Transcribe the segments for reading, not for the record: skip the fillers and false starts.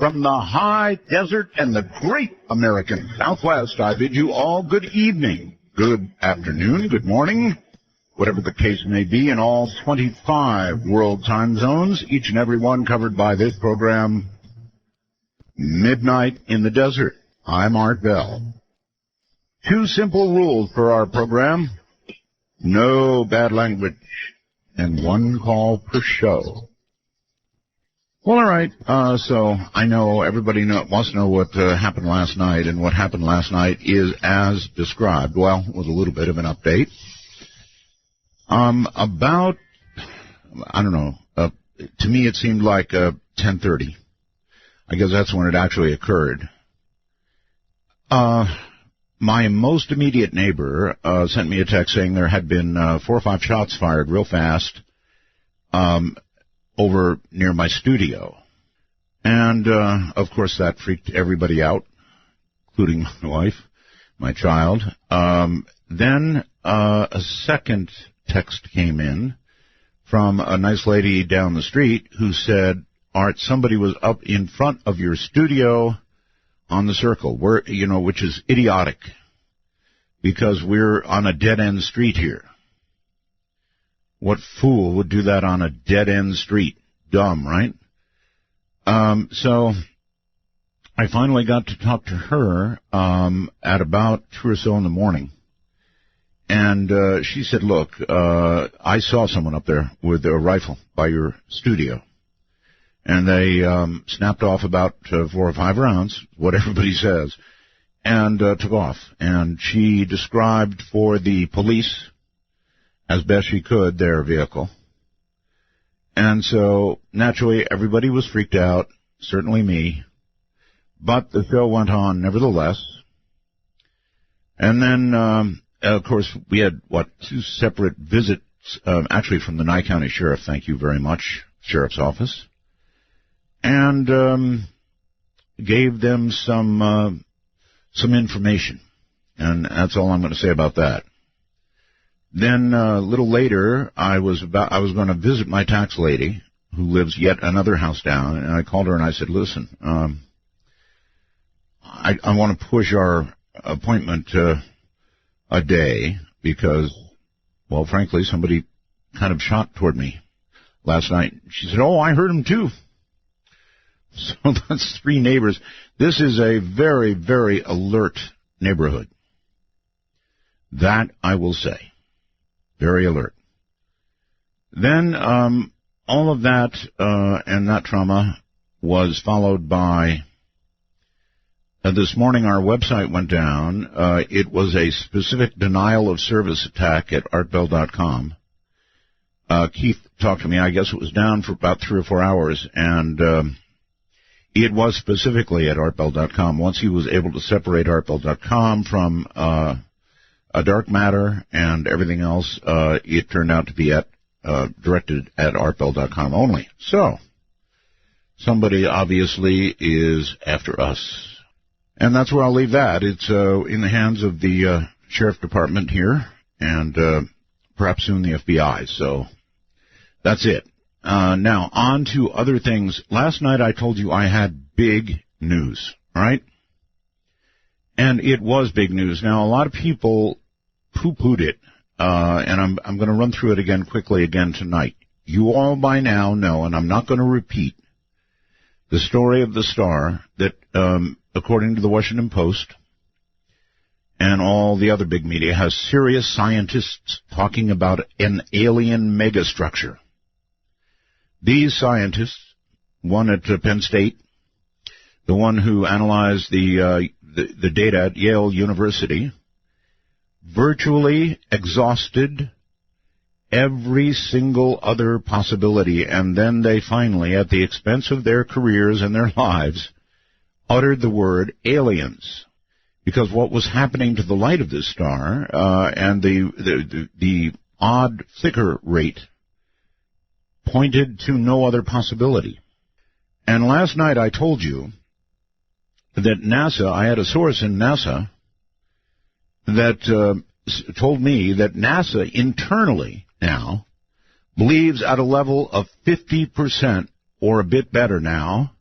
From the high desert and the great American Southwest, I bid you all good evening, good afternoon, good morning, whatever the case may be, in all 25 world time zones, each and every one covered by this program, Midnight in the Desert. I'm Art Bell. 2 simple rules for our program: no bad language, and 1 call per show. Well, all right, so I know everybody wants to know what happened last night, and what happened last night is as described. Well, with a little bit of an update. About, I don't know, to me it seemed like 10:30. I guess that's when it actually occurred. My most immediate neighbor sent me a text saying there had been 4 or 5 shots fired real fast over near my studio. And, of course, that freaked everybody out, including my wife, my child. Then a second text came in from a nice lady down the street who said, Art, somebody was up in front of your studio on the circle, which is idiotic, because we're on a dead-end street here. What fool would do that on a dead-end street? Dumb, right? So I finally got to talk to her at about 2 or so in the morning. And she said, look, I saw someone up there with a rifle by your studio. And they snapped off about 4 or 5 rounds, what everybody says, and took off. And she described for the police, as best she could, their vehicle. And so, naturally, everybody was freaked out, certainly me. But the show went on nevertheless. And then, of course, we had, 2 separate visits, actually from the Nye County Sheriff, thank you very much, Sheriff's Office. And gave them some information. And that's all I'm going to say about that. Then a little later, I was going to visit my tax lady, who lives yet another house down, and I called her and I said, listen, I want to push our appointment a day because, well, frankly, somebody kind of shot toward me last night. She said, oh, I heard him too. So that's 3 neighbors. This is a very, very alert neighborhood. That I will say. Very alert. Then all of that and that trauma was followed by this morning our website went down. It was a specific denial of service attack at artbell.com. Keith talked to me. I guess it was down for about 3 or 4 hours, and it was specifically at artbell.com. Once he was able to separate artbell.com from a dark matter and everything else, it turned out to be directed at artbell.com only. So, somebody obviously is after us. And that's where I'll leave that. It's in the hands of the Sheriff Department here, and perhaps soon the FBI. So, that's it. Now, on to other things. Last night I told you I had big news, right? And it was big news. Now, a lot of people poo-pooed it, and I'm going to run through it again quickly again tonight. You all by now know, and I'm not going to repeat, the story of the Star that, according to the Washington Post and all the other big media, has serious scientists talking about an alien megastructure. These scientists, one at Penn State, the one who analyzed the data at Yale University, virtually exhausted every single other possibility, and then they finally, at the expense of their careers and their lives, uttered the word aliens. Because what was happening to the light of this star and the odd flicker rate pointed to no other possibility. And last night I told you that NASA, I had a source in NASA that told me that NASA internally now believes at a level of 50% or a bit better now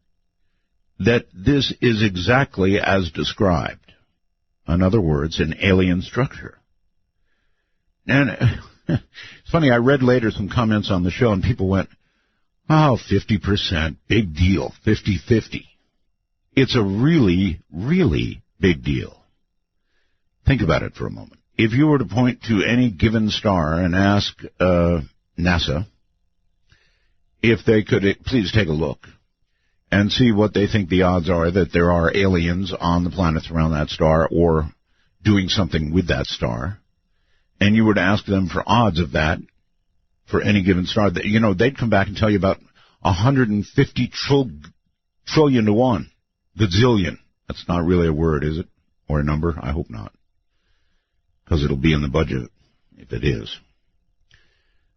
that this is exactly as described. In other words, an alien structure. And it's funny, I read later some comments on the show, and people went, oh, 50%, big deal, 50-50. It's a really, really big deal. Think about it for a moment. If you were to point to any given star and ask NASA if they could please take a look and see what they think the odds are that there are aliens on the planets around that star or doing something with that star, and you were to ask them for odds of that for any given star, they'd come back and tell you about 150 trillion to 1. Gazillion. That's not really a word, is it? Or a number? I hope not. Because it'll be in the budget if it is.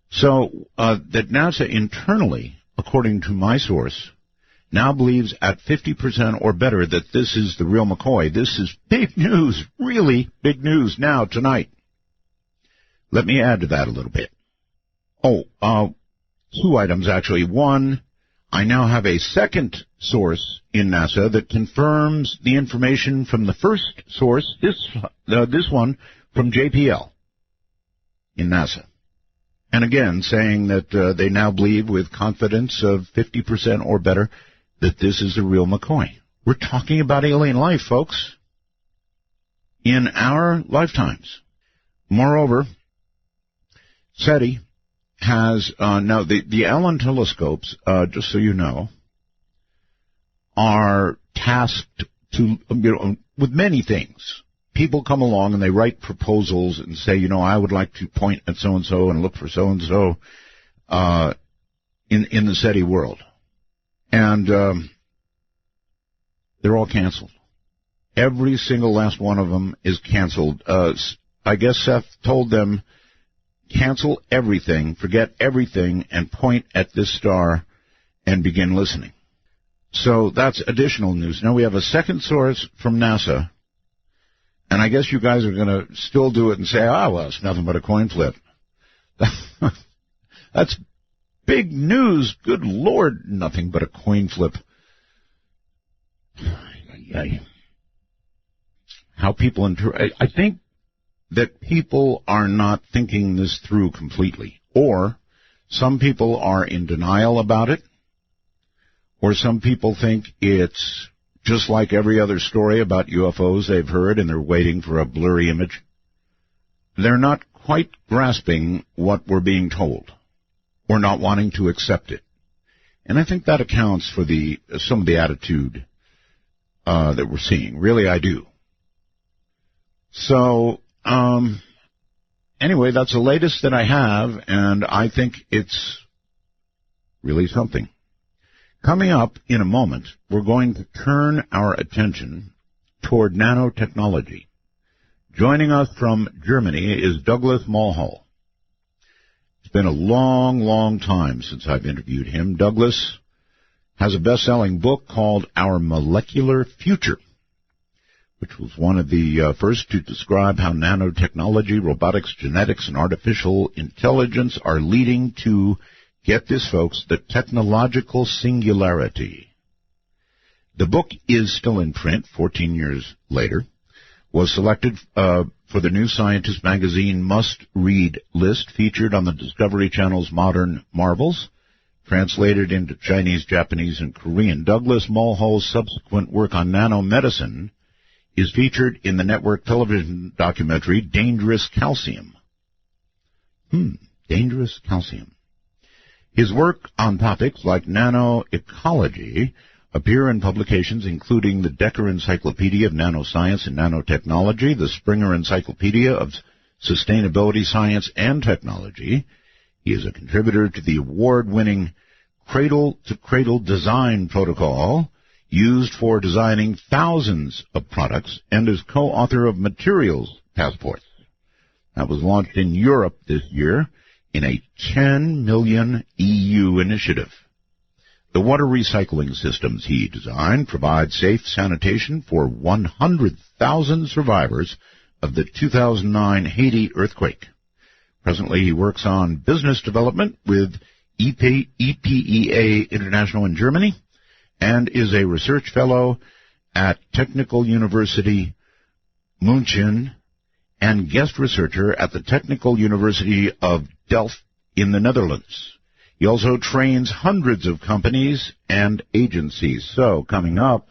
So that NASA internally, according to my source, now believes at 50% or better that this is the real McCoy. This is big news, really big news now, tonight. Let me add to that a little bit. Two items, actually. One, I now have a second source in NASA that confirms the information from the first source, this one from JPL in NASA. And again, saying that they now believe with confidence of 50% or better that this is the real McCoy. We're talking about alien life, folks, in our lifetimes. Moreover, SETI has, now the Allen telescopes, just so you know, are tasked to, with many things. People come along and they write proposals and say, I would like to point at so-and-so and look for so-and-so in the SETI world. And they're all canceled. Every single last one of them is canceled. I guess Seth told them, cancel everything, forget everything, and point at this star and begin listening. So that's additional news. Now we have a second source from NASA, and I guess you guys are going to still do it and say, well, it's nothing but a coin flip. That's big news. Good Lord, nothing but a coin flip. How people I think that people are not thinking this through completely, or some people are in denial about it, or some people think it's just like every other story about UFOs they've heard and they're waiting for a blurry image. They're not quite grasping what we're being told, or not wanting to accept it. And I think that accounts for some of the attitude that we're seeing. Really, I do. So, anyway, that's the latest that I have, and I think it's really something. Coming up in a moment, we're going to turn our attention toward nanotechnology. Joining us from Germany is Douglas Mulhall. It's been a long, long time since I've interviewed him. Douglas has a best-selling book called Our Molecular Future, which was one of the first to describe how nanotechnology, robotics, genetics, and artificial intelligence are leading to, get this, folks, the technological singularity. The book is still in print 14 years later, was selected for the New Scientist magazine must-read list, featured on the Discovery Channel's Modern Marvels, translated into Chinese, Japanese, and Korean. Douglas Mulhall's subsequent work on nanomedicine is featured in the network television documentary Dangerous Calcium. Dangerous Calcium. His work on topics like nanoecology appear in publications including the Decker Encyclopedia of Nanoscience and Nanotechnology, the Springer Encyclopedia of Sustainability, Science, and Technology. He is a contributor to the award-winning Cradle-to-Cradle Design Protocol, used for designing thousands of products, and is co-author of Materials Passports. That was launched in Europe this year in a 10 million EU initiative. The water recycling systems he designed provide safe sanitation for 100,000 survivors of the 2009 Haiti earthquake. Presently, he works on business development with EPEA International in Germany and is a research fellow at Technical University München and guest researcher at the Technical University of Delft in the Netherlands. He also trains hundreds of companies and agencies. So, coming up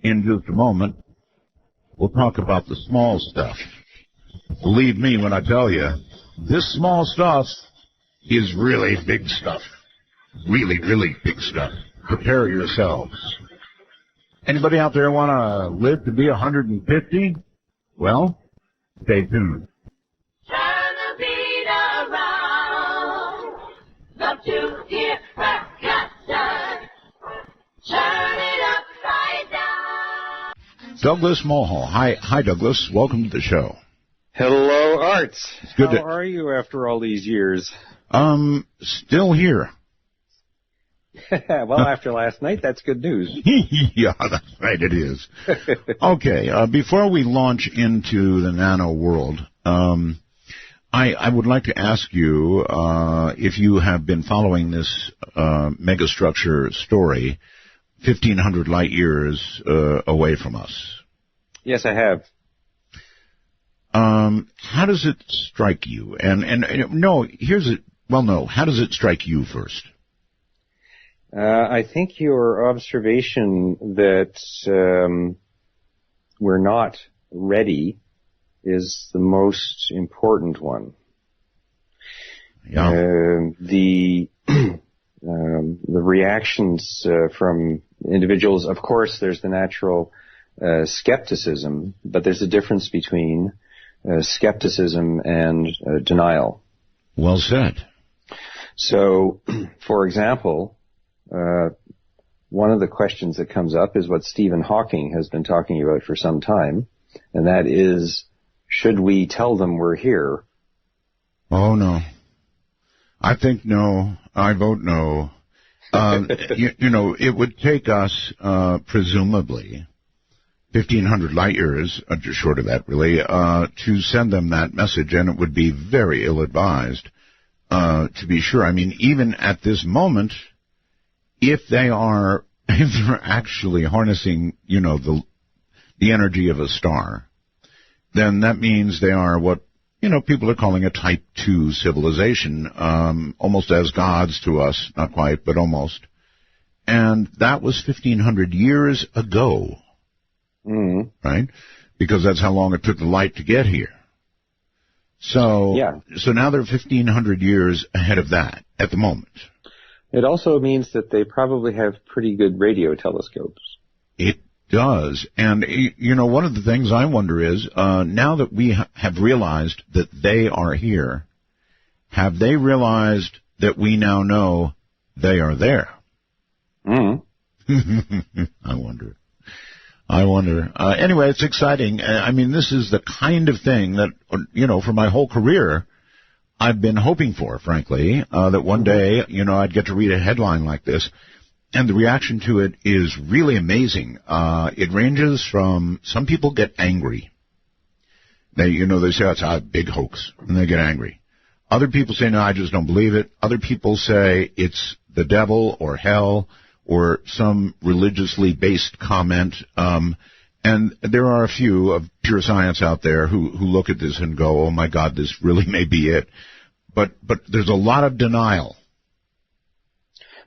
in just a moment, we'll talk about the small stuff. Believe me when I tell you, this small stuff is really big stuff. Really, really big stuff. Prepare yourselves. Anybody out there want to live to be 150? Well, stay tuned. Turn the beat around. The two-gear percussion. Turn it upside down. Douglas Mulhall. Hi, Douglas. Welcome to the show. Hello, Art. Good How are you after all these years? Still here. Well, after last night, that's good news. Yeah, that's right, it is. Okay, before we launch into the nano world, I would like to ask you if you have been following this megastructure story 1,500 light years away from us. Yes, I have. How does it strike you? How does it strike you first? I think your observation that we're not ready is the most important one. Yeah. The reactions from individuals, of course, there's the natural skepticism, but there's a difference between skepticism and denial. Well said. So, for example, one of the questions that comes up is what Stephen Hawking has been talking about for some time, and that is, should we tell them we're here? Oh, no. I think no. I vote no. It would take us, presumably, 1,500 light years, just short of that, really, to send them that message, and it would be very ill-advised, to be sure. I mean, even at this moment, if they're actually harnessing, the energy of a star, then that means they are what, people are calling a type 2 civilization, almost as gods to us, not quite, but almost. And that was 1,500 years ago, right? Because that's how long it took the light to get here. So, yeah. So now they're 1,500 years ahead of that at the moment. It also means that they probably have pretty good radio telescopes. It does. And, one of the things I wonder is, now that we have realized that they are here, have they realized that we now know they are there? I wonder. Anyway, it's exciting. I mean, this is the kind of thing that, for my whole career, I've been hoping for, frankly, that one day, I'd get to read a headline like this. And the reaction to it is really amazing. It ranges from, some people get angry. They say it's a big hoax, and they get angry. Other people say, no, I just don't believe it. Other people say it's the devil or hell or some religiously based comment. And there are a few of pure science out there who look at this and go, oh, my God, this really may be it. But there's a lot of denial.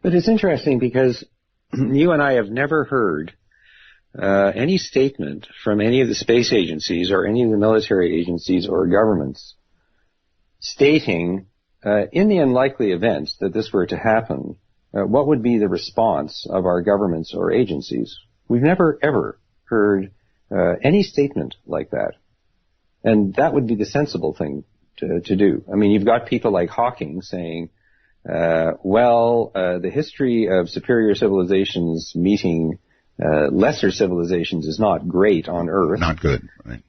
But it's interesting because you and I have never heard any statement from any of the space agencies or any of the military agencies or governments stating, in the unlikely event that this were to happen, what would be the response of our governments or agencies. We've never, ever heard any statement like that. And that would be the sensible thing to do. I mean, you've got people like Hawking saying, the history of superior civilizations meeting lesser civilizations is not great on Earth. Not good, right?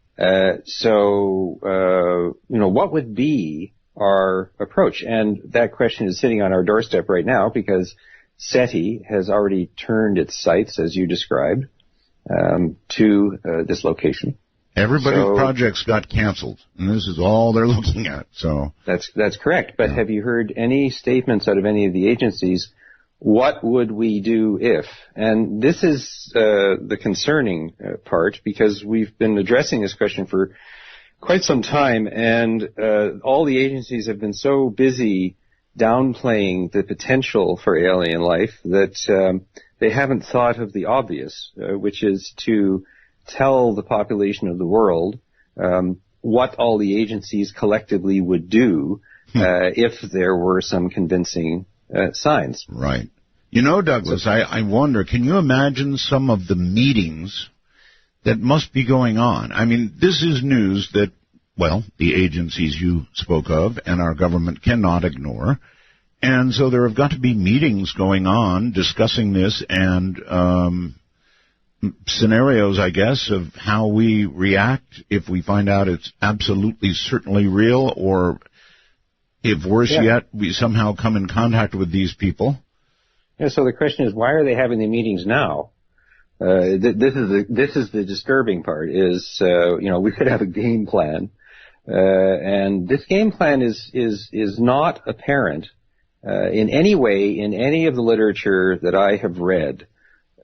What would be our approach? And that question is sitting on our doorstep right now because SETI has already turned its sights, as you described, to this location. Everybody's projects got canceled, and this is all they're looking at. So that's correct. But have you heard any statements out of any of the agencies what would we do if? And this is the concerning part, because we've been addressing this question for quite some time, and all the agencies have been so busy downplaying the potential for alien life that they haven't thought of the obvious, which is to tell the population of the world what all the agencies collectively would do if there were some convincing signs. Right. You know, Douglas, I wonder, can you imagine some of the meetings that must be going on? I mean, this is news that, well, the agencies you spoke of and our government cannot ignore. And so there have got to be meetings going on discussing this and scenarios, I guess, of how we react if we find out it's absolutely certainly real, or if worse yet, we somehow come in contact with these people. Yeah, so the question is, why are they having the meetings now? This is the disturbing part. Is we could have a game plan, and this game plan is not apparent in any way in any of the literature that I have read.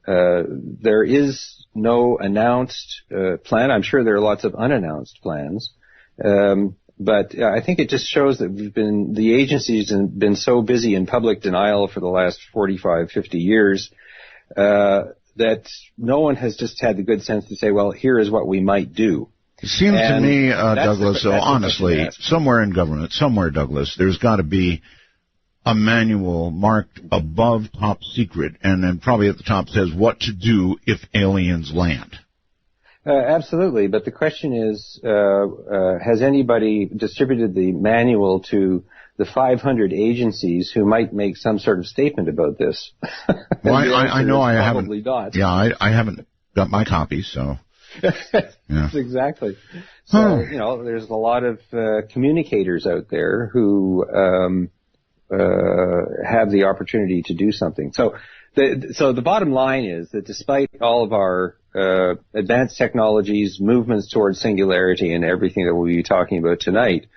There is no announced plan. I'm sure there are lots of unannounced plans. But I think it just shows that the agencies have been so busy in public denial for the last 45, 50 years, that no one has just had the good sense to say, well, here is what we might do. It seems to me, Douglas, so honestly, somewhere in government, Douglas, there's got to be a manual marked above top secret, and then probably at the top says what to do if aliens land. Absolutely, but the question is, has anybody distributed the manual to the 500 agencies who might make some sort of statement about this? Well, I know I haven't. Probably not. Yeah, I haven't got my copy, so. Yeah. Exactly. So, there's a lot of communicators out there who have the opportunity to do something. So the bottom line is that despite all of our advanced technologies, movements towards singularity, and everything that we'll be talking about tonight,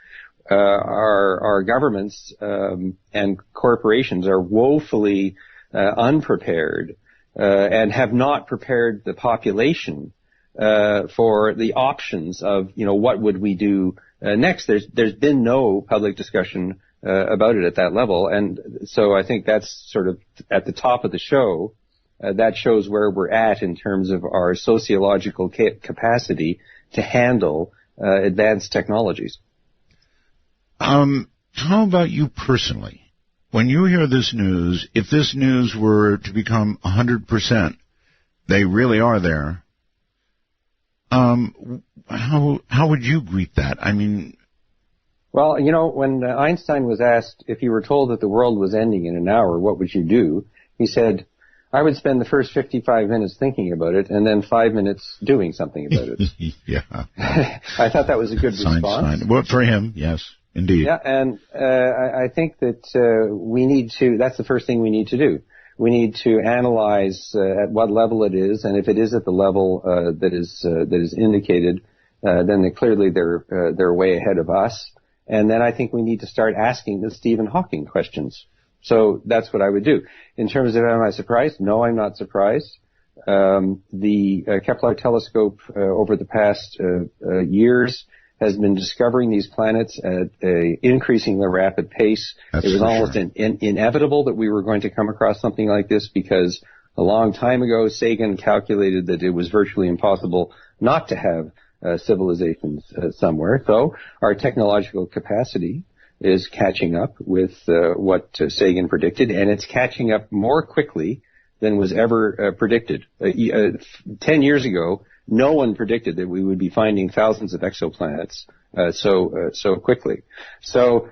our governments and corporations are woefully unprepared and have not prepared the population for the options of, what would we do next. There's been no public discussion about it at that level, and so I think that's sort of at the top of the show. That shows where we're at in terms of our sociological capacity to handle advanced technologies. How about you personally? When you hear this news, if this news were to become 100%, they really are there, how would you greet that? I mean... Well, when Einstein was asked if you were told that the world was ending in an hour, what would you do? He said, I would spend the first 55 minutes thinking about it and then 5 minutes doing something about it. Yeah. I thought that was a good response. Well, for him, yes, indeed. Yeah, and I think that we need to, that's the first thing we need to do. We need to analyze at what level it is, and if it is at the level that is indicated, then clearly they're way ahead of us. And then I think we need to start asking the Stephen Hawking questions. So that's what I would do. In terms of am I surprised? No, I'm not surprised. The Kepler telescope over the past years has been discovering these planets at a increasingly rapid pace. It was almost inevitable that we were going to come across something like this, because a long time ago Sagan calculated that it was virtually impossible not to have civilizations somewhere. So our technological capacity is catching up with what Sagan predicted, and it's catching up more quickly than was ever predicted. 10 years ago, no one predicted that we would be finding thousands of exoplanets so quickly. So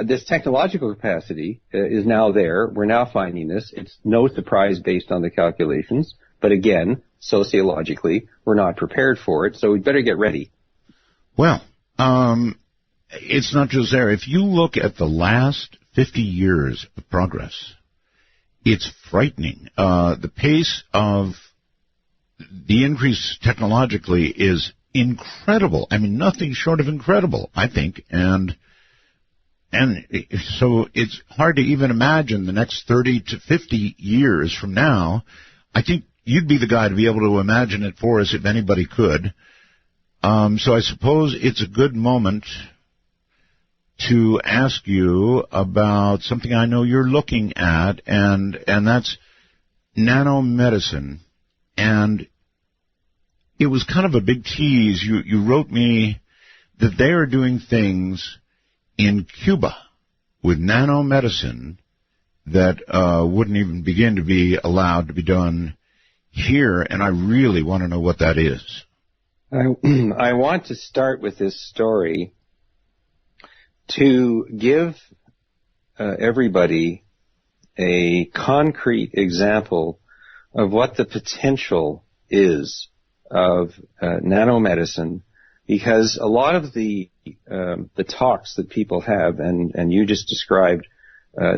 this technological capacity is now there. We're now finding this. It's no surprise based on the calculations, but again, sociologically, we're not prepared for it, so we better get ready. Well, it's not just there. If you look at the last 50 years of progress, it's frightening. The pace of the increase technologically is incredible. I mean, nothing short of incredible, I think. And And so it's hard to even imagine the next 30 to 50 years from now. I think you'd be the guy to be able to imagine it for us if anybody could. So I suppose it's a good moment to ask you about something I know you're looking at, and that's nanomedicine. And it was kind of a big tease. You wrote me that they are doing things in Cuba with nanomedicine that wouldn't even begin to be allowed to be done here, and I really want to know what that is. I want to start with this story to give everybody a concrete example of what the potential is of nanomedicine, because a lot of the talks that people have, and you just described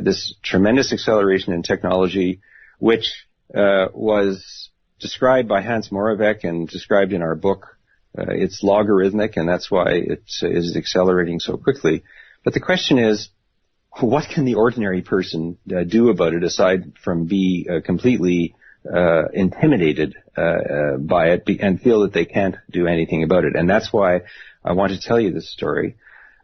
this tremendous acceleration in technology, which was described by Hans Moravec and described in our book. It's logarithmic, and that's why it is accelerating so quickly. But the question is, what can the ordinary person do about it aside from be completely intimidated by it and feel that they can't do anything about it? And that's why I want to tell you this story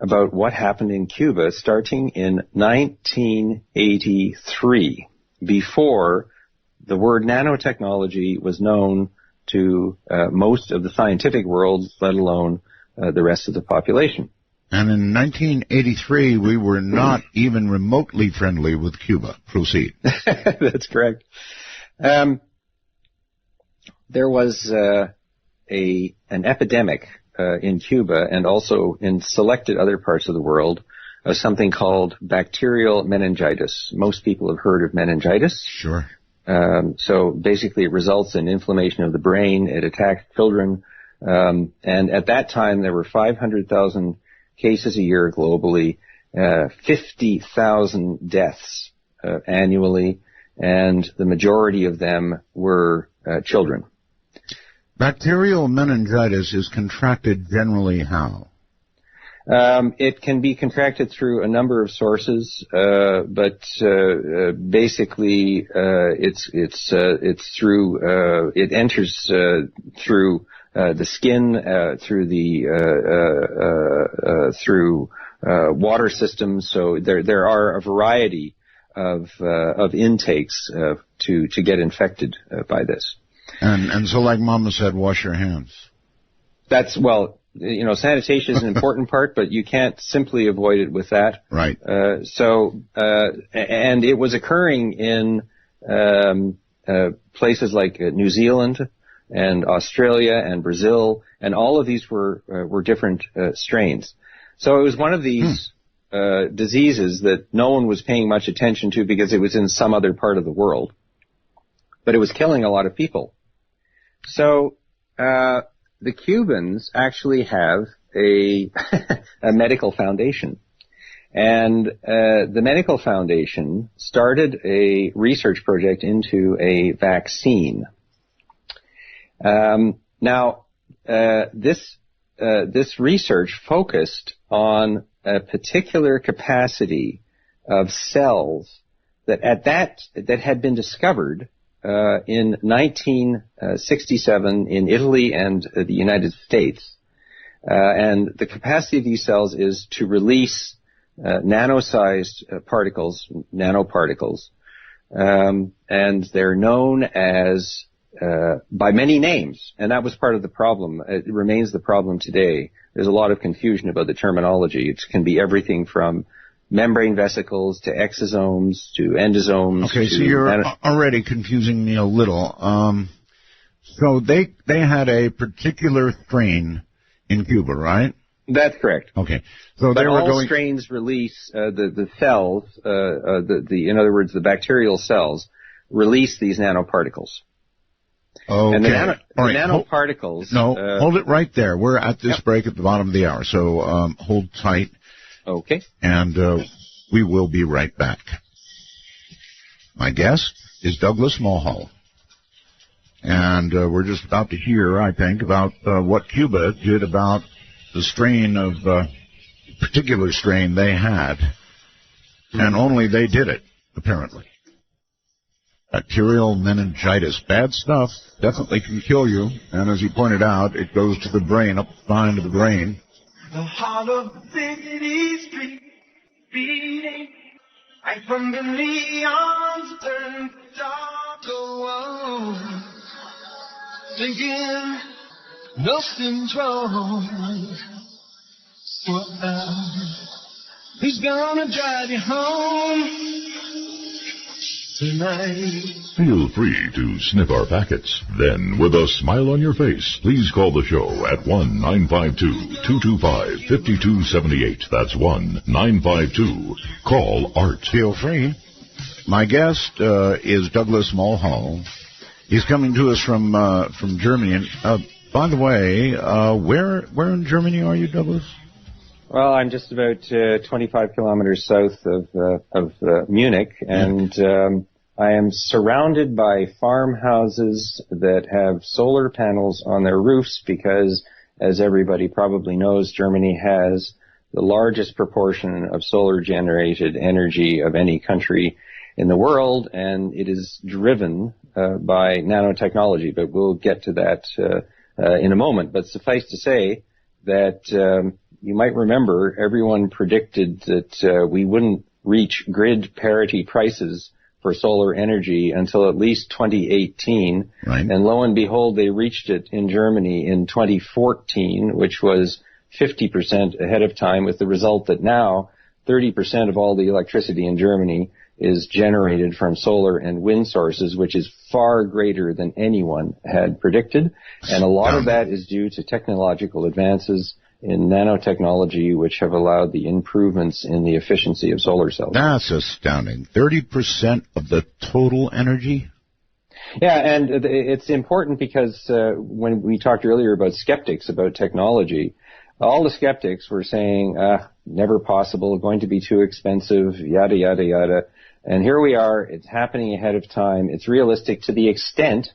about what happened in Cuba starting in 1983, before the word nanotechnology was known to most of the scientific world, let alone the rest of the population. And in 1983, we were not even remotely friendly with Cuba. Proceed. That's correct. There was an epidemic in Cuba and also in selected other parts of the world of something called bacterial meningitis. Most people have heard of meningitis. Sure. So basically it results in inflammation of the brain. It attacks children. And at that time there were 500,000 cases a year globally, 50,000 deaths annually, and the majority of them were children. Bacterial meningitis is contracted generally how? It can be contracted through a number of sources, but basically it's through it enters through the skin, through water systems. So there are a variety of intakes to get infected by this. And so, like Mama said, wash your hands. That's, well, sanitation is an important part, but you can't simply avoid it with that. Right. And it was occurring in places like New Zealand and Australia and Brazil, and all of these were different strains. So it was one of these diseases that no one was paying much attention to because it was in some other part of the world, but it was killing a lot of people. So the Cubans actually have a medical foundation. And the medical foundation started a research project into a vaccine. This research focused on a particular capacity of cells that had been discovered in 1967 in Italy and the United States. And the capacity of these cells is to release nano-sized particles, nanoparticles, and they're known as by many names, and that was part of the problem. It remains the problem today. There's a lot of confusion about the terminology. It can be everything from membrane vesicles to exosomes to endosomes. Okay, so you're already confusing me a little. So they had a particular strain in Cuba, right? That's correct. Okay, so but all strains release the cells. In other words, the bacterial cells release these nanoparticles. Okay. And the right. nanoparticles. Hold it right there. We're at this break at the bottom of the hour, so hold tight. Okay. And we will be right back. My guest is Douglas Mulhall. And we're just about to hear, I think, about what Cuba did about the strain of particular strain they had, and only they did it, apparently. Bacterial meningitis, bad stuff, definitely can kill you, and as he pointed out, it goes to the brain, up fine to the brain. The heart of the city street beating, right from the neons turn dark, oh, thinking nothing's wrong. Who's gonna drive you home tonight? Feel free to snip our packets. Then, with a smile on your face, please call the show at 1-952-225-5278. That's 1-952-CALL-ART. Feel free. My guest is Douglas Mulhall. He's coming to us from Germany. And by the way, where in Germany are you, Douglas? Well, I'm just about 25 kilometers south of Munich, and I am surrounded by farmhouses that have solar panels on their roofs because, as everybody probably knows, Germany has the largest proportion of solar-generated energy of any country in the world, and it is driven by nanotechnology. But we'll get to that in a moment. But suffice to say that you might remember everyone predicted that we wouldn't reach grid parity prices for solar energy until at least 2018. Right. And lo and behold, they reached it in Germany in 2014, which was 50% ahead of time, with the result that now 30% of all the electricity in Germany is generated from solar and wind sources, which is far greater than anyone had predicted. And a lot of that is due to technological advances in nanotechnology, which have allowed the improvements in the efficiency of solar cells. That's astounding. 30% of the total energy? Yeah, and it's important because when we talked earlier about skeptics about technology, all the skeptics were saying, never possible, going to be too expensive, yada, yada, yada. And here we are, it's happening ahead of time. It's realistic to the extent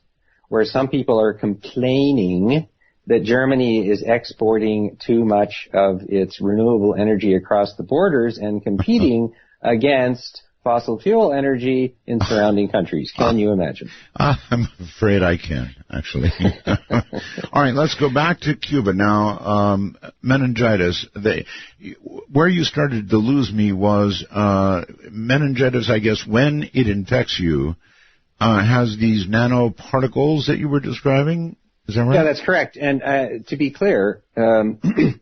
where some people are complaining that Germany is exporting too much of its renewable energy across the borders and competing against fossil fuel energy in surrounding countries. Can you imagine? I'm afraid I can, actually. All right, let's go back to Cuba now. Meningitis. Where you started to lose me was meningitis, I guess, when it infects you, has these nanoparticles that you were describing. Is that right? Yeah, that's correct. And to be clear, this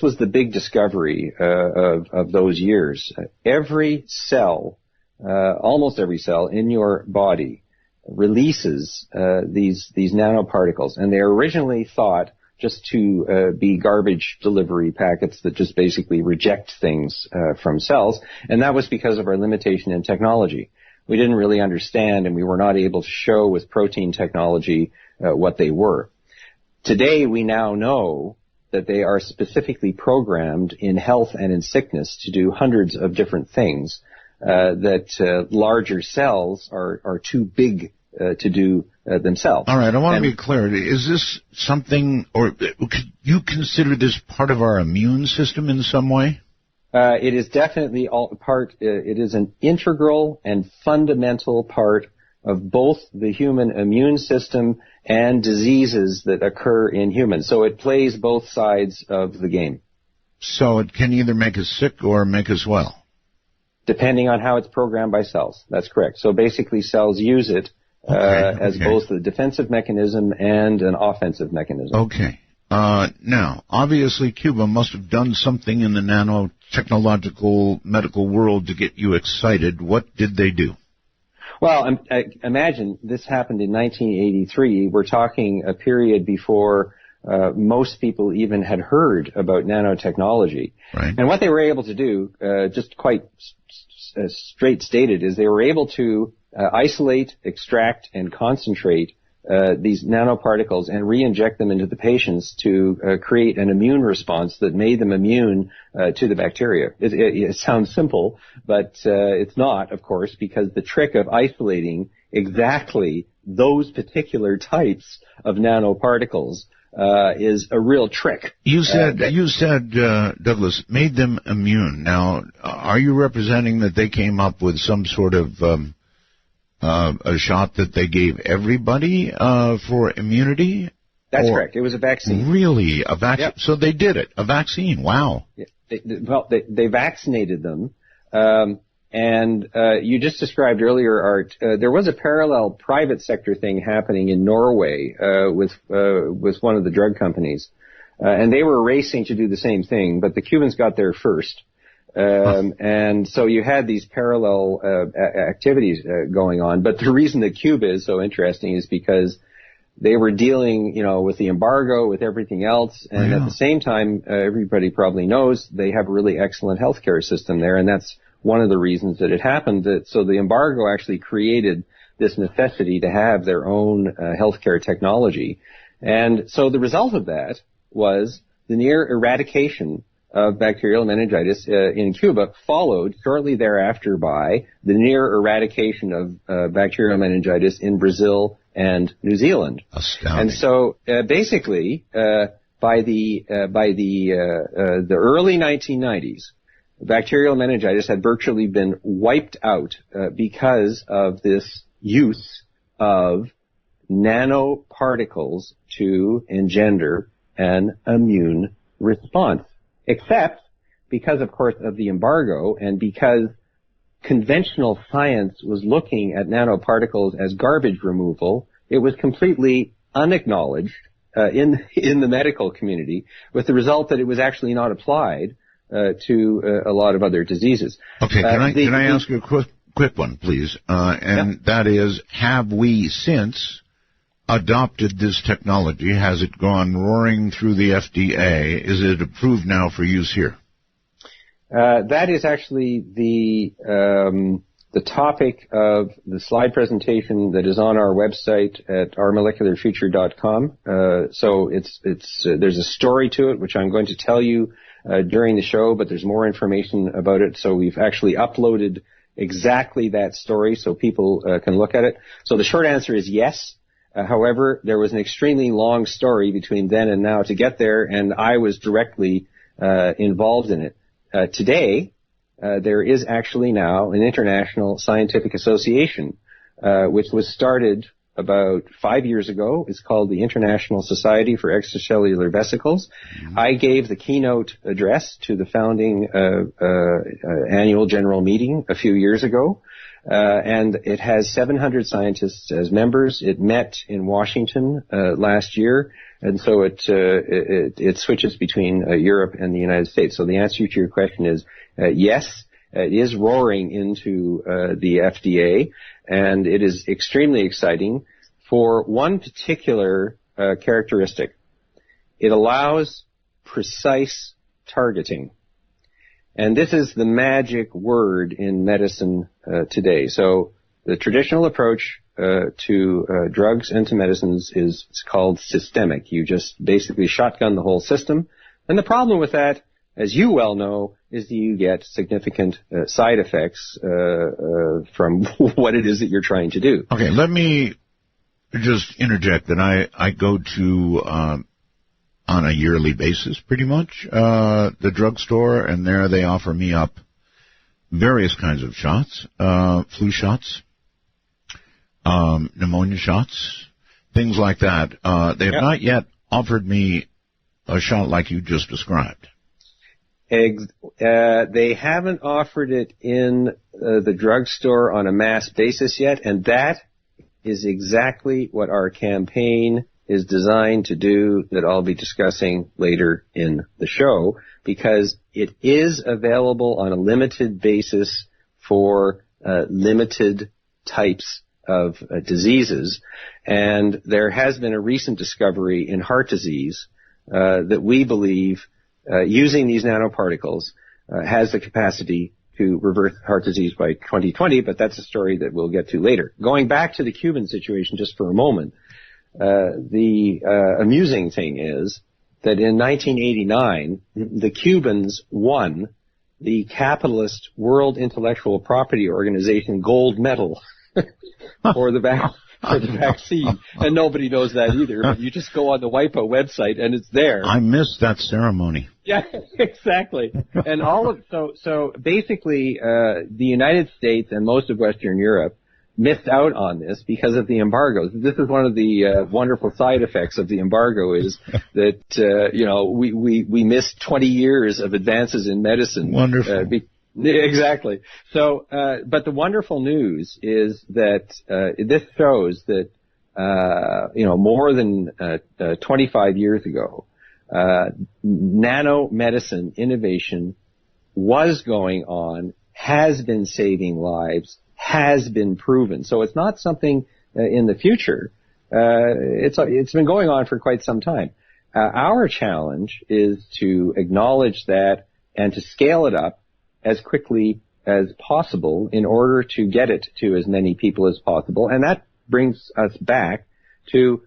was the big discovery of those years. Every cell, almost every cell in your body releases these nanoparticles, and they are originally thought just to be garbage delivery packets that just basically reject things from cells, and that was because of our limitation in technology. We didn't really understand, and we were not able to show with protein technology what they were. Today, we now know that they are specifically programmed in health and in sickness to do hundreds of different things that larger cells are too big to do themselves. All right, I want to be clear. Is this something, or could you consider this part of our immune system in some way? It is definitely it is an integral and fundamental part of both the human immune system and diseases that occur in humans. So it plays both sides of the game. So it can either make us sick or make us well? Depending on how it's programmed by cells. That's correct. So basically cells use it as both a defensive mechanism and an offensive mechanism. Okay. Now, obviously Cuba must have done something in the nanotechnological medical world to get you excited. What did they do? Well, imagine this happened in 1983. We're talking a period before most people even had heard about nanotechnology. Right. And what they were able to do, just quite straight stated, is they were able to isolate, extract, and concentrate these nanoparticles and re-inject them into the patients to create an immune response that made them immune to the bacteria. It sounds simple, but it's not, of course, because the trick of isolating exactly those particular types of nanoparticles is a real trick. You said, Douglas, made them immune. Now, are you representing that they came up with some sort of a shot that they gave everybody for immunity? That's correct. It was a vaccine. Really? A vaccine? Yep. So they did it. A vaccine. Wow. They vaccinated them. And you just described earlier, Art, there was a parallel private sector thing happening in Norway with one of the drug companies. And they were racing to do the same thing, but the Cubans got there first. And so you had these parallel activities going on. But the reason that Cuba is so interesting is because they were dealing, with the embargo, with everything else, and at the same time, everybody probably knows they have a really excellent healthcare system there, and that's one of the reasons that it happened. So the embargo actually created this necessity to have their own healthcare technology, and so the result of that was the near eradication of bacterial meningitis in Cuba, followed shortly thereafter by the near eradication of bacterial meningitis in Brazil and New Zealand. Astounding. And so basically, by the early 1990s, bacterial meningitis had virtually been wiped out because of this use of nanoparticles to engender an immune response. Except because, of course, of the embargo and because conventional science was looking at nanoparticles as garbage removal, it was completely unacknowledged in the medical community, with the result that it was actually not applied to a lot of other diseases. Okay, can I ask you a quick one, please? That is, have we since adopted this technology? Has it gone roaring through the FDA? Is it approved now for use here? That is actually the topic of the slide presentation that is on our website at ourmolecularfuture.com. So there's a story to it, which I'm going to tell you during the show, but there's more information about it. So we've actually uploaded exactly that story so people can look at it. So the short answer is yes. However, there was an extremely long story between then and now to get there, and I was directly involved in it. Today, there is actually now an international scientific association, which was started about 5 years ago. It's called the International Society for Extracellular Vesicles. Mm-hmm. I gave the keynote address to the founding annual general meeting a few years ago. And it has 700 scientists as members. It met in Washington last year, and so it switches between Europe and the United States. So the answer to your question is yes, it is roaring into the FDA, and it is extremely exciting for one particular characteristic. It allows precise targeting. And this is the magic word in medicine today. So the traditional approach to drugs and to medicines is called systemic. You just basically shotgun the whole system. And the problem with that, as you well know, is that you get significant side effects from what it is that you're trying to do. Okay, let me just interject that I go to on a yearly basis, pretty much, the drugstore, and there they offer me up various kinds of shots, flu shots, pneumonia shots, things like that. They have not yet offered me a shot like you just described. They haven't offered it in the drugstore on a mass basis yet, and that is exactly what our campaign is designed to do, that I'll be discussing later in the show, because it is available on a limited basis for limited types of diseases. And there has been a recent discovery in heart disease that we believe using these nanoparticles has the capacity to reverse heart disease by 2020, but that's a story that we'll get to later. Going back to the Cuban situation just for a moment, the amusing thing is that in 1989, the Cubans won the capitalist World Intellectual Property Organization gold medal for the for the vaccine. And nobody knows that either, but you just go on the WIPO website and it's there. I missed that ceremony. Yeah, exactly. And so basically, the United States and most of Western Europe missed out on this because of the embargoes. This is one of the wonderful side effects of the embargo is that, we missed 20 years of advances in medicine. Wonderful. Exactly. So, but the wonderful news is that this shows that, more than 25 years ago, nanomedicine innovation was going on, has been saving lives, has been proven. So it's not something in the future. It's been going on for quite some time. Our challenge is to acknowledge that and to scale it up as quickly as possible in order to get it to as many people as possible. And that brings us back to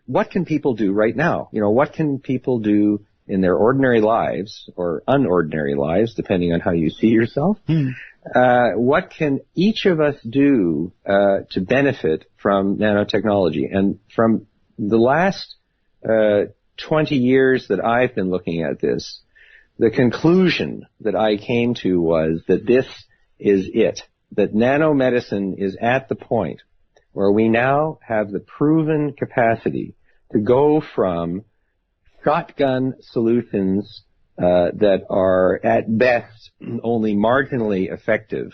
what can people do right now? What can people do in their ordinary lives or unordinary lives, depending on how you see yourself? What can each of us do to benefit from nanotechnology? And from the last 20 years that I've been looking at this, the conclusion that I came to was that this is it, that nanomedicine is at the point where we now have the proven capacity to go from shotgun solutions that are at best only marginally effective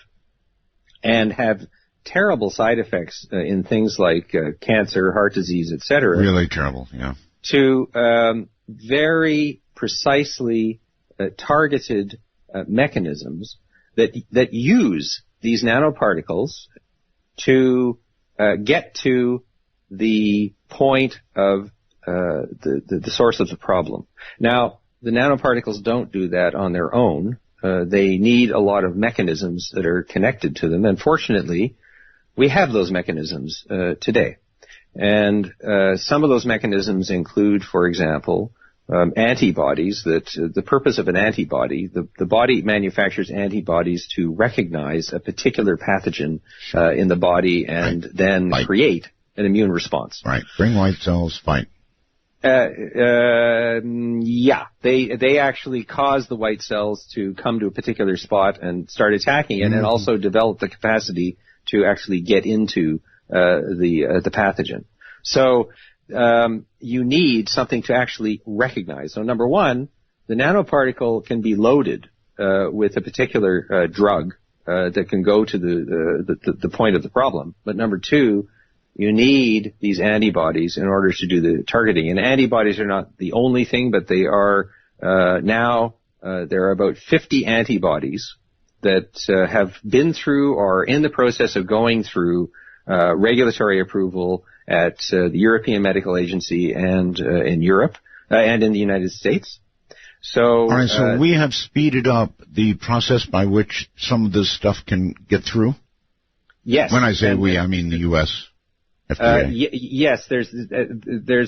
and have terrible side effects in things like cancer, heart disease, etc. Really terrible, yeah. To very precisely targeted mechanisms that use these nanoparticles to get to the point of the source of the problem. Now, the nanoparticles don't do that on their own. They need a lot of mechanisms that are connected to them, and fortunately, we have those mechanisms today. And some of those mechanisms include, for example, antibodies. That the purpose of an antibody, the body manufactures antibodies to recognize a particular pathogen in the body and then create an immune response. Right. Bring white cells, fight. Yeah, they actually cause the white cells to come to a particular spot and start attacking it, and also develop the capacity to actually get into the pathogen. So you need something to actually recognize. So number one, the nanoparticle can be loaded with a particular drug that can go to the point of the problem. But number two, you need these antibodies in order to do the targeting. And antibodies are not the only thing, but they are now there are about 50 antibodies that have been through or are in the process of going through regulatory approval at the European Medical Agency and in Europe and in the United States. So, all right, so we have speeded up the process by which some of this stuff can get through? Yes. When I say we, I mean the U.S. FDA. Yes, there's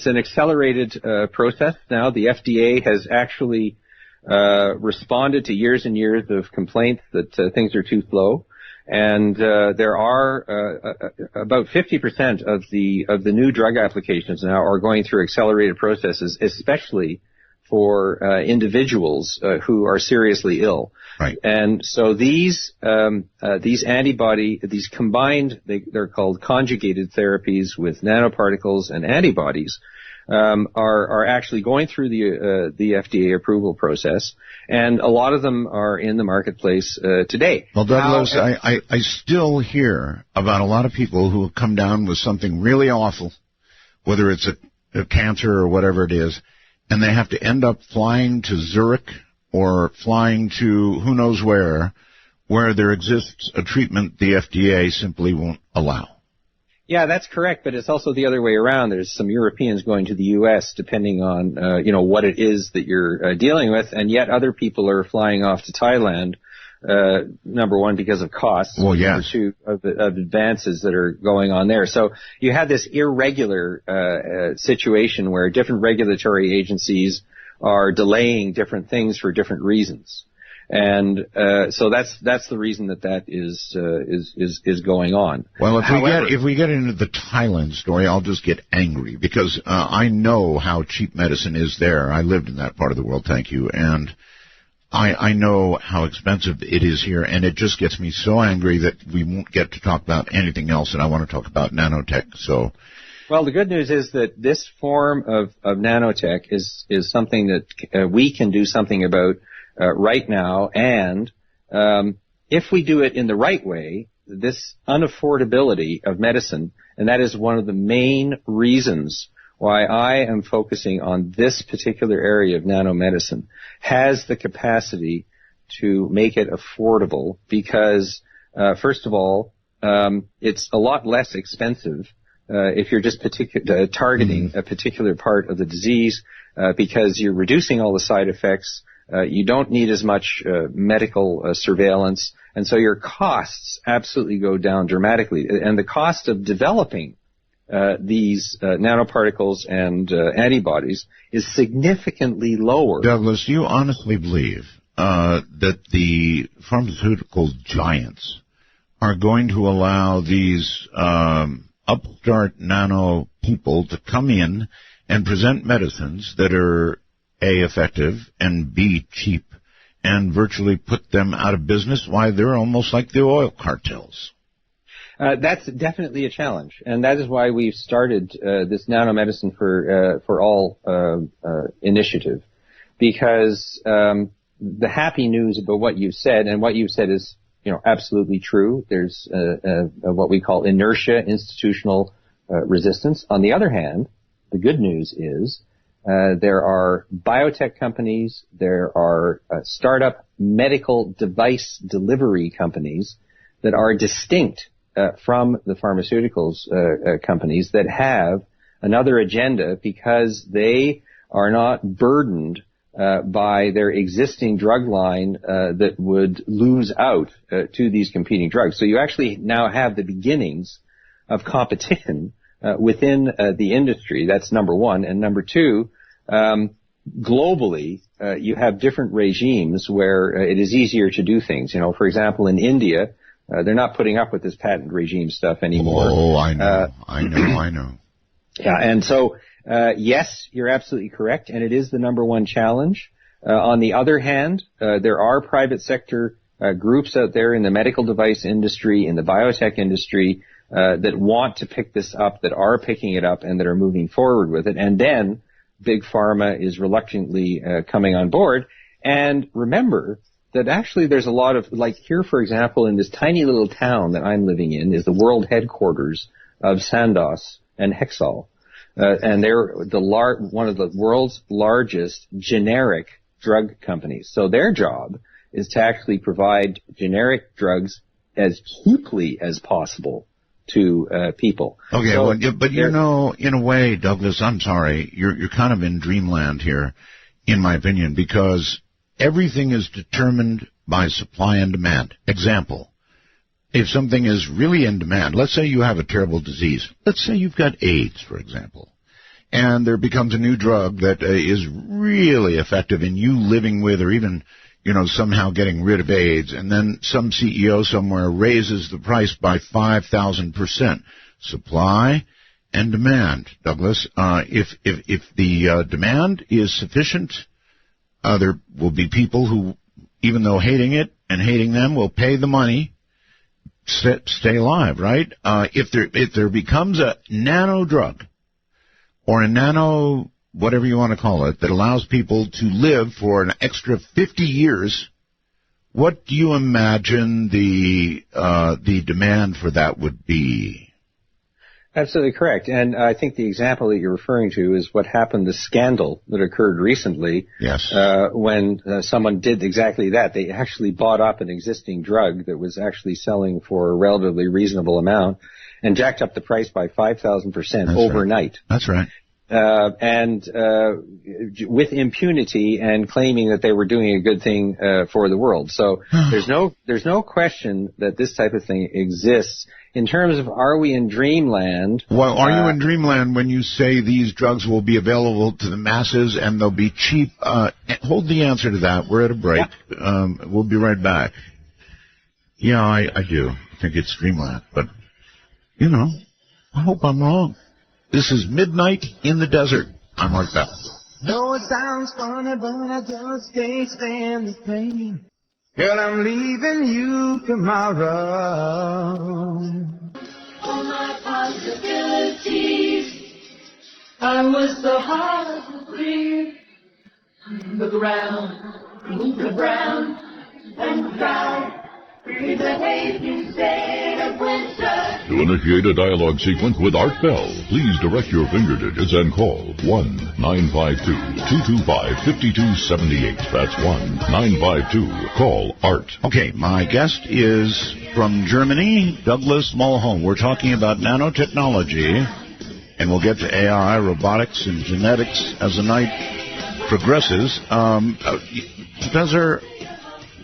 an accelerated process now. The FDA has actually responded to years and years of complaints that things are too slow. And there are about 50% of the new drug applications now are going through accelerated processes, especially for individuals who are seriously ill. Right. And so these combined, they're called conjugated therapies with nanoparticles and antibodies, are actually going through the FDA approval process, and a lot of them are in the marketplace today. Well, Douglas, I still hear about a lot of people who have come down with something really awful, whether it's a cancer or whatever it is, and they have to end up flying to Zurich or flying to who knows where there exists a treatment the FDA simply won't allow. Yeah, that's correct, but it's also the other way around. There's some Europeans going to the U.S. depending on, what it is that you're dealing with, and yet other people are flying off to Thailand, number one, because of costs, well, yes. Number two, of advances that are going on there. So you have this irregular situation where different regulatory agencies are delaying different things for different reasons. And so that's the reason that is going on. Well, However, if we get into the Thailand story, I'll just get angry because I know how cheap medicine is there. I lived in that part of the world, thank you, and I know how expensive it is here, and it just gets me so angry that we won't get to talk about anything else, and I want to talk about nanotech. So, well, the good news is that this form of nanotech is something that we can do something about right now, and if we do it in the right way, this unaffordability of medicine, and that is one of the main reasons why I am focusing on this particular area of nanomedicine, has the capacity to make it affordable because, first of all, it's a lot less expensive if you're just targeting a particular part of the disease because you're reducing all the side effects. You don't need as much medical surveillance, and so your costs absolutely go down dramatically. And the cost of developing these nanoparticles and antibodies is significantly lower. Douglas, do you honestly believe that the pharmaceutical giants are going to allow these upstart nano people to come in and present medicines that are A, effective, and B, cheap, and virtually put them out of business? Why, they're almost like the oil cartels. That's definitely a challenge, and that is why we've started this Nanomedicine for All initiative, because the happy news about what you've said, and what you've said is, absolutely true. There's what we call inertia, institutional resistance. On the other hand, the good news is there are biotech companies, there are startup medical device delivery companies that are distinct from the pharmaceuticals companies that have another agenda because they are not burdened by their existing drug line that would lose out to these competing drugs. So you actually now have the beginnings of competition within the industry. That's number one. And number two, globally, you have different regimes where it is easier to do things. For example, in India, they're not putting up with this patent regime stuff anymore. Oh, I know, I know. Yeah, and so, yes, you're absolutely correct, and it is the number one challenge. On the other hand, there are private sector groups out there in the medical device industry, in the biotech industry, that want to pick this up, that are picking it up, and that are moving forward with it. And then Big Pharma is reluctantly coming on board. And remember that actually there's a lot of, like here, for example, in this tiny little town that I'm living in is the world headquarters of Sandoz and Hexal. And they're one of the world's largest generic drug companies. So their job is to actually provide generic drugs as cheaply as possible to people. Okay, so but in a way, Douglas, I'm sorry, you're kind of in dreamland here, in my opinion, because everything is determined by supply and demand. Example, if something is really in demand, let's say you have a terrible disease. Let's say you've got AIDS, for example, and there becomes a new drug that is really effective in you living with or even, somehow getting rid of AIDS, and then some CEO somewhere raises the price by 5,000%. Supply and demand, Douglas. If the demand is sufficient, there will be people who, even though hating it and hating them, will pay the money, stay alive, right? If there becomes a nano drug or a nano whatever you want to call it that allows people to live for an extra 50 years, what do you imagine the demand for that would be? Absolutely correct. And I think the example that you're referring to is what happened, the scandal that occurred recently. Yes. When someone did exactly that. They actually bought up an existing drug that was actually selling for a relatively reasonable amount and jacked up the price by 5,000% overnight. Right. That's right. and with impunity and claiming that they were doing a good thing for the world. So there's no question that this type of thing exists. In terms of are we in dreamland? Well, are you in dreamland when you say these drugs will be available to the masses and they'll be cheap? Hold the answer to that. We're at a break. Yeah. We'll be right back. Yeah, I do. I think it's dreamland. But, you know, I hope I'm wrong. This is Midnight in the Desert. I'm Art Bell. No, it sounds funny, but I just can't stand the pain. Girl, I'm leaving you tomorrow. All my possibilities, I was the heart of the green. Look around, look around, and proud. Breathe the hazy day of winter. To initiate a dialogue sequence with Art Bell, please direct your finger digits and call 1-952-225-5278. That's 1-952. Call Art. Okay, my guest is from Germany, Douglas Mulhall. We're talking about nanotechnology, and we'll get to AI, robotics, and genetics as the night progresses. Professor,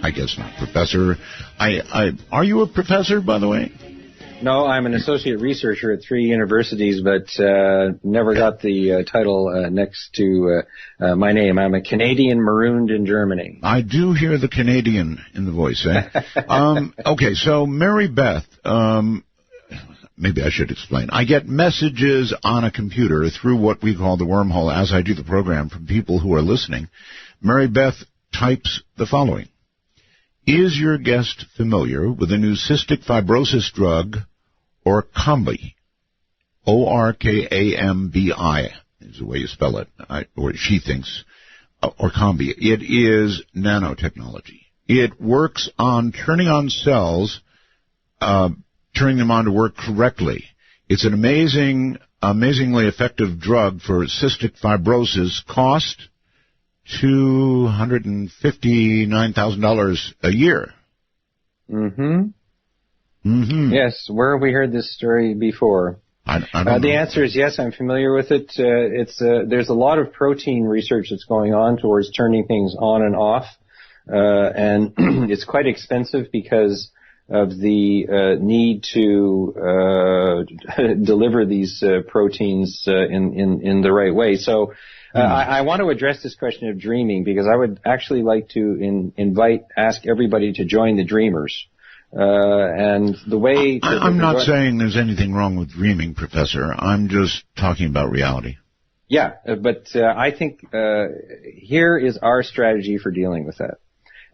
I guess not professor. Are you a professor, by the way? No, I'm an associate researcher at 3 universities, but never got the title next to my name. I'm a Canadian marooned in Germany. I do hear the Canadian in the voice, eh? Okay, so Mary Beth, maybe I should explain. I get messages on a computer through what we call the wormhole as I do the program from people who are listening. Mary Beth types the following. Is your guest familiar with the new cystic fibrosis drug, Orkambi? O-R-K-A-M-B-I is the way you spell it, or she thinks. Orkambi. It is nanotechnology. It works on turning on cells, turning them on to work correctly. It's an amazingly effective drug for cystic fibrosis. Cost $259,000 a year. Mm-hmm. Mm-hmm. Yes. Where have we heard this story before? I don't know. The answer is yes. I'm familiar with it. There's a lot of protein research that's going on towards turning things on and off, and it's quite expensive because of the need to deliver these proteins in the right way. So. I want to address this question of dreaming because I would actually like to ask everybody to join the dreamers. And the way... I'm not saying there's anything wrong with dreaming, Professor. I'm just talking about reality. Yeah, but I think here is our strategy for dealing with that.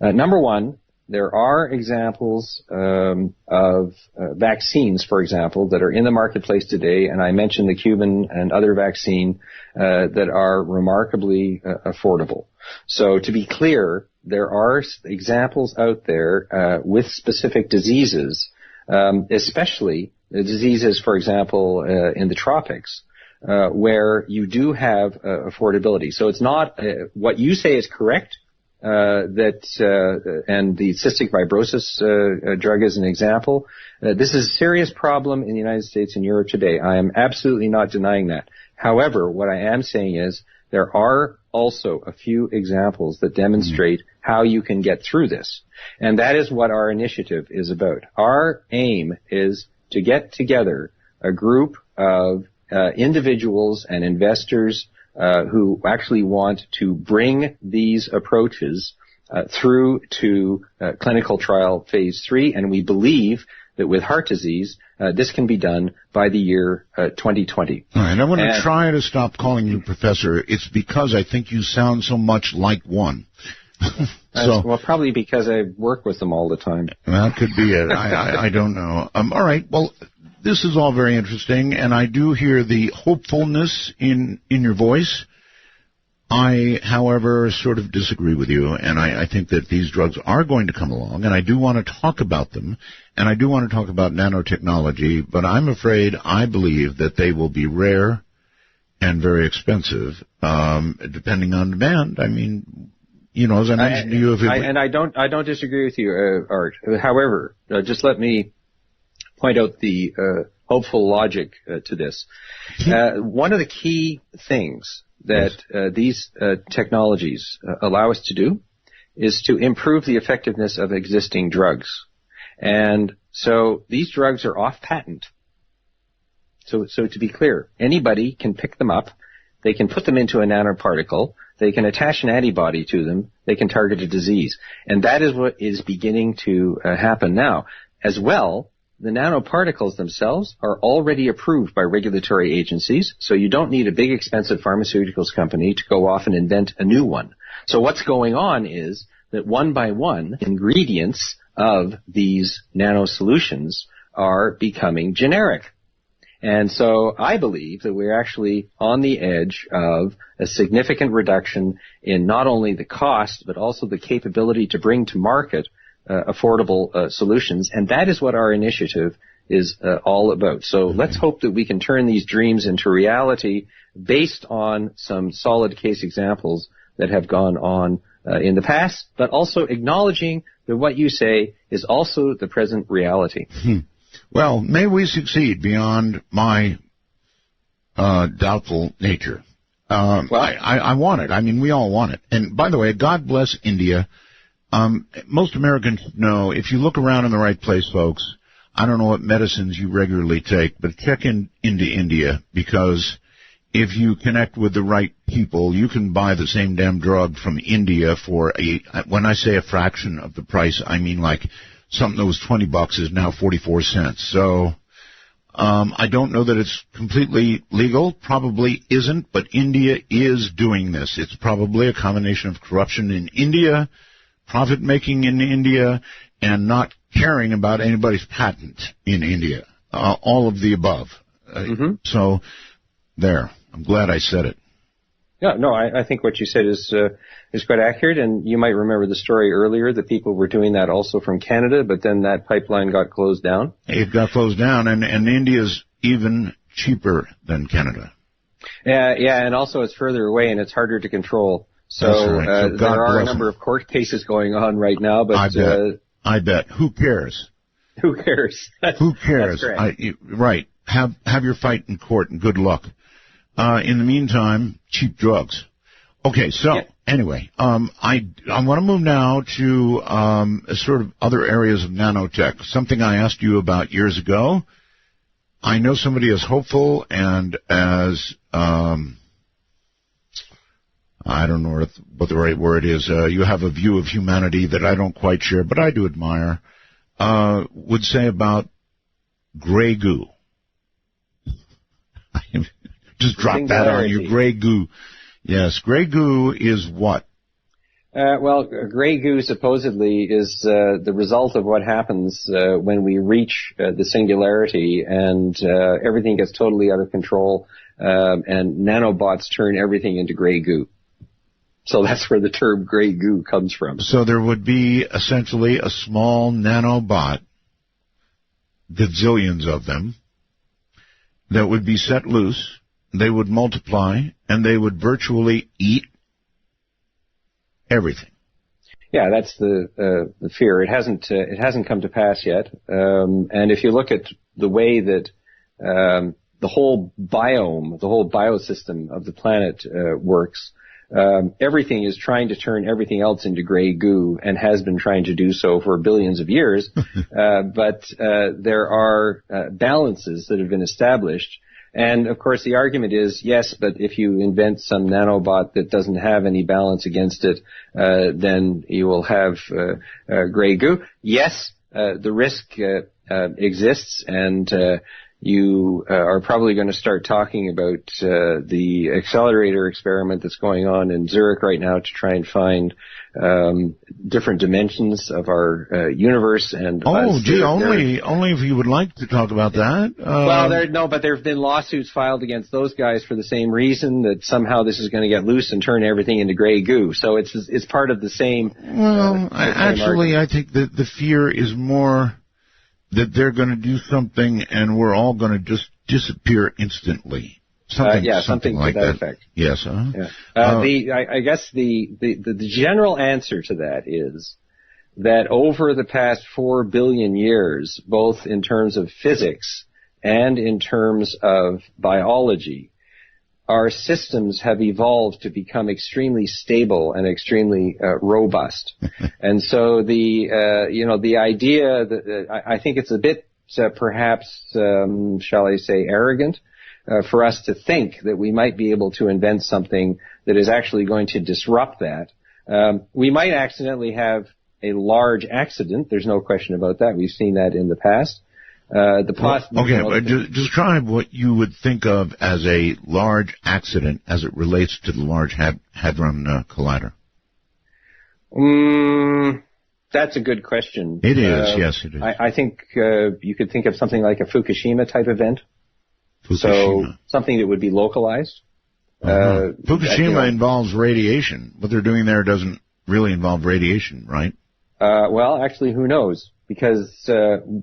Number one, there are examples of vaccines, for example, that are in the marketplace today, and I mentioned the Cuban and other vaccine that are remarkably affordable. So to be clear, there are examples out there with specific diseases, especially diseases, for example, in the tropics, where you do have affordability. So it's not what you say is correct. And the cystic fibrosis drug is an example. This is a serious problem in the United States and Europe today. I am absolutely not denying that. However, what I am saying is there are also a few examples that demonstrate how you can get through this. And that is what our initiative is about. Our aim is to get together a group of individuals and investors who actually want to bring these approaches through to clinical trial phase 3, and we believe that with heart disease, this can be done by the year 2020. All right, I want to try to stop calling you Professor. It's because I think you sound so much like one. Well, probably because I work with them all the time. That could be it. I don't know. All right, well, this is all very interesting, and I do hear the hopefulness in your voice. I, however, sort of disagree with you, and I think that these drugs are going to come along, and I do want to talk about them, and I do want to talk about nanotechnology, but I'm afraid I believe that they will be rare and very expensive, depending on demand. I mean, you know, as I mentioned to you, I don't disagree with you, Art. However, just let me point out the hopeful logic to this. One of the key things that these technologies allow us to do is to improve the effectiveness of existing drugs. And so these drugs are off patent. So to be clear, anybody can pick them up. They can put them into a nanoparticle. They can attach an antibody to them. They can target a disease. And that is what is beginning to happen now. As well, the nanoparticles themselves are already approved by regulatory agencies, so you don't need a big expensive pharmaceuticals company to go off and invent a new one. So what's going on is that one by one, ingredients of these nano solutions are becoming generic. And so I believe that we're actually on the edge of a significant reduction in not only the cost, but also the capability to bring to market affordable solutions. And that is what our initiative is all about. So let's hope that we can turn these dreams into reality based on some solid case examples that have gone on in the past, but also acknowledging that what you say is also the present reality. Well, may we succeed beyond my doubtful nature. I want it. I mean, we all want it. And by the way, God bless India. Most Americans know, if you look around in the right place, folks, I don't know what medicines you regularly take, but check into India, because if you connect with the right people, you can buy the same damn drug from India for when I say a fraction of the price, I mean like something that was $20 is now 44 cents. So I don't know that it's completely legal. Probably isn't, but India is doing this. It's probably a combination of corruption in India, profit-making in India, and not caring about anybody's patent in India. All of the above. So there. I'm glad I said it. Yeah, no, I think what you said is quite accurate, and you might remember the story earlier that people were doing that also from Canada, but then that pipeline got closed down. It got closed down, and India's even cheaper than Canada. Yeah, and also it's further away and it's harder to control. So, right. So there are a number of court cases going on right now, but I bet. Who cares? Who cares? Who cares? Right. Have your fight in court and good luck. In the meantime, cheap drugs. Okay, so anyway, I want to move now to sort of other areas of nanotech, something I asked you about years ago. I know somebody as hopeful and as, I don't know what the right word is, you have a view of humanity that I don't quite share, but I do admire, would say about gray goo. Just drop that on you, gray goo. Yes, gray goo is what? Well, gray goo supposedly is the result of what happens when we reach the singularity and everything gets totally out of control and nanobots turn everything into gray goo. So that's where the term gray goo comes from. So there would be essentially a small nanobot, gazillions of them, that would be set loose. They would multiply, and they would virtually eat everything. Yeah, that's the fear. It hasn't come to pass yet. And if you look at the way that the whole biome, the whole biosystem of the planet works, everything is trying to turn everything else into gray goo and has been trying to do so for billions of years. But there are balances that have been established. And, of course, the argument is, yes, but if you invent some nanobot that doesn't have any balance against it, then you will have gray goo. Yes, the risk exists, and you are probably going to start talking about the accelerator experiment that's going on in Zurich right now to try and find different dimensions of our universe. And only if you would like to talk about that. But there have been lawsuits filed against those guys for the same reason, that somehow this is going to get loose and turn everything into gray goo. So it's part of the same. Well, actually, I think that the fear is more that they're going to do something and we're all going to just disappear instantly. Something like that effect. Yes. I guess the general answer to that is that over the past 4 billion years, both in terms of physics and in terms of biology, our systems have evolved to become extremely stable and extremely robust. And so the idea that I think it's a bit perhaps, shall I say, arrogant for us to think that we might be able to invent something that is actually going to disrupt that. We might accidentally have a large accident. There's no question about that. We've seen that in the past. Describe what you would think of as a large accident as it relates to the Large Hadron Collider. That's a good question. It is, yes, it is. I think you could think of something like a Fukushima type event. Fukushima. So something that would be localized. Fukushima involves radiation. What they're doing there doesn't really involve radiation, right? Well, actually, who knows? Because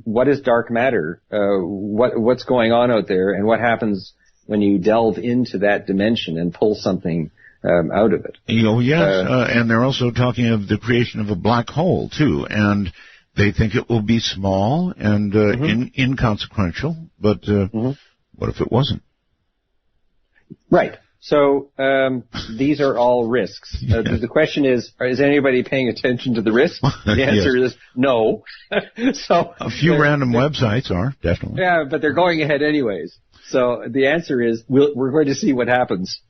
what is dark matter? What's going on out there, and what happens when you delve into that dimension and pull something out of it? And they're also talking of the creation of a black hole too, and they think it will be small and inconsequential. But what if it wasn't? Right. So these are all risks. The question is anybody paying attention to the risk? The answer is no. So a few random websites are, definitely. Yeah, but they're going ahead anyways. So the answer is we're going to see what happens.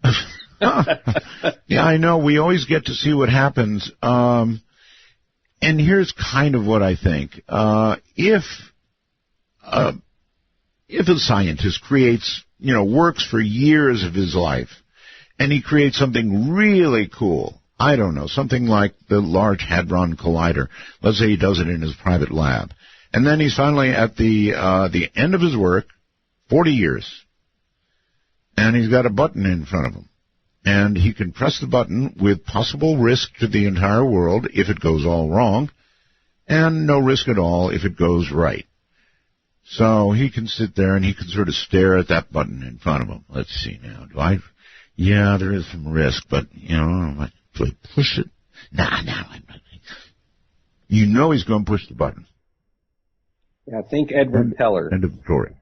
Yeah, I know. We always get to see what happens. And here's kind of what I think. If a scientist creates, works for years of his life, and he creates something really cool, I don't know, something like the Large Hadron Collider. Let's say he does it in his private lab. And then he's finally at the end of his work, 40 years, and he's got a button in front of him. And he can press the button with possible risk to the entire world if it goes all wrong, and no risk at all if it goes right. So he can sit there and he can sort of stare at that button in front of him. Let's see now. Yeah, there is some risk, but, do I push it? Nah. He's going to push the button. Yeah, think Edward Teller. End of the story.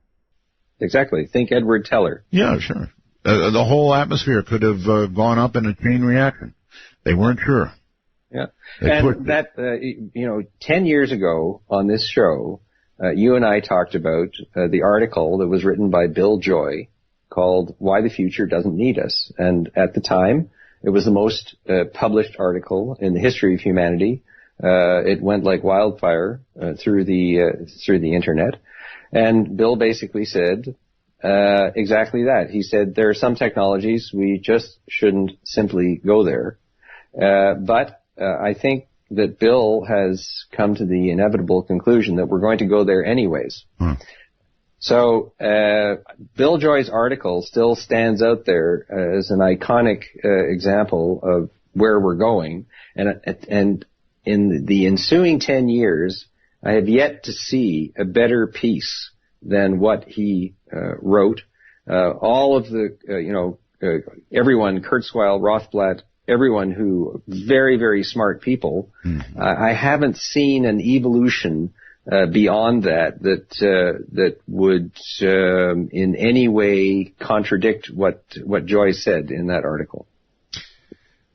Exactly. Think Edward Teller. Yeah, sure. The whole atmosphere could have gone up in a chain reaction. They weren't sure. Yeah. And that, 10 years ago on this show, you and I talked about the article that was written by Bill Joy called Why the Future Doesn't Need Us. And at the time, it was the most published article in the history of humanity. It went like wildfire through the internet. And Bill basically said exactly that. He said there are some technologies we just shouldn't simply go there. But I think that Bill has come to the inevitable conclusion that we're going to go there anyways. So Bill Joy's article still stands out there as an iconic example of where we're going. And in the ensuing 10 years, I have yet to see a better piece than what he wrote. All of the, everyone, Kurzweil, Rothblatt, everyone who, very, very smart people, I haven't seen an evolution beyond that would in any way contradict what Joy said in that article.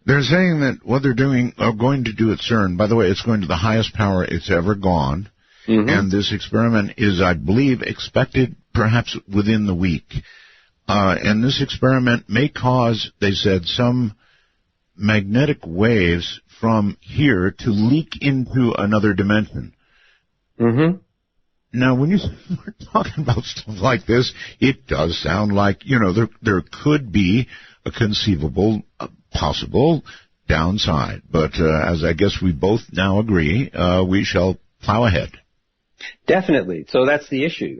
They're saying that what they're doing, are going to do at CERN, by the way, it's going to the highest power it's ever gone, and this experiment is, I believe, expected perhaps within the week. And this experiment may cause, they said, some magnetic waves from here to leak into another dimension. Now, when you start talking about stuff like this, it does sound like, there could be a conceivable, possible downside. But as I guess we both now agree, we shall plow ahead. Definitely. So that's the issue.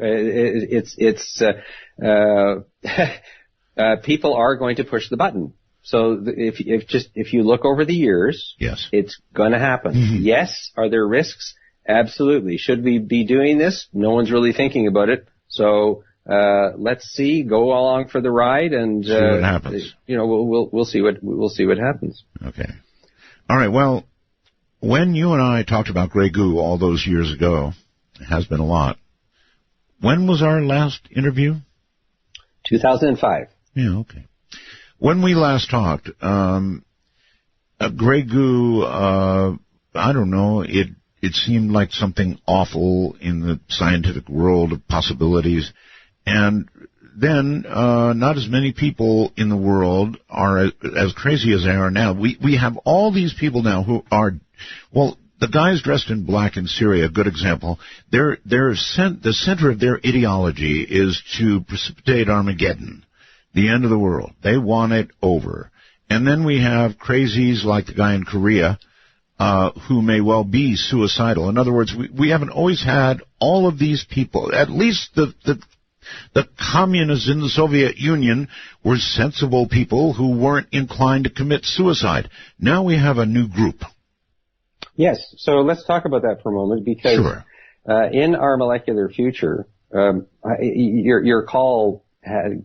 People are going to push the button. So if you look over the years, yes, it's going to happen. Yes, are there risks? Absolutely. Should we be doing this? No one's really thinking about it. So let's see. Go along for the ride, and see what happens. We'll see what happens. Okay. All right. Well, when you and I talked about gray goo all those years ago, it has been a lot. when was our last interview? 2005. Yeah, okay. When we last talked, Grey goo, I don't know, it seemed like something awful in the scientific world of possibilities. And then not as many people in the world are as crazy as they are now. We have all these people now who are, well, the guys dressed in black in Syria, a good example. The center of their ideology is to precipitate Armageddon, the end of the world. They want it over. And then we have crazies like the guy in Korea, who may well be suicidal. In other words, we haven't always had all of these people. At least the communists in the Soviet Union were sensible people who weren't inclined to commit suicide. Now we have a new group. Yes, so let's talk about that for a moment, because Sure. In our molecular future, your call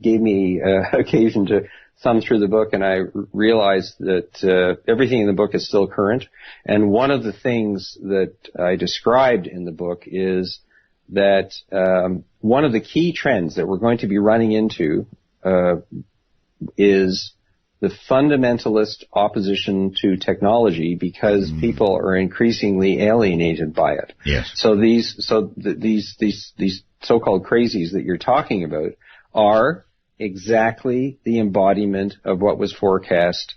gave me occasion to thumb through the book, and I realized that everything in the book is still current. And one of the things that I described in the book is that one of the key trends that we're going to be running into is the fundamentalist opposition to technology, because people are increasingly alienated by it. Yes. So these so-called crazies that you're talking about are exactly the embodiment of what was forecast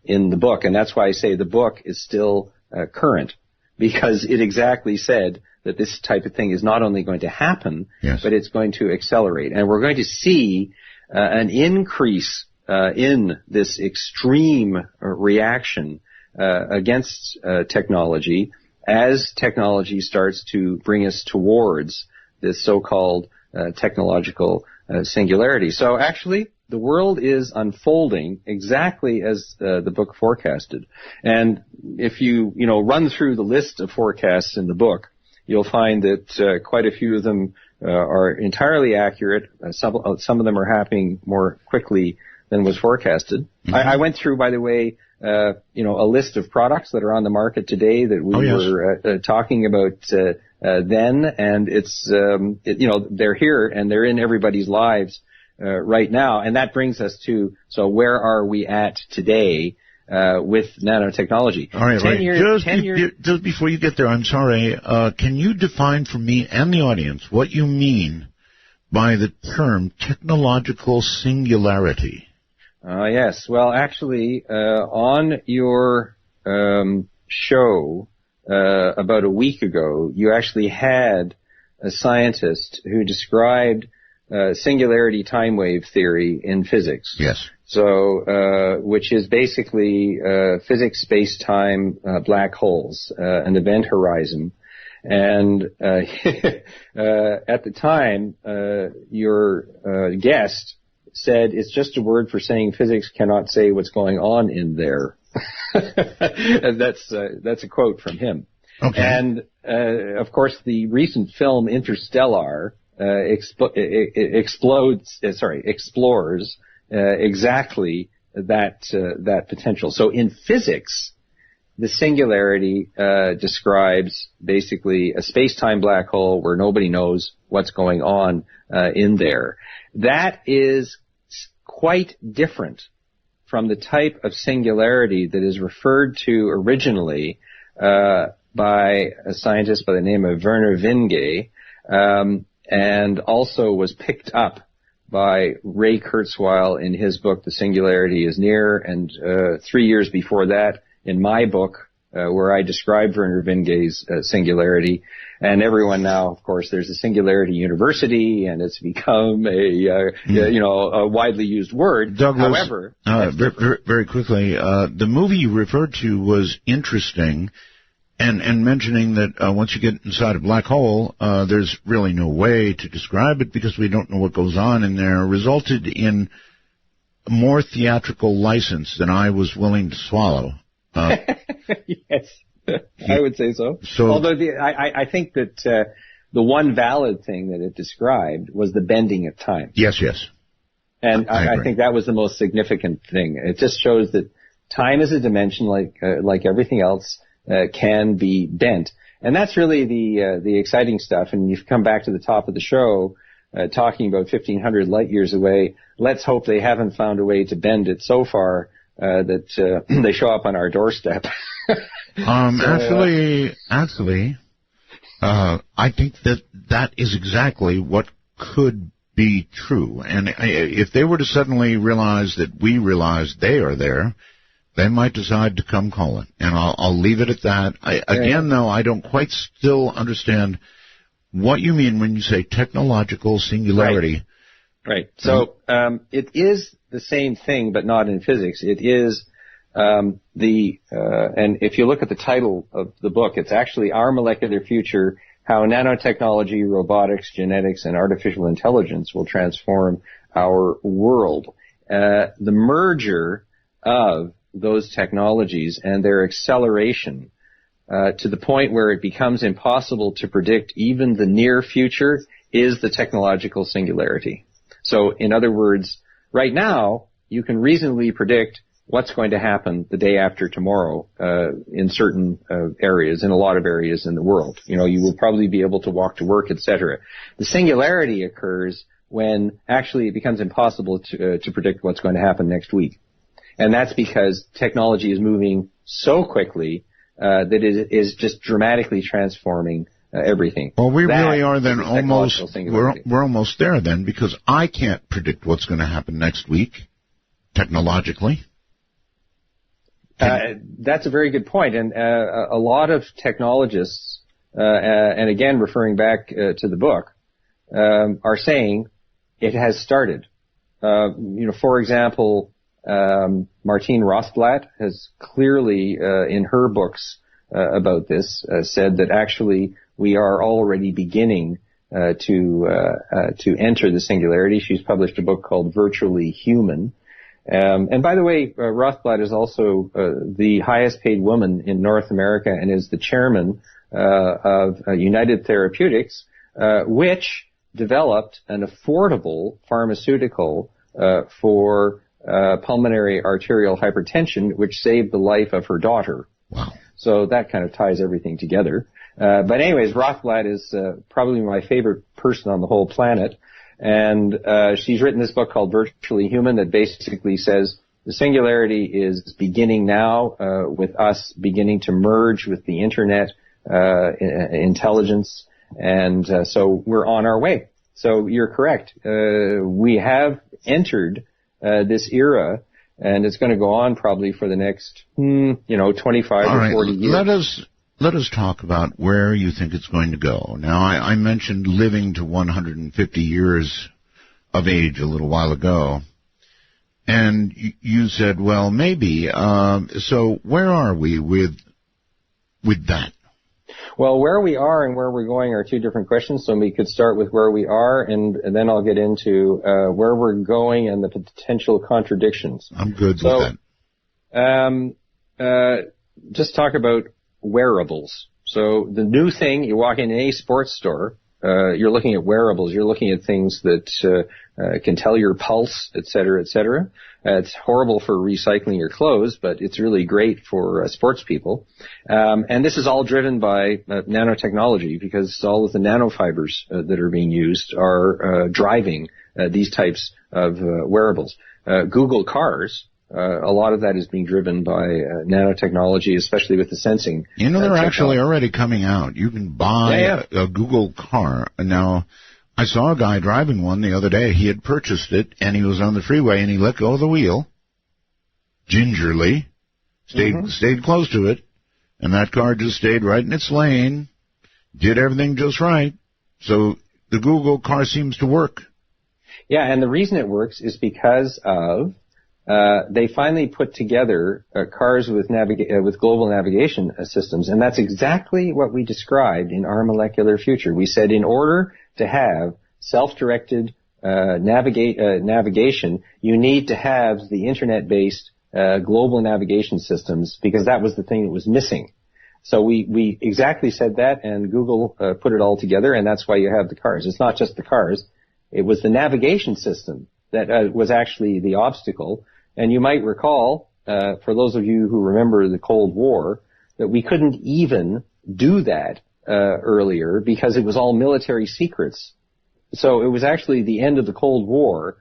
in the book. And that's why I say the book is still current, because it exactly said that this type of thing is not only going to happen, yes, but it's going to accelerate. And we're going to see an increase in this extreme reaction against technology as technology starts to bring us towards this so-called technological singularity. So actually, the world is unfolding exactly as the book forecasted. And if you run through the list of forecasts in the book, you'll find that quite a few of them are entirely accurate. Some of them are happening more quickly than was forecasted. Mm-hmm. I went through, by the way, a list of products that are on the market today that we were talking about then, and it's they're here and they're in everybody's lives right now, and that brings us to, so where are we at today with nanotechnology? All right, just before you get there, I'm sorry, can you define for me and the audience what you mean by the term technological singularity? Yes. Well, actually, on your show about a week ago, you actually had a scientist who described singularity time wave theory in physics. Yes. So, which is basically physics space-time black holes, an event horizon. And at the time, your guest said it's just a word for saying physics cannot say what's going on in there. And that's a quote from him. Okay. And of course, the recent film Interstellar explores exactly that potential. So in physics, the singularity describes basically a space-time black hole where nobody knows what's going on in there. That is quite different from the type of singularity that is referred to originally by a scientist by the name of Werner Vinge, and also was picked up by Ray Kurzweil in his book, The Singularity is Near, and 3 years before that in my book, where I described Werner Vinge's singularity. And everyone now, of course, there's a Singularity University, and it's become a widely used word. Douglas, however, very quickly, the movie you referred to was interesting, and mentioning that once you get inside a black hole, there's really no way to describe it because we don't know what goes on in there, resulted in more theatrical license than I was willing to swallow. Yes, I would say so. Although I think that the one valid thing that it described was the bending of time. Yes. And I think that was the most significant thing. It just shows that time is a dimension like everything else can be bent. And that's really the exciting stuff. And you've come back to the top of the show, talking about 1,500 light years away. Let's hope they haven't found a way to bend it so far that they show up on our doorstep. Actually, I think that is exactly what could be true. And if they were to suddenly realize that we realize they are there, they might decide to come calling. And I'll leave it at that. Again, though, I don't quite still understand what you mean when you say technological singularity. Right. So it is the same thing, but not in physics. It is and if you look at the title of the book, it's actually Our Molecular Future, How Nanotechnology, Robotics, Genetics, and Artificial Intelligence Will Transform Our World. The merger of those technologies and their acceleration to the point where it becomes impossible to predict even the near future is the technological singularity. So, in other words, right now, you can reasonably predict what's going to happen the day after tomorrow in certain areas, in a lot of areas in the world. You know, you will probably be able to walk to work, etc. The singularity occurs when actually it becomes impossible to predict what's going to happen next week. And that's because technology is moving so quickly that it is just dramatically transforming everything. Well, we really are then almost, we're almost there then, because I can't predict what's going to happen next week, technologically. That's a very good point. And a lot of technologists, and again referring back to the book, are saying it has started. For example, Martine Rothblatt has clearly, in her books about this, said that actually we are already beginning to enter the singularity. She's published a book called Virtually Human. And by the way, Rothblatt is also the highest paid woman in North America and is the chairman of United Therapeutics, which developed an affordable pharmaceutical for pulmonary arterial hypertension, which saved the life of her daughter. Wow. So that kind of ties everything together. But anyways, Rothblatt is probably my favorite person on the whole planet. And she's written this book called Virtually Human that basically says the singularity is beginning now with us beginning to merge with the Internet intelligence. And so we're on our way. So you're correct. We have entered this era, and it's going to go on probably for the next, 25 or 40 years. Let us talk about where you think it's going to go. Now, I mentioned living to 150 years of age a little while ago, and you said, well, maybe. So where are we with that? Well, where we are and where we're going are two different questions. So we could start with where we are, and then I'll get into where we're going and the potential contradictions. I'm good with that. Just talk about wearables. So the new thing, you walk in any sports store, you're looking at wearables. You're looking at things that can tell your pulse, et cetera, et cetera. It's horrible for recycling your clothes, but it's really great for sports people. And this is all driven by nanotechnology, because all of the nanofibers that are being used are driving these types of wearables. Google cars, a lot of that is being driven by nanotechnology, especially with the sensing. They're actually already coming out. You can buy a Google car. Now, I saw a guy driving one the other day. He had purchased it, and he was on the freeway, and he let go of the wheel, gingerly, stayed close to it, and that car just stayed right in its lane, did everything just right. So the Google car seems to work. Yeah, and the reason it works is because of they finally put together cars with global navigation systems, and that's exactly what we described in Our Molecular Future. We said in order to have self-directed navigation, you need to have the Internet-based global navigation systems, because that was the thing that was missing. So we exactly said that, and Google put it all together, and that's why you have the cars. It's not just the cars. It was the navigation system that was actually the obstacle. And you might recall, for those of you who remember the Cold War, that we couldn't even do that earlier because it was all military secrets. So it was actually the end of the Cold War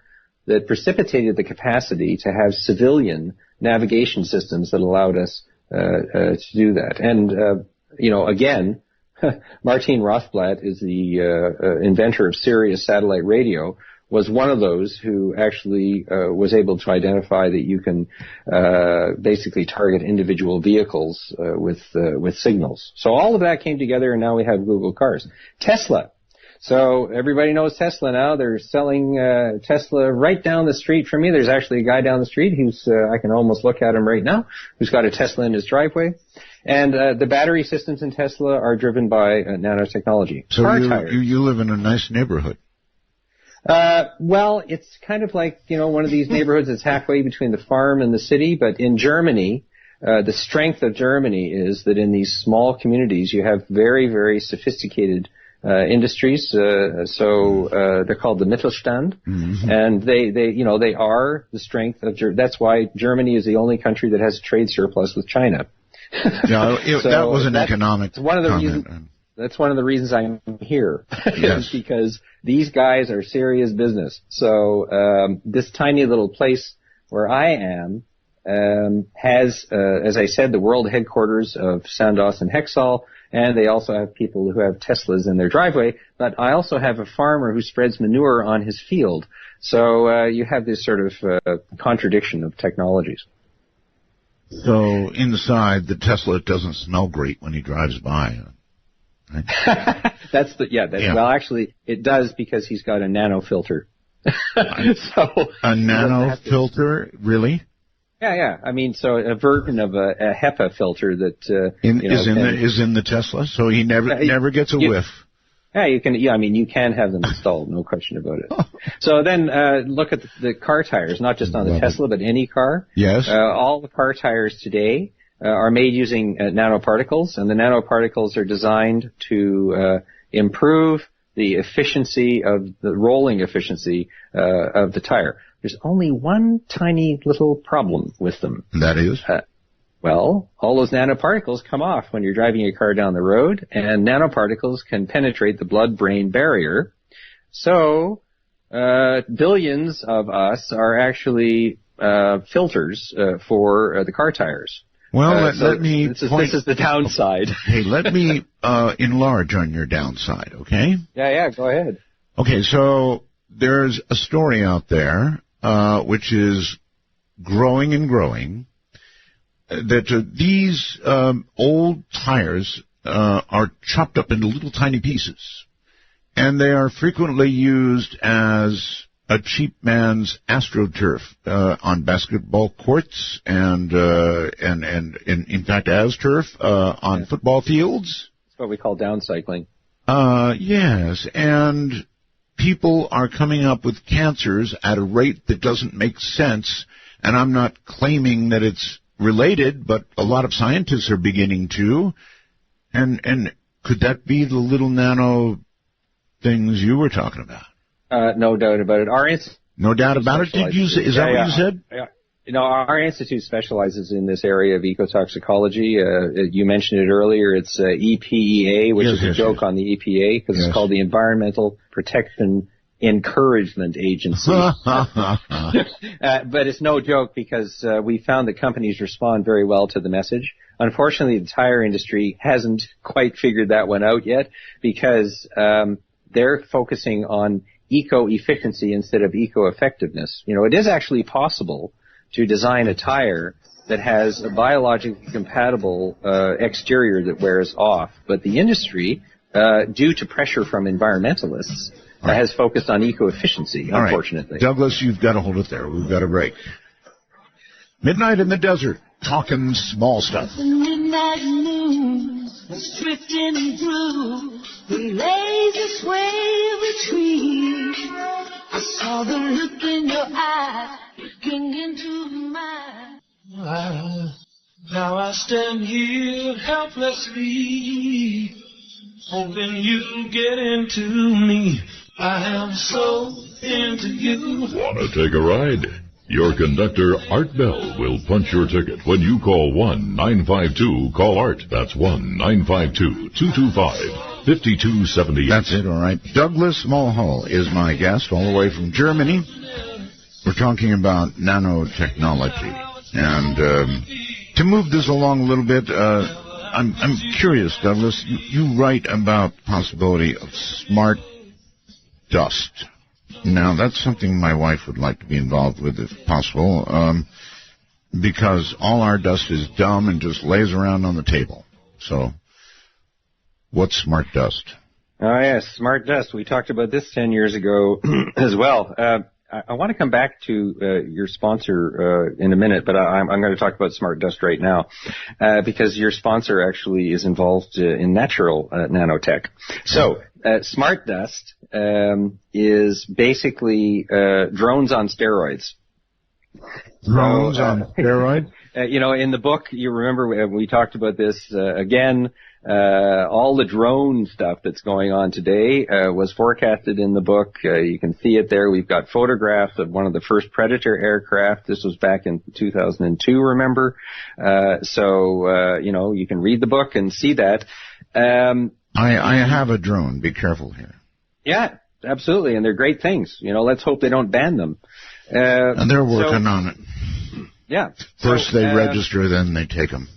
that precipitated the capacity to have civilian navigation systems that allowed us to do that. And, again, Martin Rothblatt is the inventor of Sirius satellite radio, was one of those who actually was able to identify that you can basically target individual vehicles with signals. So all of that came together, and now we have Google cars. Tesla. So everybody knows Tesla now. They're selling Tesla right down the street from me. There's actually a guy down the street who's I can almost look at him right now, who's got a Tesla in his driveway. And the battery systems in Tesla are driven by nanotechnology. So you live in a nice neighborhood. Well, it's kind of like, one of these neighborhoods that's halfway between the farm and the city. But in Germany, the strength of Germany is that in these small communities, you have very, very sophisticated industries. So they're called the Mittelstand. Mm-hmm. And they are the strength of Germany. That's why Germany is the only country that has a trade surplus with China. Yeah, that was an economic comment. That's one of the reasons I'm here. Yes. Because these guys are serious business. So this tiny little place where I am has, as I said, the world headquarters of Sandoz and Hexal, and they also have people who have Teslas in their driveway. But I also have a farmer who spreads manure on his field. So you have this sort of contradiction of technologies. So inside, the Tesla doesn't smell great when he drives by. Right? Well, actually, it does because he's got a nano filter. A nano filter, really? Yeah. I mean, so a version of a HEPA filter that is in the Tesla, so he never gets a whiff. Yeah, you can. Yeah, I mean, you can have them installed, no question about it. So then look at the car tires, not just on the Tesla, but any car. Yes. All the car tires today are made using nanoparticles, and the nanoparticles are designed to improve the efficiency of the rolling efficiency of the tire. There's only one tiny little problem with them. That is? Well, all those nanoparticles come off when you're driving your car down the road, and nanoparticles can penetrate the blood-brain barrier. So billions of us are actually filters for the car tires. Well, let me this is the downside. Hey, let me enlarge on your downside, okay? Yeah, go ahead. Okay, so there's a story out there which is growing and growing, that these old tires are chopped up into little tiny pieces, and they are frequently used as a cheap man's AstroTurf on basketball courts, and in fact as turf on football fields. That's what we call downcycling. Yes, and people are coming up with cancers at a rate that doesn't make sense, and I'm not claiming that it's related, but a lot of scientists are beginning to. And could that be the little nano things you were talking about? No doubt about it. No doubt about it? Did you say? Is that what you said? Yeah. Our institute specializes in this area of ecotoxicology. You mentioned it earlier. It's EPEA, which is a joke on the EPA, because it's called the Environmental Protection Encouragement Agency. But it's no joke because we found that companies respond very well to the message. Unfortunately, the tire industry hasn't quite figured that one out yet because they're focusing on eco-efficiency instead of eco-effectiveness. It is actually possible to design a tire that has a biologically compatible exterior that wears off, but the industry, due to pressure from environmentalists, has focused on eco-efficiency, unfortunately. Right. Douglas, you've got to hold it there. We've got a break. Midnight in the Desert, talking small stuff. The midnight moon was drifting through the lazy sway of a tree. I saw the look in your eyes, looking into mine. Now I stand here helplessly, hoping you get into me. I am so into you. Wanna take a ride? Your conductor, Art Bell, will punch your ticket when you call 1-952-CALL-ART. That's 1-952-225-5278. That's it, all right. Douglas Mulhall is my guest, all the way from Germany. We're talking about nanotechnology. And to move this along a little bit, I'm curious, Douglas. You write about the possibility of smart dust. Now, that's something my wife would like to be involved with, if possible, because all our dust is dumb and just lays around on the table. So, what's smart dust? Oh, yes, smart dust. We talked about this 10 years ago as well. I want to come back to your sponsor in a minute, but I'm going to talk about smart dust right now because your sponsor actually is involved in natural nanotech. So, smart dust is basically drones on steroids. Drones on steroids? In the book, you remember we talked about this again. All the drone stuff that's going on today was forecasted in the book. You can see it there. We've got photographs of one of the first Predator aircraft. This was back in 2002, remember? So, you can read the book and see that. I have a drone. Be careful here. Yeah, absolutely. And they're great things. Let's hope they don't ban them. And they're working on it. Yeah. First they register, then they take them.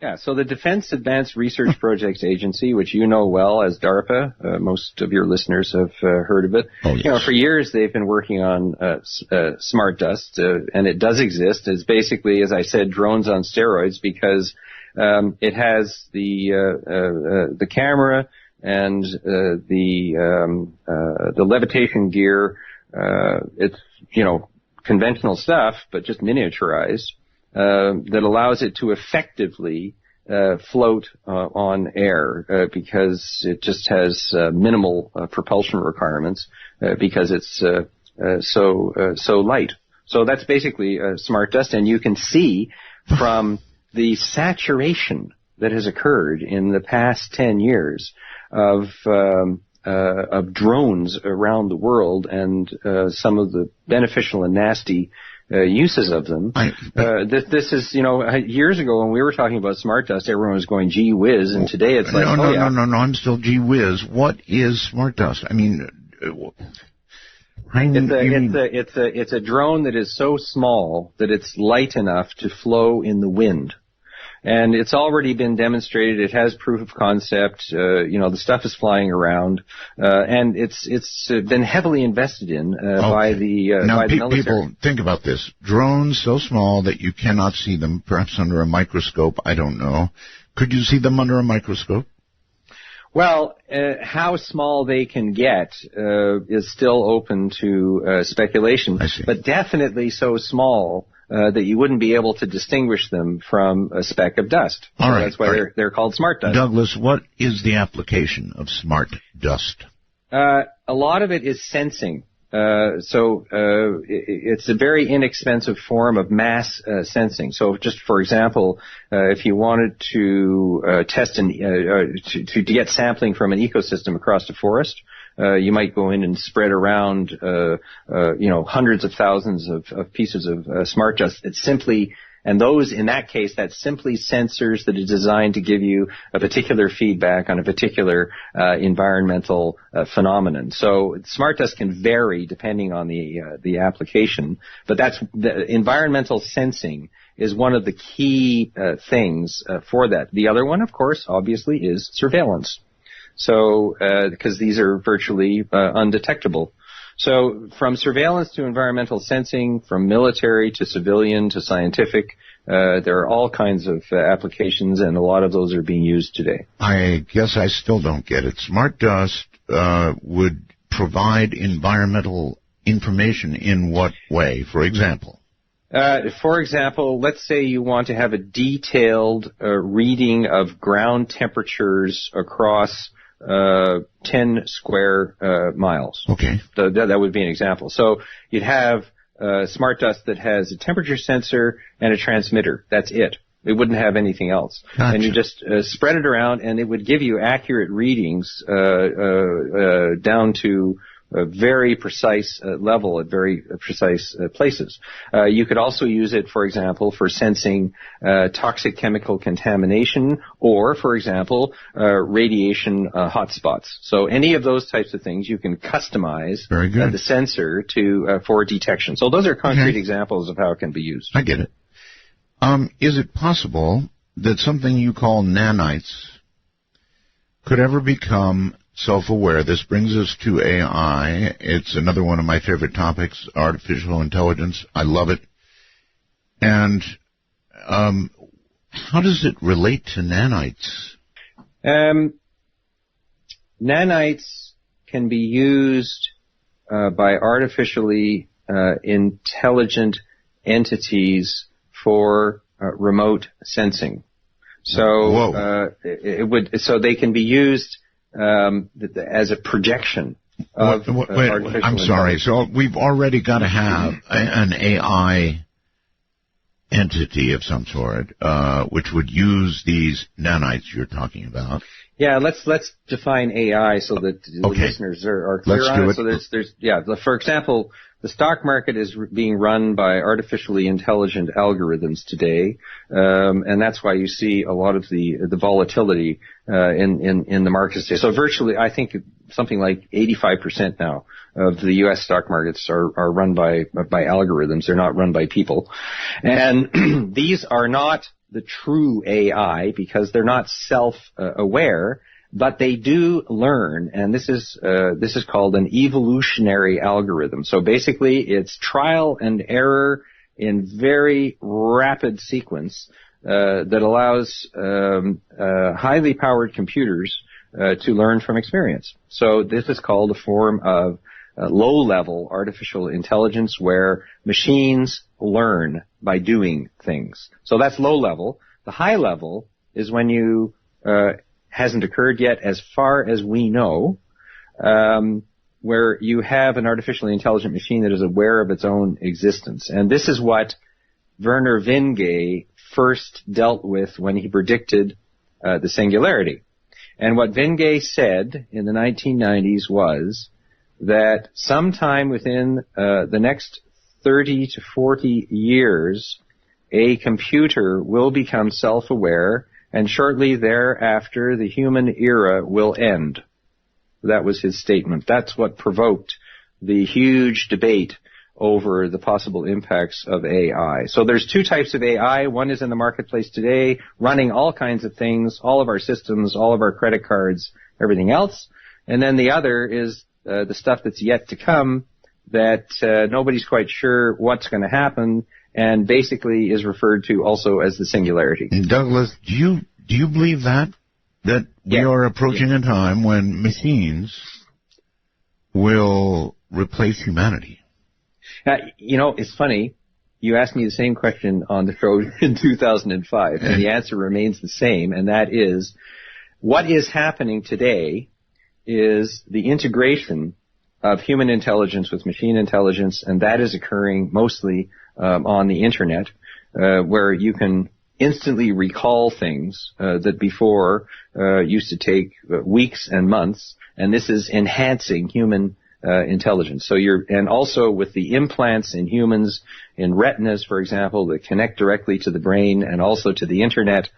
Yeah, so the Defense Advanced Research Projects Agency, which you know well as DARPA, most of your listeners have heard of it. Oh, yes. For years they've been working on smart dust, and it does exist. It's basically, as I said, drones on steroids because it has the camera and the levitation gear. It's conventional stuff, but just miniaturized. That allows it to effectively float on air because it just has minimal propulsion requirements because it's so light. So that's basically smart dust, and you can see from the saturation that has occurred in the past 10 years of drones around the world and some of the beneficial and nasty uses of them. This is, years ago when we were talking about smart dust, everyone was going, gee whiz, and today it's like, no, I'm still gee whiz. What is smart dust? I mean, it's a drone that is so small that it's light enough to flow in the wind. And it's already been demonstrated. It has proof of concept. The stuff is flying around, and it's been heavily invested in by the military. People, think about this: drones so small that you cannot see them, perhaps under a microscope. I don't know. Could you see them under a microscope? Well, how small they can get is still open to speculation, I see. But definitely so small that you wouldn't be able to distinguish them from a speck of dust. All right. That's why they're called smart dust. Douglas, what is the application of smart dust? A lot of it is sensing. It's a very inexpensive form of mass sensing. So just for example, if you wanted to test to get sampling from an ecosystem across the forest, you might go in and spread around, hundreds of thousands of pieces of smart dust. It's simply, and those, in that case, that's simply sensors that are designed to give you a particular feedback on a particular environmental phenomenon. So smart dust can vary depending on the application, but that's the environmental sensing is one of the key things for that. The other one, of course, obviously, is surveillance. So, because these are virtually undetectable. So, from surveillance to environmental sensing, from military to civilian to scientific, there are all kinds of applications, and a lot of those are being used today. I guess I still don't get it. Smart dust would provide environmental information in what way, for example? For example, let's say you want to have a detailed reading of ground temperatures across 10 square miles. Okay. That would be an example. So you'd have smart dust that has a temperature sensor and a transmitter. That's it. It wouldn't have anything else. Gotcha. And you just spread it around, and it would give you accurate readings down to a very precise level at very precise places. You could also use it, for example, for sensing toxic chemical contamination or, for example, radiation hotspots. So any of those types of things you can customize the sensor to for detection. So those are concrete examples of how it can be used. I get it. Is it possible that something you call nanites could ever become self-aware? This brings us to AI. It's another one of my favorite topics, artificial intelligence. I love it. And how does it relate to nanites? Nanites can be used by artificially intelligent entities for remote sensing. So so they can be used as a projection of artificial I'm sorry. So we've already got to have an AI entity of some sort which would use these nanites you're talking about. Yeah, let's define AI so that the listeners are clear on it. So there's for example, the stock market is being run by artificially intelligent algorithms today, and that's why you see a lot of the volatility in the markets today. So virtually, I think something like 85% now of the U.S. stock markets are run by algorithms. They're not run by people, and these are not the true AI because they're not self-aware. But they do learn, and this is called an evolutionary algorithm. So basically, it's trial and error in very rapid sequence that allows highly powered computers to learn from experience. So this is called a form of low-level artificial intelligence where machines learn by doing things. So that's low level. The high level is when you hasn't occurred yet, as far as we know, where you have an artificially intelligent machine that is aware of its own existence. And this is what Werner Vinge first dealt with when he predicted the singularity. And what Vinge said in the 1990s was that sometime within the next 30 to 40 years, a computer will become self-aware, and shortly thereafter, the human era will end. That was his statement. That's what provoked the huge debate over the possible impacts of AI. So there's two types of AI. One is in the marketplace today, running all kinds of things, all of our systems, all of our credit cards, everything else. And then the other is the stuff that's yet to come that nobody's quite sure what's going to happen, and basically is referred to also as the singularity. Douglas, do you believe that we are approaching a time when machines will replace humanity? It's funny. You asked me the same question on the show in 2005, and the answer remains the same, and that is, what is happening today is the integration of human intelligence with machine intelligence, and that is occurring mostly on the internet, where you can instantly recall things that before used to take weeks and months, and this is enhancing human intelligence. So and also with the implants in humans, in retinas, for example, that connect directly to the brain and also to the internet,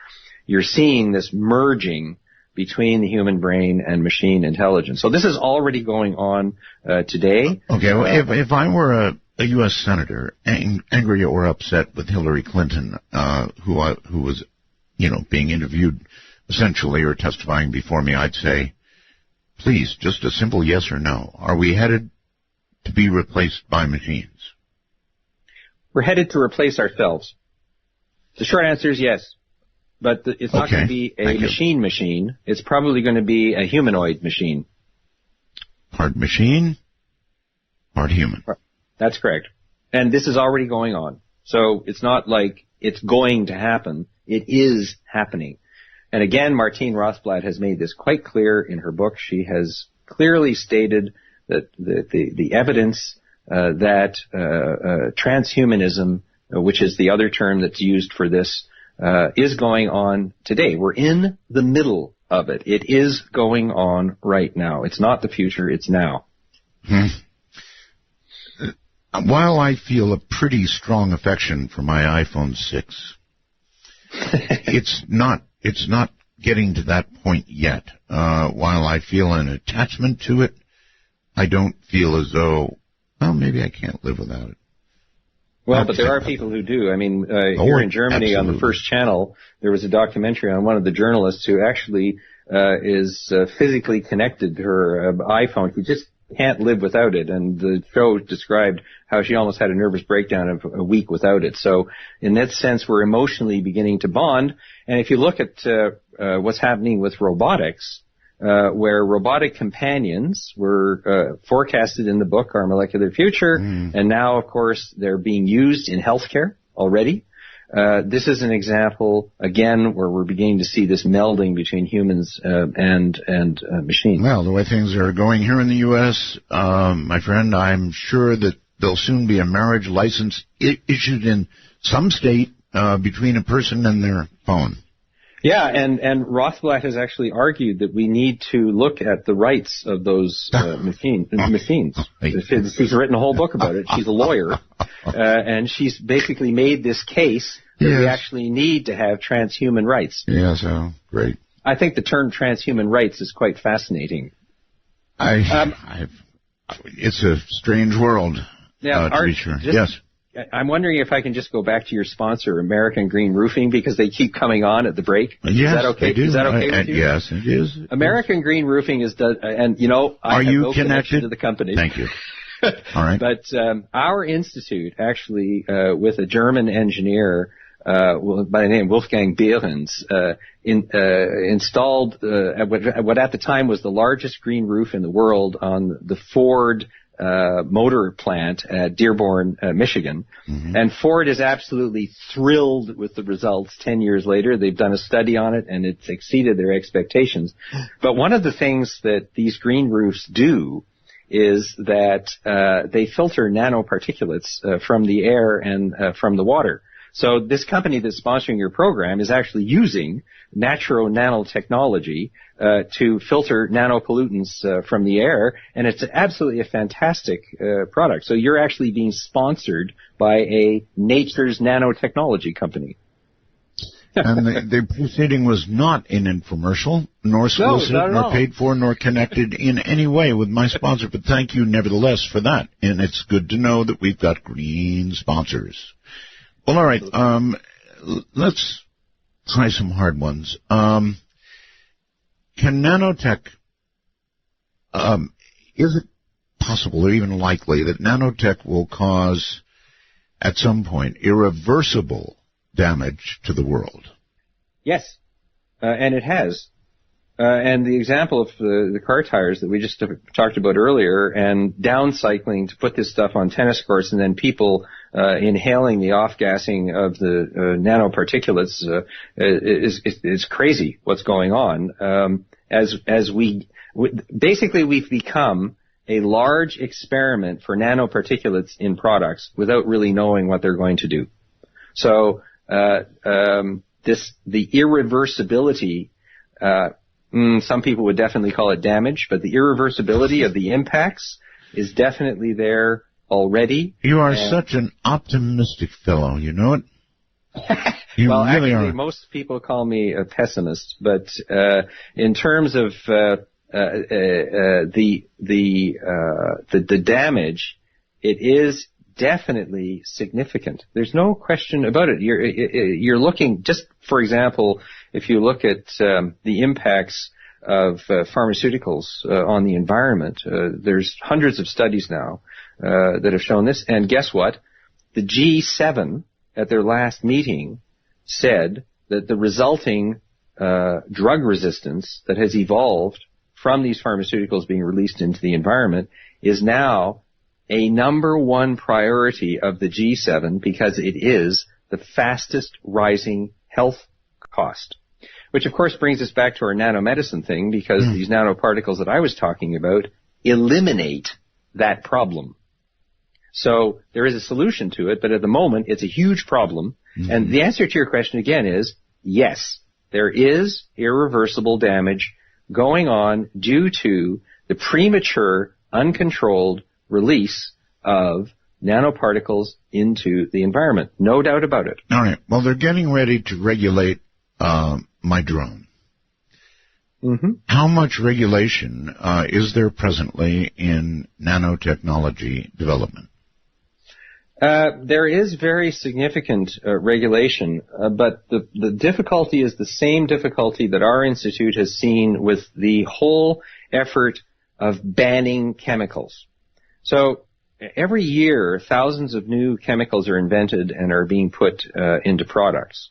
you're seeing this merging between the human brain and machine intelligence. So this is already going on today. Okay, well, if I were a U.S. senator angry or upset with Hillary Clinton, who was, being interviewed essentially or testifying before me, I'd say, please, just a simple yes or no. Are we headed to be replaced by machines? We're headed to replace ourselves. The short answer is yes. But it's not going to be a machine. It's probably going to be a humanoid machine. Part machine, part human. That's correct. And this is already going on. So it's not like it's going to happen. It is happening. And again, Martine Rothblatt has made this quite clear in her book. She has clearly stated that the evidence that transhumanism, which is the other term that's used for this, is going on today. We're in the middle of it. It is going on right now. It's not the future, it's now. While I feel a pretty strong affection for my iPhone 6, it's not getting to that point yet. While I feel an attachment to it, I don't feel as though, well, maybe I can't live without it. Well, but there are people who do. I mean, here in Germany, absolutely. On the First Channel, there was a documentary on one of the journalists who actually is physically connected to her iPhone. She just can't live without it. And the show described how she almost had a nervous breakdown of a week without it. So in that sense, we're emotionally beginning to bond. And if you look at what's happening with robotics, where robotic companions were forecasted in the book, Our Molecular Future, and now, of course, they're being used in healthcare already. This is an example, again, where we're beginning to see this melding between humans and machines. Well, the way things are going here in the U.S., my friend, I'm sure that there'll soon be a marriage license issued in some state between a person and their phone. Yeah, and Rothblatt has actually argued that we need to look at the rights of those machines. She's written a whole book about it. She's a lawyer, and she's basically made this case that we actually need to have transhuman rights. Yeah, so great. I think the term transhuman rights is quite fascinating. It's a strange world, to be sure. Yes. I'm wondering if I can just go back to your sponsor, American Green Roofing, because they keep coming on at the break. Yes, is that okay? They do. Is that okay with you? Yes, it is. American Green Roofing is, and you know, I have no connection to the company. Thank you. All right. But our institute, actually, with a German engineer by the name Wolfgang Behrens, installed what at the time was the largest green roof in the world on the Ford motor plant at Dearborn, Michigan. And Ford is absolutely thrilled with the results 10 years later. They've done a study on it, and it's exceeded their expectations. But one of the things that these green roofs do is that they filter nanoparticulates from the air and from the water. So this company that's sponsoring your program is actually using nanotechnology to filter nanopollutants from the air, and it's absolutely a fantastic product. So you're actually being sponsored by a nature's nanotechnology company. And the proceeding was not an infomercial, nor solicited, nor paid for, nor connected in any way with my sponsor, but thank you nevertheless for that. And it's good to know that we've got green sponsors. Well, all right, let's try some hard ones. Can nanotech, is it possible or even likely that nanotech will cause, at some point, irreversible damage to the world? Yes, and it has. And the example of the car tires that we just talked about earlier, and downcycling to put this stuff on tennis courts, and then people inhaling the off-gassing of the nanoparticulates is crazy what's going on. Basically we've become a large experiment for nanoparticulates in products without really knowing what they're going to do. So the irreversibility, some people would definitely call it damage, but the irreversibility of the impacts is definitely there already. You are such an optimistic fellow, you know it? You well, really actually, are. most people call me a pessimist, but in terms of the damage, it is definitely significant. There's no question about it. You're looking, just for example, if you look at the impacts of pharmaceuticals on the environment, there's hundreds of studies now that have shown this. And guess what? The G7 at their last meeting said that the resulting drug resistance that has evolved from these pharmaceuticals being released into the environment is now a number one priority of the G7 because it is the fastest rising health cost. Which, of course, brings us back to our nanomedicine thing, because these nanoparticles that I was talking about eliminate that problem. So there is a solution to it, but at the moment it's a huge problem. And the answer to your question again is yes, there is irreversible damage going on due to the premature uncontrolled release of nanoparticles into the environment. No doubt about it. All right. Well, they're getting ready to regulate my drone. Mm-hmm. How much regulation is there presently in nanotechnology development? There is very significant regulation, but the difficulty is the same difficulty that our institute has seen with the whole effort of banning chemicals. So every year, thousands of new chemicals are invented and are being put into products.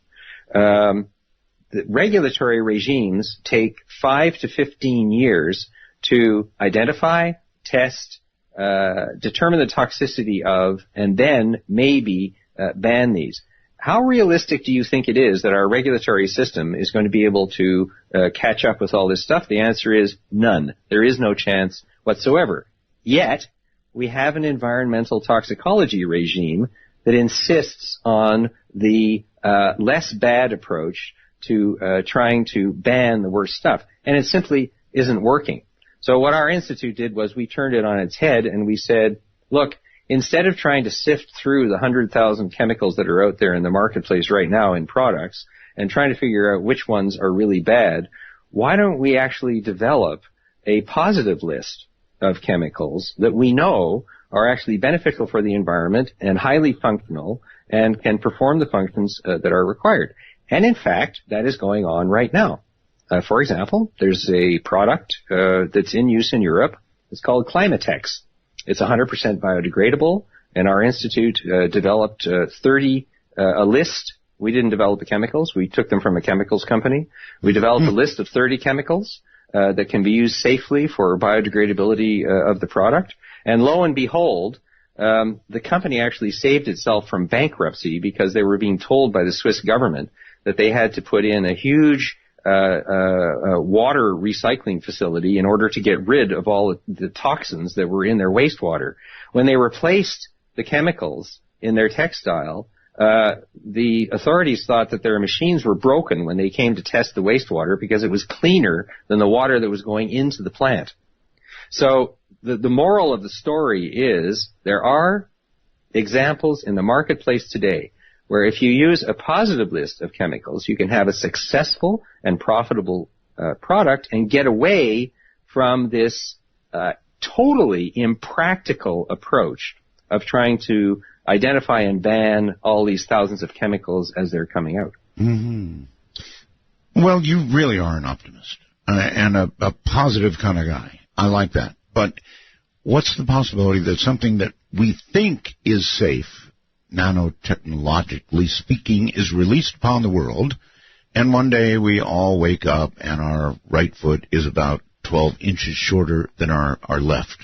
The regulatory regimes take 5 to 15 years to identify, test, determine the toxicity of, and then maybe ban these. How realistic do you think it is that our regulatory system is going to be able to catch up with all this stuff? The answer is none. There is no chance whatsoever. Yet, we have an environmental toxicology regime that insists on the less bad approach to trying to ban the worst stuff. And it simply isn't working. So what our institute did was we turned it on its head and we said, look, instead of trying to sift through the 100,000 chemicals that are out there in the marketplace right now in products and trying to figure out which ones are really bad, why don't we actually develop a positive list of chemicals that we know are actually beneficial for the environment and highly functional and can perform the functions that are required. And in fact, that is going on right now. For example, there's a product that's in use in Europe. It's called Climatex. It's 100% biodegradable, and our institute developed a list. We didn't develop the chemicals. We took them from a chemicals company. We developed a list of 30 chemicals that can be used safely for biodegradability of the product. And lo and behold, the company actually saved itself from bankruptcy because they were being told by the Swiss government that they had to put in a huge water recycling facility in order to get rid of all the toxins that were in their wastewater. When they replaced the chemicals in their textile, the authorities thought that their machines were broken when they came to test the wastewater because it was cleaner than the water that was going into the plant. So the moral of the story is there are examples in the marketplace today where if you use a positive list of chemicals, you can have a successful and profitable product and get away from this totally impractical approach of trying to identify and ban all these thousands of chemicals as they're coming out. Mm-hmm. Well, you really are an optimist and a positive kind of guy. I like that. But what's the possibility that something that we think is safe, nanotechnologically speaking, is released upon the world, and one day we all wake up and our right foot is about 12 inches shorter than our left?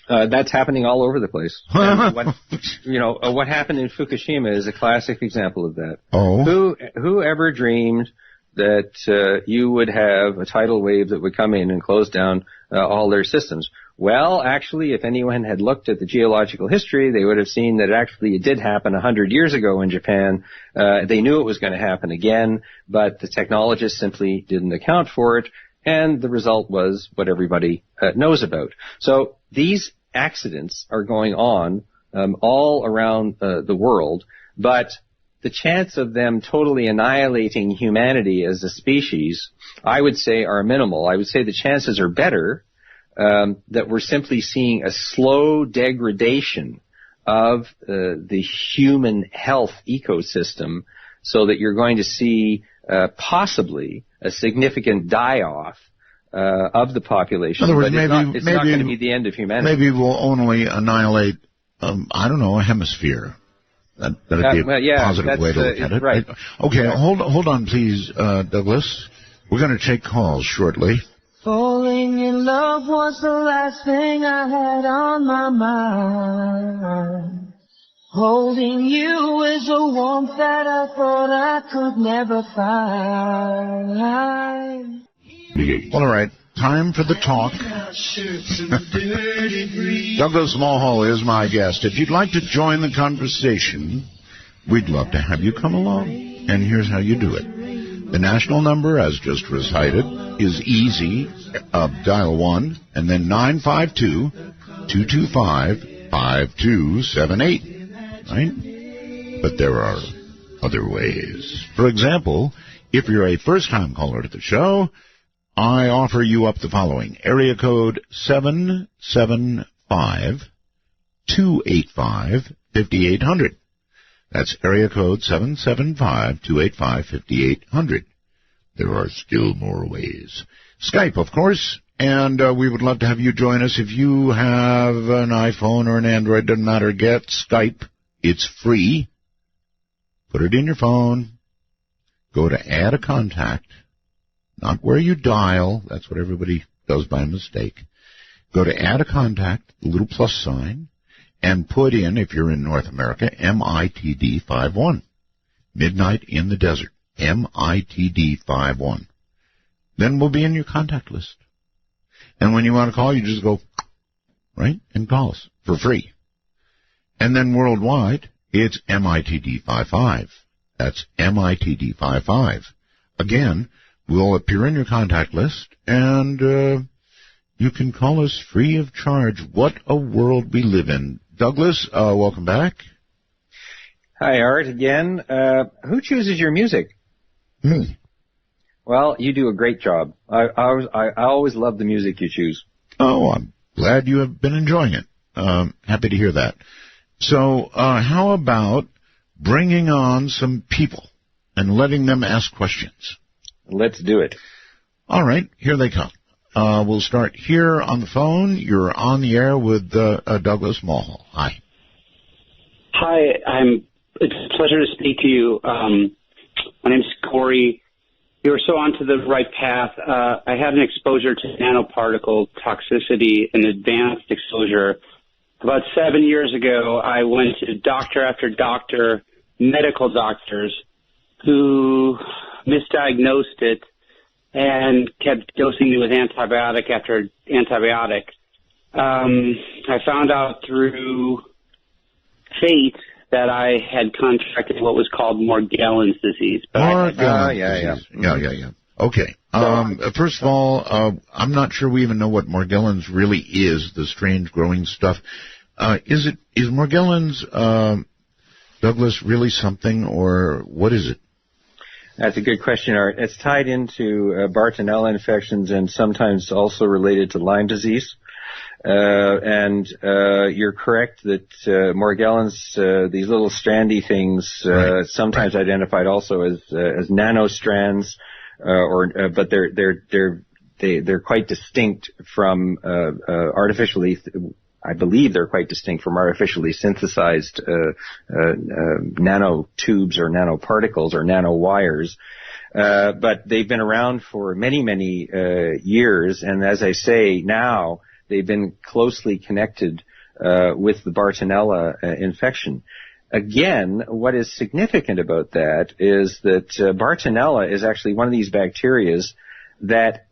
That's happening all over the place. What happened in Fukushima is a classic example of that. Oh. Who ever dreamed that you would have a tidal wave that would come in and close down all their systems? Well, actually, if anyone had looked at the geological history, they would have seen that actually it did happen 100 years ago in Japan. They knew it was going to happen again, but the technologists simply didn't account for it, and the result was what everybody knows about. So these accidents are going on all around the world, but the chance of them totally annihilating humanity as a species, I would say, are minimal. I would say the chances are better that we're simply seeing a slow degradation of the human health ecosystem, so that you're going to see possibly a significant die-off of the population. In other words, but it's not going to be the end of humanity. Maybe we'll only annihilate, a hemisphere. That'd be a positive way to look at it. Right. Okay, hold on, please, Douglas. We're going to take calls shortly. Falling in love was the last thing I had on my mind. Holding you is a warmth that I thought I could never find. All right, time for the talk. Douglas Mulhall is my guest. If you'd like to join the conversation, we'd love to have you come along. And here's how you do it. The national number, as just recited, is easy, dial 1, and then 952-225-5278, right? But there are other ways. For example, if you're a first-time caller to the show, I offer you up the following. Area code 775-285-5800. That's area code 775-285-5800. There are still more ways. Skype, of course, and we would love to have you join us. If you have an iPhone or an Android, doesn't matter, get Skype. It's free. Put it in your phone. Go to add a contact. Not where you dial. That's what everybody does by mistake. Go to add a contact, the little plus sign, and put in, if you're in North America, MITD51. Midnight in the Desert. MITD51. Then we'll be in your contact list. And when you want to call, you just go, right, and call us for free. And then worldwide, it's MITD55. That's MITD55. Again, we'll appear in your contact list, and you can call us free of charge. What a world we live in. Douglas, welcome back. Hi, Art, again. Who chooses your music? Me. Well, you do a great job. I always love the music you choose. Oh, I'm glad you have been enjoying it. Happy to hear that. So, how about bringing on some people and letting them ask questions? Let's do it. All right, here they come. We'll start here on the phone. You're on the air with Douglas Mulhall. Hi. Hi, it's a pleasure to speak to you. My name's Corey. You were so onto the right path. I had an exposure to nanoparticle toxicity, an advanced exposure. About 7 years ago, I went to doctor after doctor, medical doctors, who misdiagnosed it and kept dosing me with antibiotic after antibiotic. I found out through fate that I had contracted what was called Morgellons disease. Yeah. Okay. First of all, I'm not sure we even know what Morgellons really is, the strange growing stuff. Is Morgellons, Douglas, really something, or what is it? That's a good question, Art. It's tied into Bartonella infections and sometimes also related to Lyme disease. And you're correct that Morgellons, these little strandy things, right, sometimes identified also as nanostrands, but they're quite distinct from artificially. I believe they're quite distinct from artificially synthesized nanotubes or nanoparticles or nanowires. But they've been around for many, many years, and as I say now, they've been closely connected with the Bartonella infection. Again, what is significant about that is that Bartonella is actually one of these bacteria that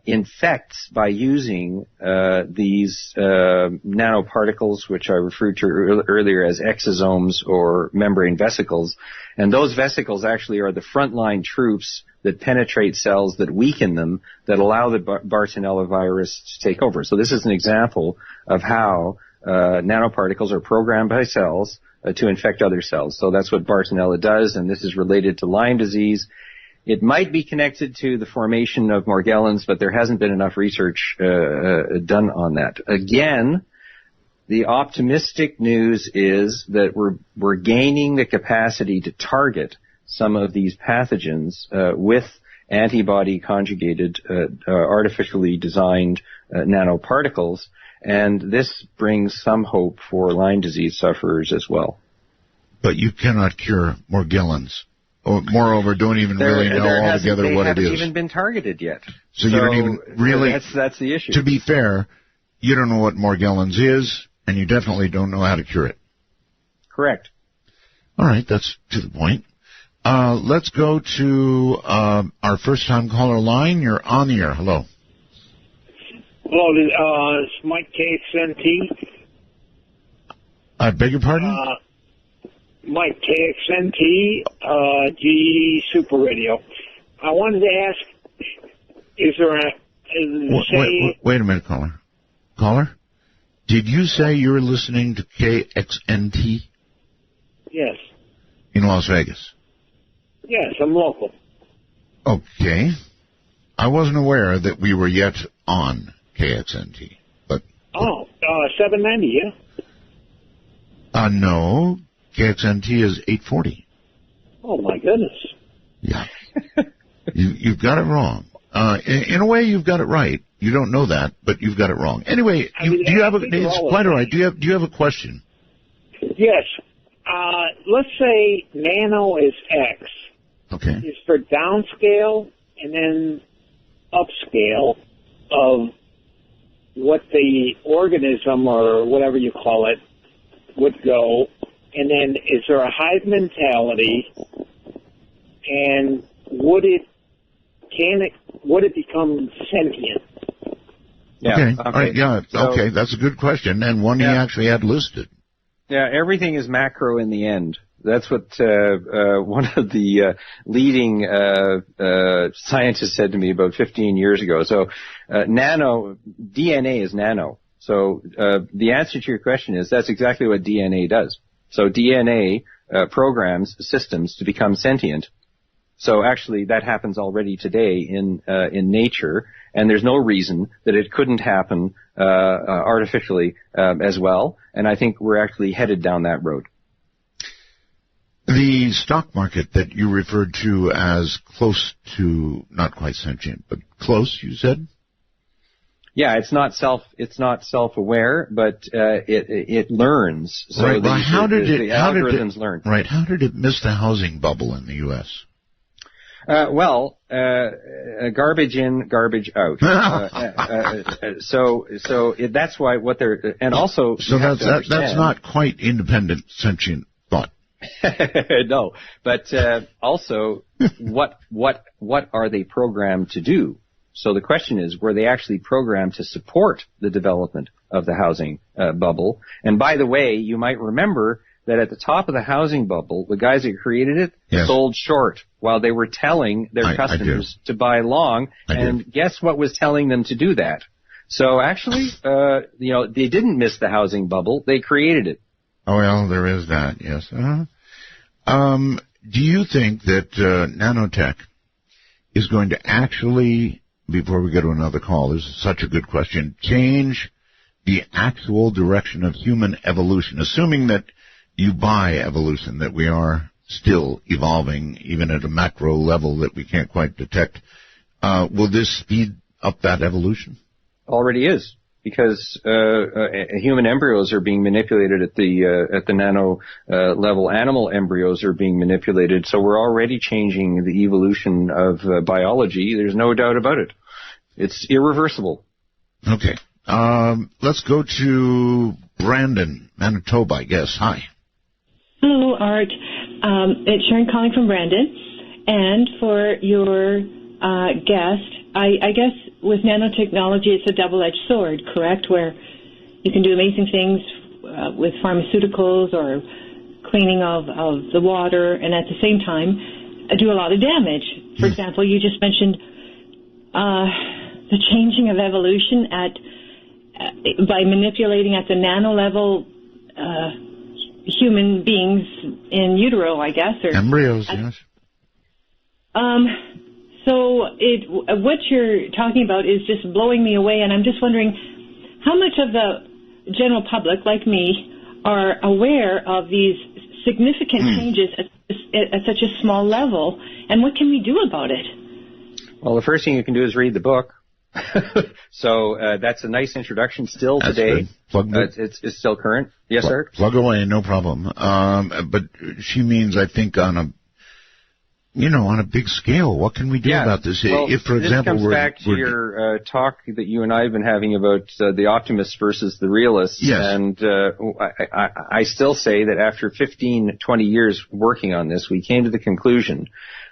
infects by using these nanoparticles, which I referred to earlier as exosomes or membrane vesicles. And those vesicles actually are the frontline troops that penetrate cells, that weaken them, that allow the Bartonella virus to take over. So this is an example of how nanoparticles are programmed by cells to infect other cells. So that's what Bartonella does, and this is related to Lyme disease. It might be connected to the formation of Morgellons, but there hasn't been enough research done on that. Again, the optimistic news is that we're gaining the capacity to target some of these pathogens with antibody conjugated, artificially designed nanoparticles, and this brings some hope for Lyme disease sufferers as well. But you cannot cure Morgellons. Moreover, don't even really know altogether what it is. They haven't even been targeted yet. So you don't even really... That's the issue. To be fair, you don't know what Morgellons is, and you definitely don't know how to cure it. Correct. All right, that's to the point. Let's go to our first-time caller line. You're on the air. Hello. Hello, it's Mike KXNT. I beg your pardon? Mike KXNT, GE Super Radio. I wanted to ask, is there Wait a minute, caller. Caller? Did you say you're listening to KXNT? Yes. In Las Vegas? Yes, I'm local. Okay. I wasn't aware that we were yet on KXNT. But 790, yeah? No. KXNT is 840. Oh, my goodness. Yeah. You've got it wrong. In a way, you've got it right. You don't know that, but you've got it wrong. Anyway, do you have a... It's quite all right. Do you have a question? Yes. Let's say nano is X. Okay. Is for downscale and then upscale of what the organism or whatever you call it would go. And then is there a hive mentality? And would it become sentient? Yeah. Okay. All right. Yeah. So, okay. That's a good question, and one he actually had listed. Yeah. Everything is macro in the end. That's what one of the leading scientists said to me about 15 years ago. So, DNA is nano. So the answer to your question is that's exactly what DNA does. So DNA programs systems to become sentient. So actually, that happens already today in nature, and there's no reason that it couldn't happen artificially as well. And I think we're actually headed down that road. The stock market that you referred to as close to, not quite sentient, but close, you said? Yeah, it's not self-aware, but it learns. So right. Well, how did the algorithms learn? Right. How did it miss the housing bubble in the U.S.? Garbage in, garbage out. That's why what they're, and also. So that's not quite independent sentient thought. No, but also, what are they programmed to do? So the question is, were they actually programmed to support the development of the housing bubble? And by the way, you might remember that at the top of the housing bubble, the guys that created it sold short while they were telling their customers to buy long. And guess what was telling them to do that? So actually, they didn't miss the housing bubble. They created it. Oh, well, there is that, yes. Do you think that nanotech is going to actually, before we go to another call, this is such a good question, change the actual direction of human evolution, assuming that you buy evolution, that we are still evolving, even at a macro level that we can't quite detect? Will this speed up that evolution? Already is, because human embryos are being manipulated at the nano level. Animal embryos are being manipulated, so we're already changing the evolution of biology. There's no doubt about it. It's irreversible. Okay. Let's go to Brandon, Manitoba, I guess. Hi. Hello, Art. It's Sharon calling from Brandon. And for your guest, I guess with nanotechnology, it's a double-edged sword, correct? Where you can do amazing things with pharmaceuticals or cleaning of the water, and at the same time, do a lot of damage. For example, you just mentioned the changing of evolution by manipulating at the nano level human beings in utero, I guess. Or embryos, yes. So what you're talking about is just blowing me away, and I'm just wondering how much of the general public, like me, are aware of these significant changes at such a small level, and what can we do about it? Well, the first thing you can do is read the book. So that's a nice introduction still today. It's still current. Yes, sir? Plug away, no problem. But she means, I think, on a big scale. What can we do about this? Well, if, for example, this comes back to your talk that you and I have been having about the optimists versus the realists. Yes. And I still say that after 15, 20 years working on this, we came to the conclusion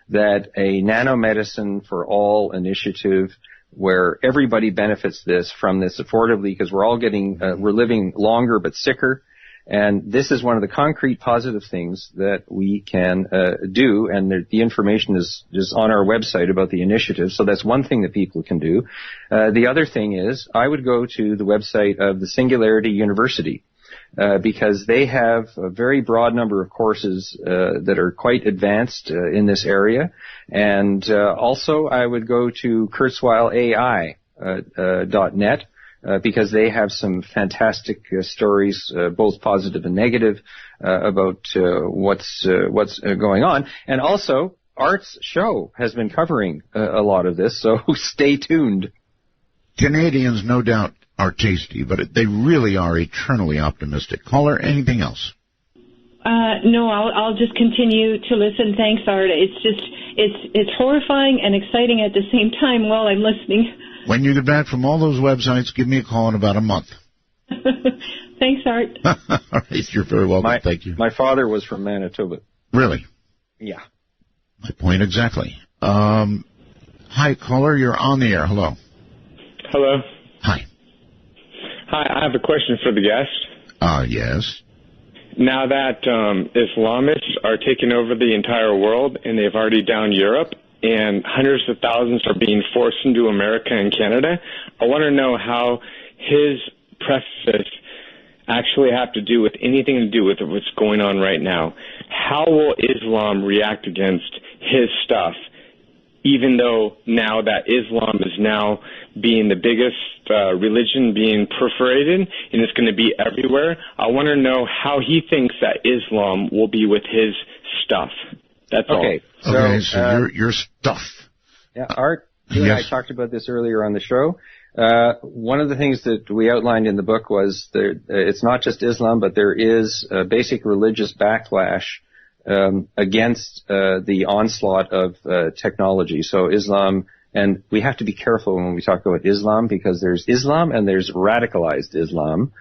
that a nanomedicine for all initiative where everybody benefits from this affordably, because we're all we're living longer but sicker, And this is one of the concrete positive things that we can do, and the information is on our website about the initiative, so that's one thing that people can do. The other thing is, I would go to the website of the Singularity University, because they have a very broad number of courses that are quite advanced in this area. And also, I would go to kurzweilai.net, because they have some fantastic stories, both positive and negative, about what's going on. And also, Art's show has been covering a lot of this, so stay tuned. Canadians, no doubt, are tasty, but they really are eternally optimistic. Caller, anything else? No, I'll just continue to listen. Thanks, Art. It's horrifying and exciting at the same time while I'm listening. When you get back from all those websites, give me a call in about a month. Thanks, Art. All right, you're very welcome. Thank you. My father was from Manitoba. Really? Yeah. My point exactly. Hi, caller, you're on the air. Hello. Hello. Hi. Hi, I have a question for the guest. Yes. Now that Islamists are taking over the entire world, and they've already downed Europe, and hundreds of thousands are being forced into America and Canada, I want to know how his preface actually have to do with anything to do with what's going on right now. How will Islam react against his stuff, even though now that Islam is now being the biggest religion being proliferated and it's going to be everywhere? I want to know how he thinks that Islam will be with his stuff. That's okay. all. Okay, so your stuff. Yeah, Art, you and I talked about this earlier on the show. One of the things that we outlined in the book was it's not just Islam, but there is a basic religious backlash against the onslaught of technology. So Islam, and we have to be careful when we talk about Islam, because there's Islam and there's radicalized Islam.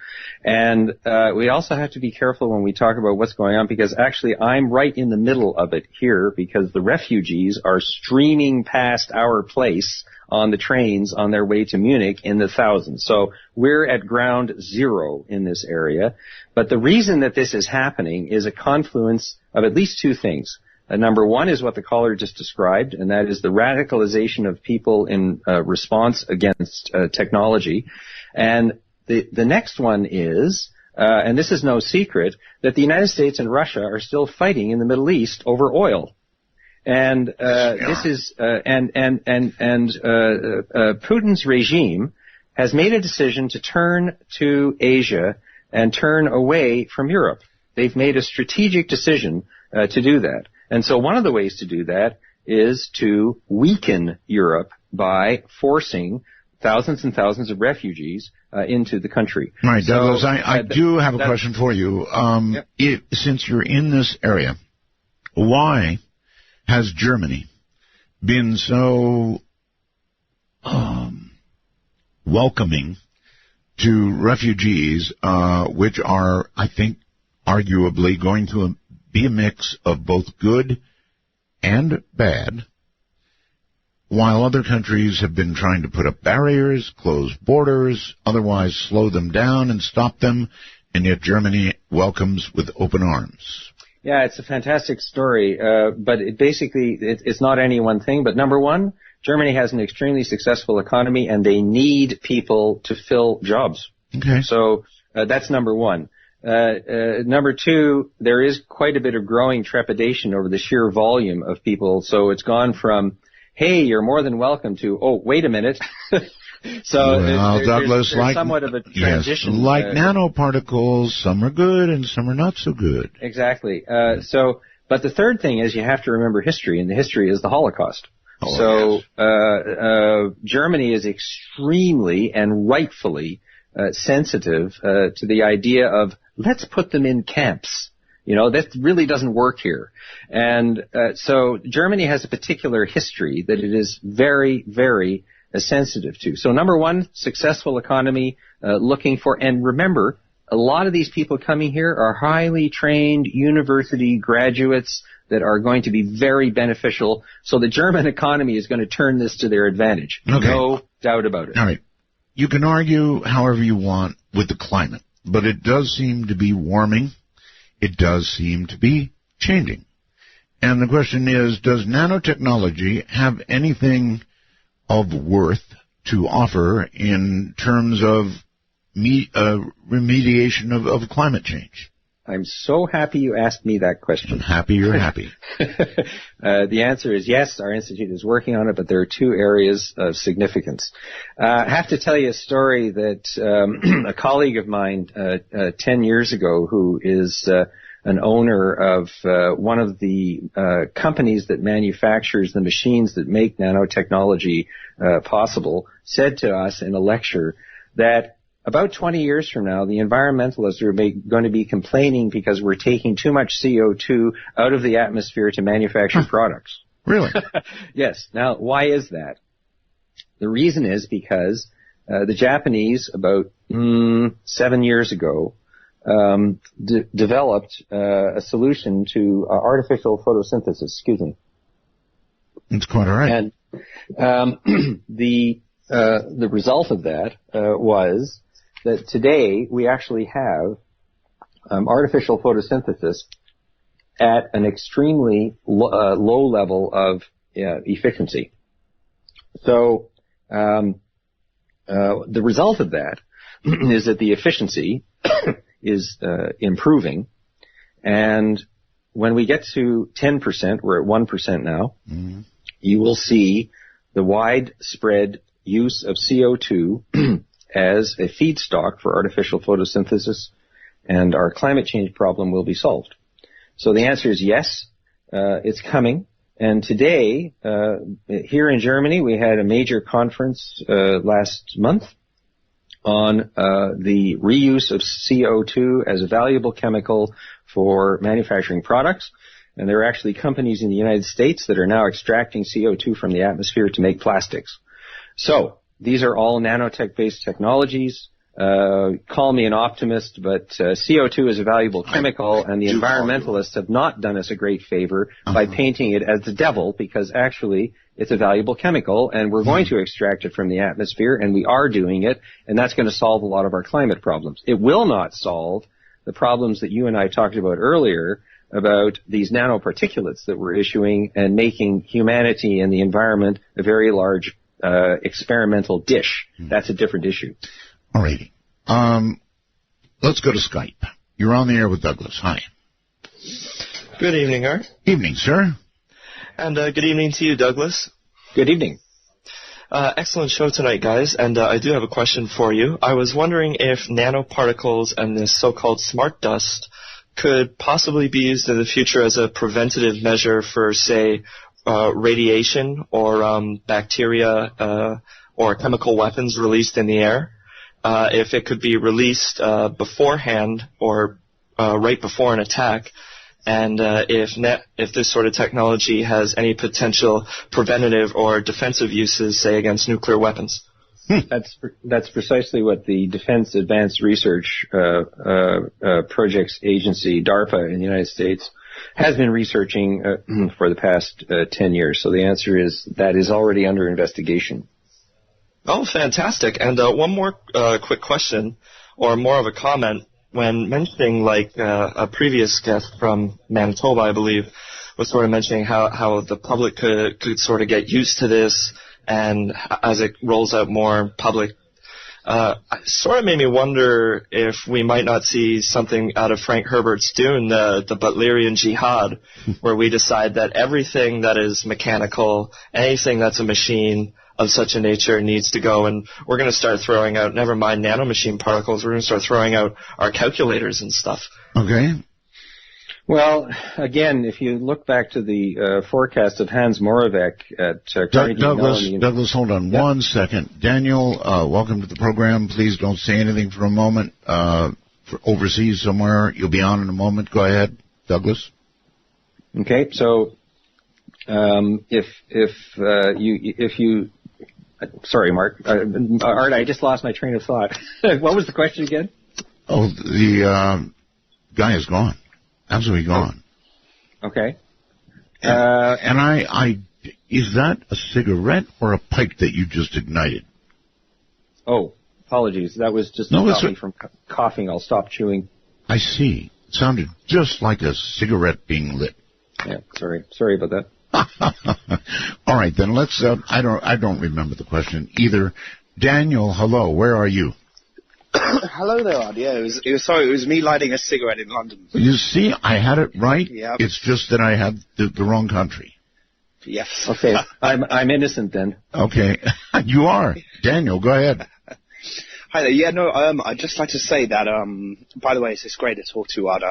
And we also have to be careful when we talk about what's going on, because actually I'm right in the middle of it here, because the refugees are streaming past our place on the trains on their way to Munich in the thousands. So we're at ground zero in this area. But the reason that this is happening is a confluence of at least two things. Number one is what the caller just described, and that is the radicalization of people in response against technology. And the next one is, and this is no secret, that the United States and Russia are still fighting in the Middle East over oil. And this is Putin's regime has made a decision to turn to Asia and turn away from Europe. They've made a strategic decision to do that. And so one of the ways to do that is to weaken Europe by forcing thousands and thousands of refugees into the country. All right, Douglas, I do have a question for you. Since you're in this area, why has Germany been so welcoming to refugees, which are, I think, arguably going to be a mix of both good and bad, while other countries have been trying to put up barriers, close borders, otherwise slow them down and stop them, and yet Germany welcomes with open arms? Yeah, it's a fantastic story, but it's not any one thing. But number one, Germany has an extremely successful economy, and they need people to fill jobs. Okay. So that's number one. Number two, there is quite a bit of growing trepidation over the sheer volume of people. So it's gone from, hey, you're more than welcome, to, oh, wait a minute. So Douglas, there's somewhat of a transition. Yes, like nanoparticles, some are good and some are not so good. Exactly. But the third thing is you have to remember history, and the history is the Holocaust. Germany is extremely and rightfully sensitive to the idea of, let's put them in camps. You know, that really doesn't work here. And so Germany has a particular history that it is very, very sensitive to. So number one, successful economy, looking for, and remember, a lot of these people coming here are highly trained university graduates that are going to be very beneficial. So the German economy is going to turn this to their advantage. Okay. No doubt about it. All right. You can argue however you want with the climate. but it does seem to be warming. It does seem to be changing. And the question is, does nanotechnology have anything of worth to offer in terms of remediation of climate change? I'm so happy you asked me that question. I'm happy you're happy. The answer is yes, our institute is working on it, but there are two areas of significance. I have to tell you a story that a colleague of mine 10 years ago, who is an owner of one of the companies that manufactures the machines that make nanotechnology possible, said to us in a lecture that about 20 years from now, the environmentalists are going to be complaining because we're taking too much CO2 out of the atmosphere to manufacture products. Really? Yes. Now, why is that? The reason is because the Japanese, about 7 years ago, developed a solution to artificial photosynthesis. Excuse me. That's quite all right. And the result of that was that today we actually have artificial photosynthesis at an extremely low level of efficiency. So the result of that is that the efficiency is improving, and when we get to 10%, we're at 1% now, you will see the widespread use of CO2 as a feedstock for artificial photosynthesis, and our climate change problem will be solved. So the answer is yes, it's coming. And today, here in Germany, we had a major conference last month on the reuse of CO2 as a valuable chemical for manufacturing products. And there are actually companies in the United States that are now extracting CO2 from the atmosphere to make plastics. So these are all nanotech-based technologies. Call me an optimist, but CO2 is a valuable chemical, and the environmentalists have not done us a great favor by painting it as the devil, because actually it's a valuable chemical, and we're going to extract it from the atmosphere, and we are doing it, and that's going to solve a lot of our climate problems. It will not solve the problems that you and I talked about earlier about these nanoparticulates that we're issuing and making humanity and the environment a very large experimental dish. That's a different issue. All righty. Let's go to Skype. You're on the air with Douglas. Hi. Good evening, Art. Evening, sir. And good evening to you, Douglas. Good evening. Excellent show tonight, guys. And I do have a question for you. I was wondering if nanoparticles and this so-called smart dust could possibly be used in the future as a preventative measure for, say, radiation or bacteria or chemical weapons released in the air. If it could be released beforehand or right before an attack, and if this sort of technology has any potential preventative or defensive uses, say, against nuclear weapons. That's precisely what the Defense Advanced Research Projects Agency, DARPA, in the United States, has been researching for the past 10 years. So the answer is that is already under investigation. Oh, fantastic. And one more quick question, or more of a comment. When mentioning, like, a previous guest from Manitoba, I believe, was sort of mentioning how the public could sort of get used to this, and as it rolls out more public, sort of made me wonder if we might not see something out of Frank Herbert's Dune, the Butlerian Jihad, where we decide that everything that is mechanical, anything that's a machine of such a nature needs to go, and we're going to start throwing out, never mind nanomachine particles, we're going to start throwing out our calculators and stuff. Okay. Well, again, if you look back to the forecast of Hans Moravec at Carnegie Mellon... Douglas, hold on 1 second. Daniel, welcome to the program. Please don't say anything for a moment. Overseas somewhere, you'll be on in a moment. Go ahead, Douglas. Okay, so if you sorry, Mark. Art, I just lost my train of thought. What was the question again? Oh, the guy is gone. Absolutely gone. Okay. And I is that a cigarette or a pipe that you just ignited? Oh, Apologies. That was just No, to stop me from coughing. I'll stop chewing. I see. It sounded just like a cigarette being lit. Yeah, sorry about that. All right, then let's. I don't remember the question either. Daniel, hello. Where are you? Hello there, Ard. Yeah, it was me lighting a cigarette in London. You see, I had it right. Yep. It's just that I had the wrong country. Yes. Okay, I'm innocent then. Okay, you are. Daniel, go ahead. Hi there. Yeah, no, I'd just like to say that, by the way, it's great to talk to you, Ard.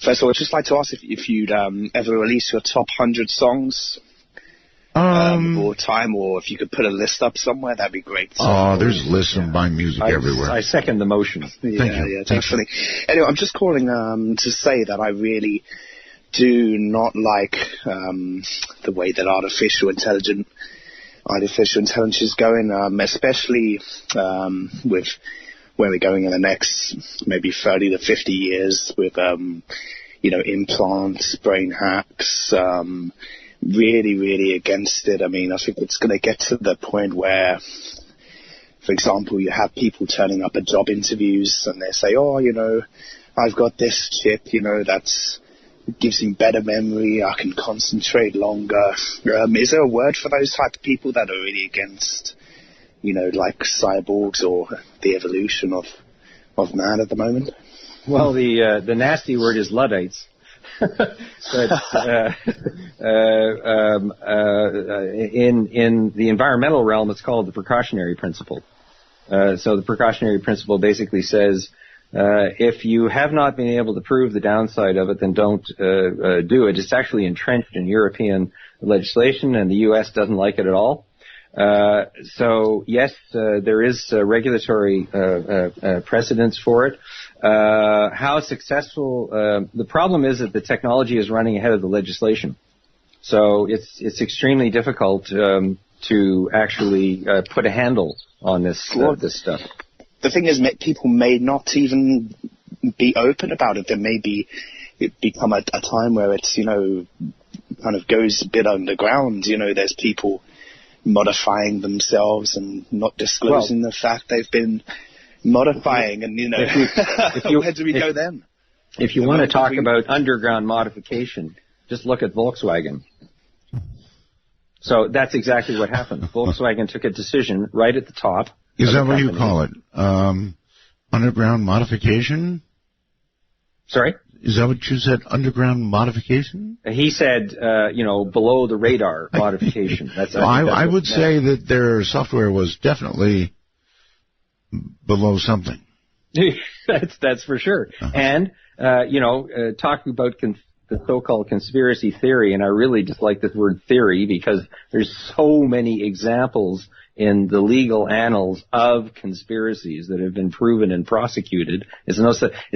First of all, I'd just like to ask if you'd ever release your top 100 songs or time, or if you could put a list up somewhere, that'd be great. There's lists of my music everywhere. I second the motion. Yeah, definitely. Anyway, I'm just calling to say that I really do not like the way that artificial intelligence is going, especially with where we're going in the next maybe 30 to 50 years with, implants, brain hacks, really, really against it. I mean, I think it's going to get to the point where, for example, you have people turning up at job interviews and they say, I've got this chip, that's gives me better memory, I can concentrate longer. Is there a word for those type of people that are really against, like cyborgs or the evolution of man at the moment? Well, the nasty word is Luddites. But in the environmental realm, it's called the precautionary principle. So the precautionary principle basically says, if you have not been able to prove the downside of it, then don't do it. It's actually entrenched in European legislation, and the U.S. doesn't like it at all. So yes, there is regulatory precedence for it. How successful? The problem is that the technology is running ahead of the legislation. So it's extremely difficult to actually put a handle on this stuff. The thing is, people may not even be open about it. There may become a time where it's, kind of goes a bit underground. There's people modifying themselves and not disclosing the fact they've been modifying. And, where do we go then? If you want to talk about underground modification, just look at Volkswagen. So that's exactly what happened. Volkswagen took a decision right at the top. Is that what you call it? Underground modification? Sorry? Is that what you said, underground modification? He said, below the radar modification. I would say that their software was definitely below something. That's for sure. Uh-huh. And, talking about the so-called conspiracy theory, and I really dislike this word theory because there's so many examples in the legal annals of conspiracies that have been proven and prosecuted. It's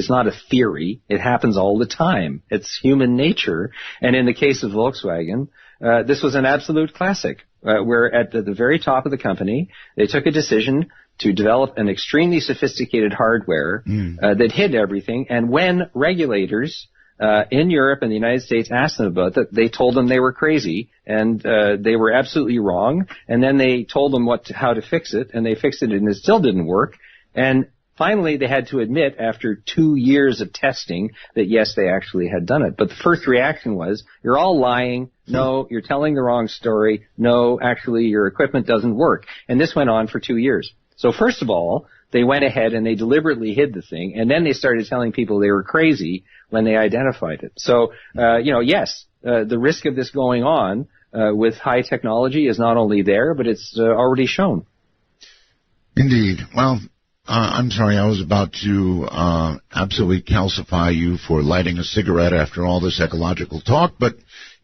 not a theory. It happens all the time. It's human nature. And in the case of Volkswagen, this was an absolute classic, where at the very top of the company, they took a decision to develop an extremely sophisticated hardware that hid everything. And when regulators in Europe and the United States asked them about it, they told them they were crazy, and they were absolutely wrong. And then they told them how to fix it, and they fixed it, and it still didn't work. And finally, they had to admit, after 2 years of testing, that yes, they actually had done it. But the first reaction was, you're all lying. No, you're telling the wrong story. No, actually, your equipment doesn't work. And this went on for 2 years. So first of all, they went ahead and they deliberately hid the thing, and then they started telling people they were crazy when they identified it. So, yes, the risk of this going on with high technology is not only there, but it's already shown. Indeed. Well, I'm sorry, I was about to absolutely calcify you for lighting a cigarette after all this ecological talk, but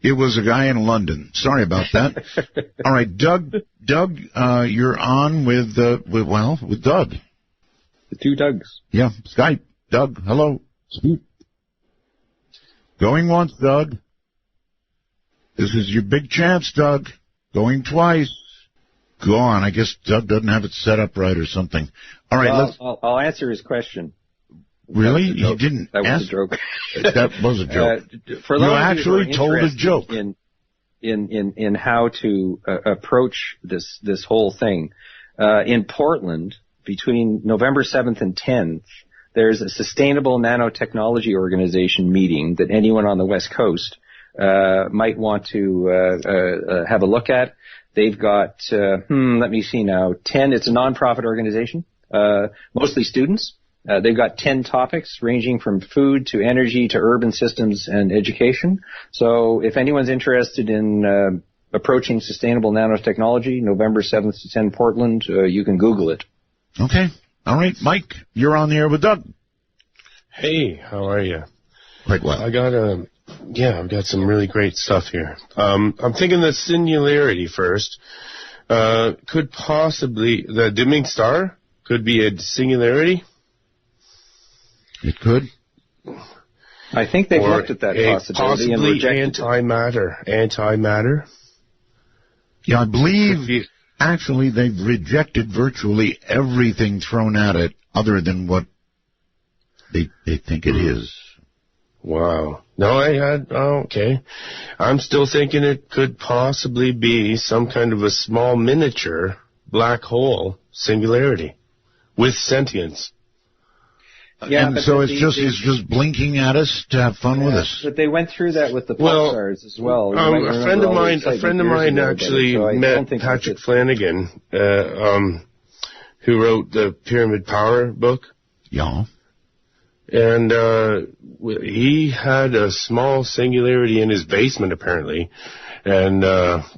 it was a guy in London. Sorry about that. All right, Doug, you're on with Doug. The two Dougs. Yeah, Skype. Doug, hello. Speak. Going once, Doug. This is your big chance, Doug. Going twice. Go on. I guess Doug doesn't have it set up right or something. All right, I'll answer his question. Really? You didn't That ask? was a joke. That was a joke. You actually told a joke. In how to approach this whole thing. In Portland, between November 7th and 10th, there's a Sustainable Nanotechnology Organization meeting that anyone on the West Coast might want to have a look at. They've got, let me see now, 10, it's a nonprofit organization, mostly students. They've got 10 topics ranging from food to energy to urban systems and education. So if anyone's interested in approaching sustainable nanotechnology, November 7th to 10 Portland, you can Google it. Okay. All right, Mike, you're on the air with Doug. Hey, how are you? Quite well. I've got some really great stuff here. I'm thinking the singularity first. Could possibly, the dimming star could be a singularity? It could. I think they've looked at that possibility and rejected antimatter. Yeah, I believe actually they've rejected virtually everything thrown at it other than what they think it is. Wow. No, okay. I'm still thinking it could possibly be some kind of a small miniature black hole singularity with sentience. Yeah, and so it's just blinking at us to have fun with us. But they went through that with the pulsars as well. A friend of mine actually met Patrick Flanagan, who wrote the Pyramid Power book. Yeah. And he had a small singularity in his basement, apparently. And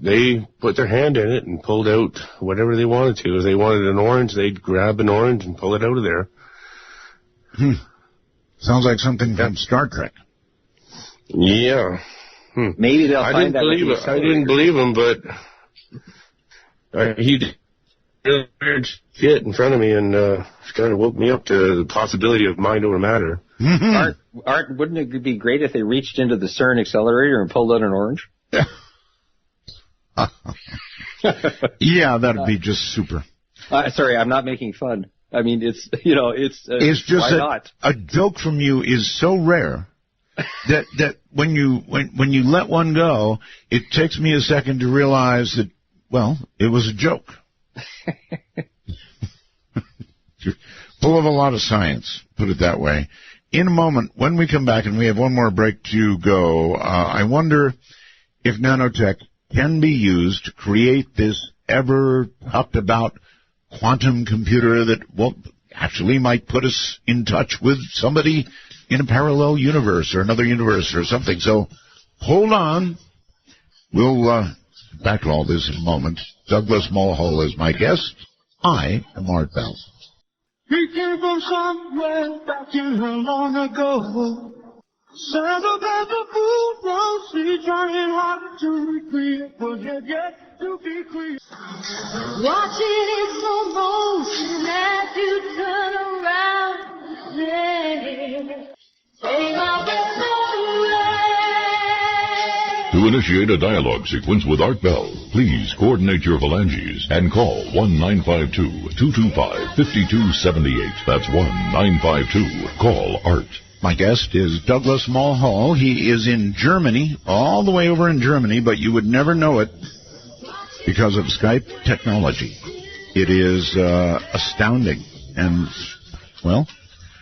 they put their hand in it and pulled out whatever they wanted to. If they wanted an orange, they'd grab an orange and pull it out of there. Sounds like something from Star Trek. Yeah. Maybe they'll find out. I didn't believe him, but he did really weird shit in front of me and kind of woke me up to the possibility of mind over matter. Wouldn't it be great if they reached into the CERN accelerator and pulled out an orange? Yeah, that'd be just super. Sorry, I'm not making fun. I mean, it's just why not? A joke from you is so rare that when you let one go, it takes me a second to realize that, well, it was a joke. You're full of a lot of science, put it that way. In a moment, when we come back, and we have one more break to go, I wonder if nanotech can be used to create this ever talked about quantum computer that, well, actually might put us in touch with somebody in a parallel universe or another universe or something. So hold on. We'll back to all this in a moment. Douglas Mulhall is my guest. I am Art Bell. He came from somewhere back in here long ago. Sounds about the food, don't see, trying hard to recreate, but yet to be clear. Watching it slow motion as you turn around, say my best To initiate a dialogue sequence with Art Bell, please coordinate your phalanges and call 1-952-225-5278. That's 1-952. Call Art. My guest is Douglas Mulhall. He is in Germany, all the way over in Germany, but you would never know it because of Skype technology. It is astounding. And, well,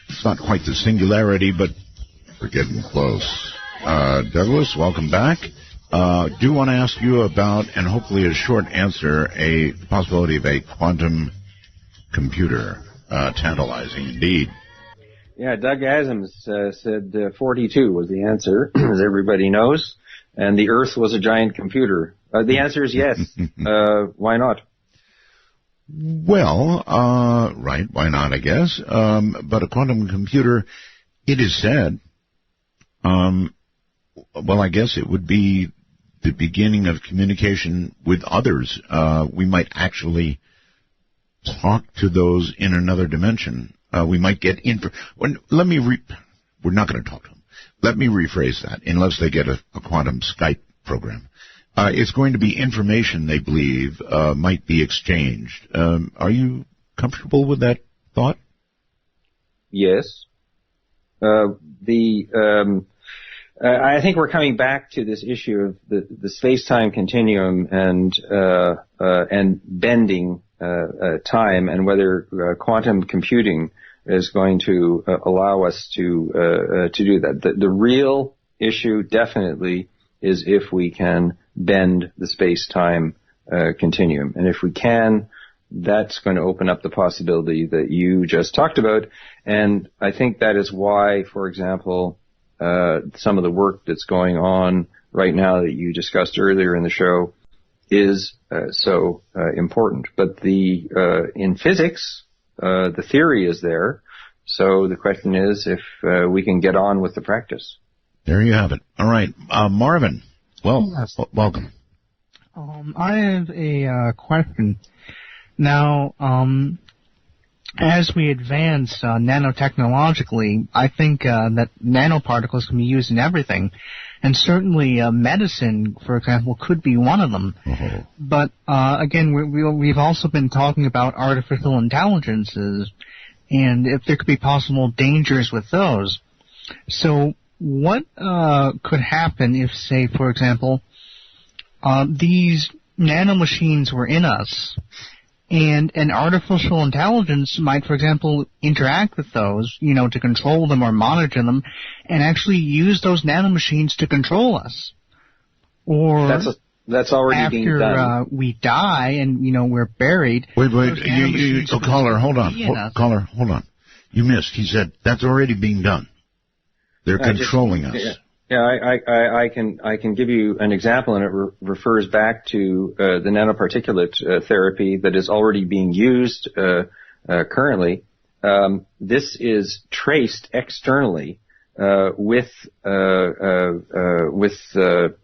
it's not quite the singularity, but we're getting close. Douglas, welcome back. Do want to ask you about, and hopefully a short answer, a possibility of a quantum computer. Tantalizing indeed. Yeah, Doug Adams said 42 was the answer, as everybody knows, and the Earth was a giant computer. The answer is yes. Why not? Well, right, why not, I guess. But a quantum computer, it is said, well, I guess it would be the beginning of communication with others. We might actually talk to those in another dimension. We might get we're not going to talk to them. Let me rephrase that, unless they get a quantum Skype program. It's going to be information they believe might be exchanged. Are you comfortable with that thought? Yes. I think we're coming back to this issue of the space-time continuum and bending time, and whether quantum computing is going to allow us to do that. The real issue definitely is if we can bend the space-time continuum. And if we can, that's going to open up the possibility that you just talked about. And I think that is why, for example, some of the work that's going on right now that you discussed earlier in the show is so important. But in physics, the theory is there. So the question is if we can get on with the practice. There you have it. All right. Marvin, welcome. I have a question. Now, as we advance nanotechnologically, I think that nanoparticles can be used in everything. And certainly medicine, for example, could be one of them. Mm-hmm. But again, we've also been talking about artificial intelligences and if there could be possible dangers with those. So what could happen if, say, for example, these nanomachines were in us, and an artificial intelligence might, for example, interact with those, to control them or monitor them, and actually use those nanomachines to control us? Or that's already being done. After we die and, we're buried... Wait, caller, hold on. Caller, hold on. You missed. He said that's already being done. They're controlling us. Yeah, I can give you an example, and it refers back to the nanoparticulate therapy that is already being used currently. This is traced externally with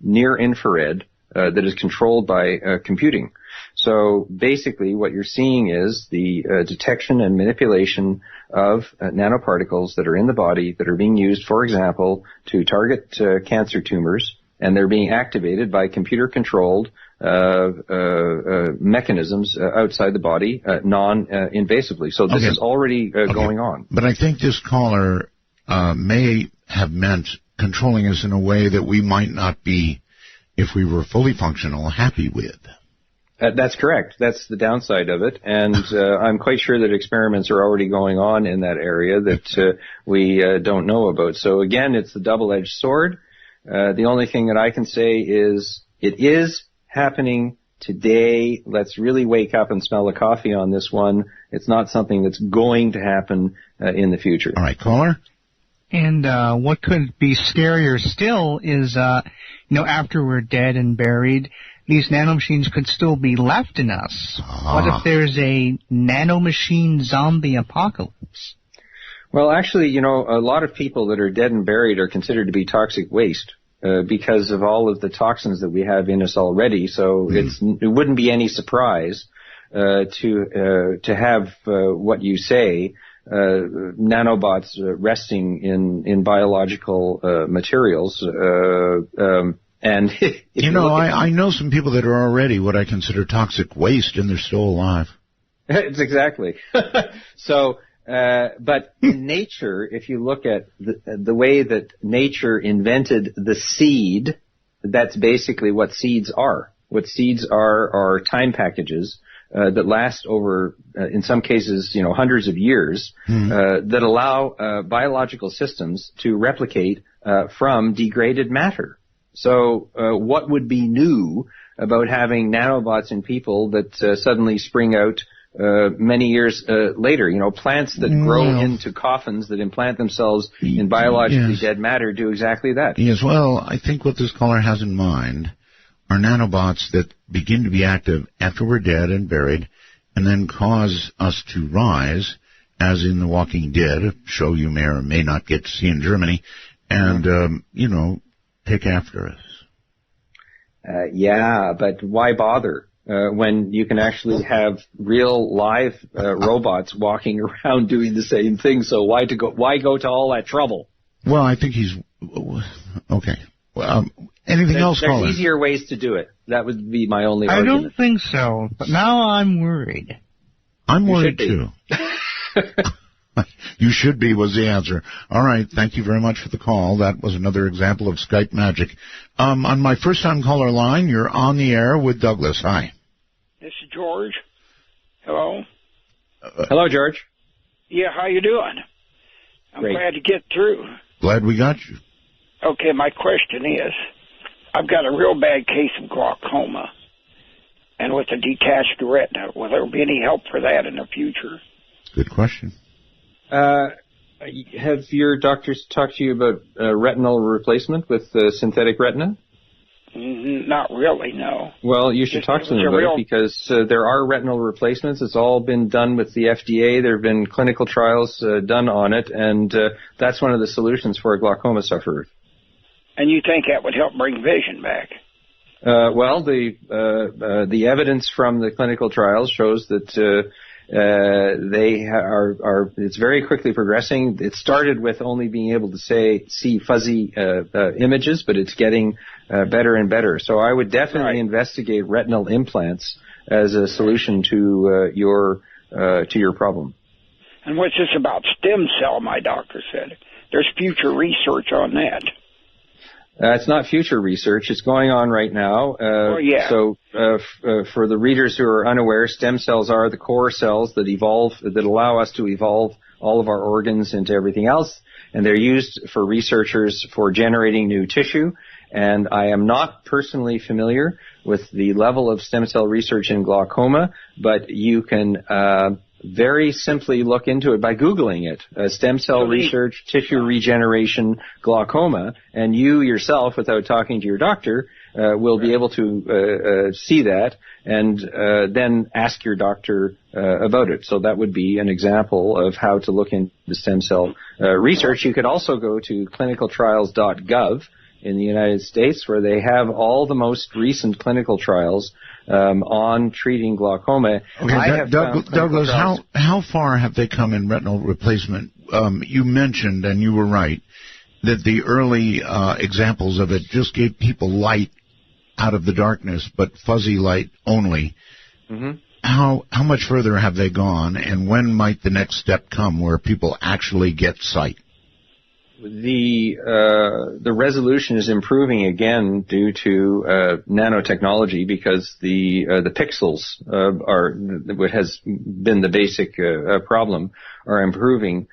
near infrared that is controlled by computing. So basically, what you're seeing is the detection and manipulation of nanoparticles that are in the body that are being used, for example, to target cancer tumors, and they're being activated by computer-controlled mechanisms outside the body, non-invasively. So this is already going on. But I think this caller may have meant controlling us in a way that we might not be, if we were fully functional, happy with. That's correct. That's the downside of it. And I'm quite sure that experiments are already going on in that area that we don't know about. So again, it's the double-edged sword. The only thing that I can say is it is happening today. Let's really wake up and smell the coffee on this one. It's not something that's going to happen in the future. All right, caller? And what could be scarier still is, after we're dead and buried, these nanomachines could still be left in us. What if there's a nanomachine zombie apocalypse? Well, actually, a lot of people that are dead and buried are considered to be toxic waste because of all of the toxins that we have in us already. So it wouldn't be any surprise to have what you say, nanobots resting in biological materials. And I know some people that are already what I consider toxic waste, and they're still alive. It's exactly. So, but in nature, if you look at the way that nature invented the seed, that's basically what seeds are. What seeds are time packages that last over, in some cases, hundreds of years, that allow biological systems to replicate from degraded matter. So what would be new about having nanobots in people that suddenly spring out many years later? Plants that grow into coffins that implant themselves in biologically dead matter do exactly that. Yes, well, I think what this caller has in mind are nanobots that begin to be active after we're dead and buried and then cause us to rise, as in The Walking Dead, a show you may or may not get to see in Germany, and, take after us. But why bother when you can actually have real live robots walking around doing the same thing? So why go to all that trouble? Well, I think he's okay. Well, anything else, caller? There's easier ways to do it. That would be my only argument. I don't think so, but now I'm worried. I'm worried too. You should be was the answer. All right. Thank you very much for the call. That was another example of Skype magic. On my first-time caller line, you're on the air with Douglas. Hi. This is George. Hello? Hello, George. Yeah, how you doing? I'm Great. glad to get through. Glad we got you. Okay, my question is, I've got a real bad case of glaucoma, and with a detached retina, will there be any help for that in the future? Good question. Have your doctors talked to you about retinal replacement with synthetic retina? Not really, no. Well, you should talk to them about it because there are retinal replacements. It's all been done with the FDA. There have been clinical trials done on it, and that's one of the solutions for a glaucoma sufferer. And you think that would help bring vision back? Well, the evidence from the clinical trials shows that it's very quickly progressing. It started with only being able to see fuzzy images, but it's getting better and better. So I would definitely investigate retinal implants as a solution to your problem. And what's this about stem cell, my doctor said? There's future research on that. It's not future research. It's going on right now. So for the readers who are unaware, stem cells are the core cells that allow us to evolve all of our organs into everything else. And they're used for researchers for generating new tissue. And I am not personally familiar with the level of stem cell research in glaucoma, but you can very simply look into it by Googling it, stem cell research, tissue regeneration, glaucoma, and you yourself, without talking to your doctor, will be able to see that and then ask your doctor about it. So that would be an example of how to look into stem cell research. You could also go to clinicaltrials.gov in the United States, where they have all the most recent clinical trials on treating glaucoma. Okay, Douglas, how far have they come in retinal replacement? You mentioned, and you were right, that the early examples of it just gave people light out of the darkness, but fuzzy light only. Mm-hmm. How much further have they gone, and when might the next step come where people actually get sight? The resolution is improving again due to nanotechnology, because the pixels are what has been the basic problem, are improving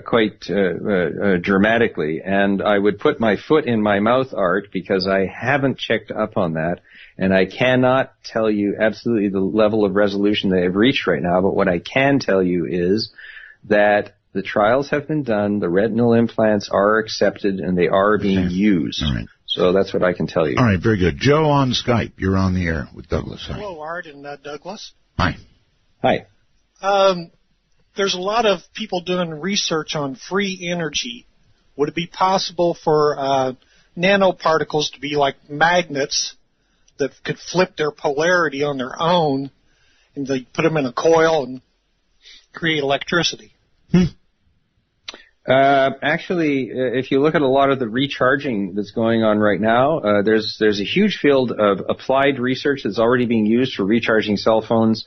quite dramatically. And I would put my foot in my mouth, Art, because I haven't checked up on that, and I cannot tell you absolutely the level of resolution they have reached right now. But what I can tell you is that the trials have been done, the retinal implants are accepted, and they are being used. All right. So that's what I can tell you. All right, very good. Joe on Skype, you're on the air with Douglas. Hi. Hello, Art and Douglas. Hi. Hi. There's a lot of people doing research on free energy. Would it be possible for nanoparticles to be like magnets that could flip their polarity on their own, and they put them in a coil and create electricity? Actually, if you look at a lot of the recharging that's going on right now, there's a huge field of applied research that's already being used for recharging cell phones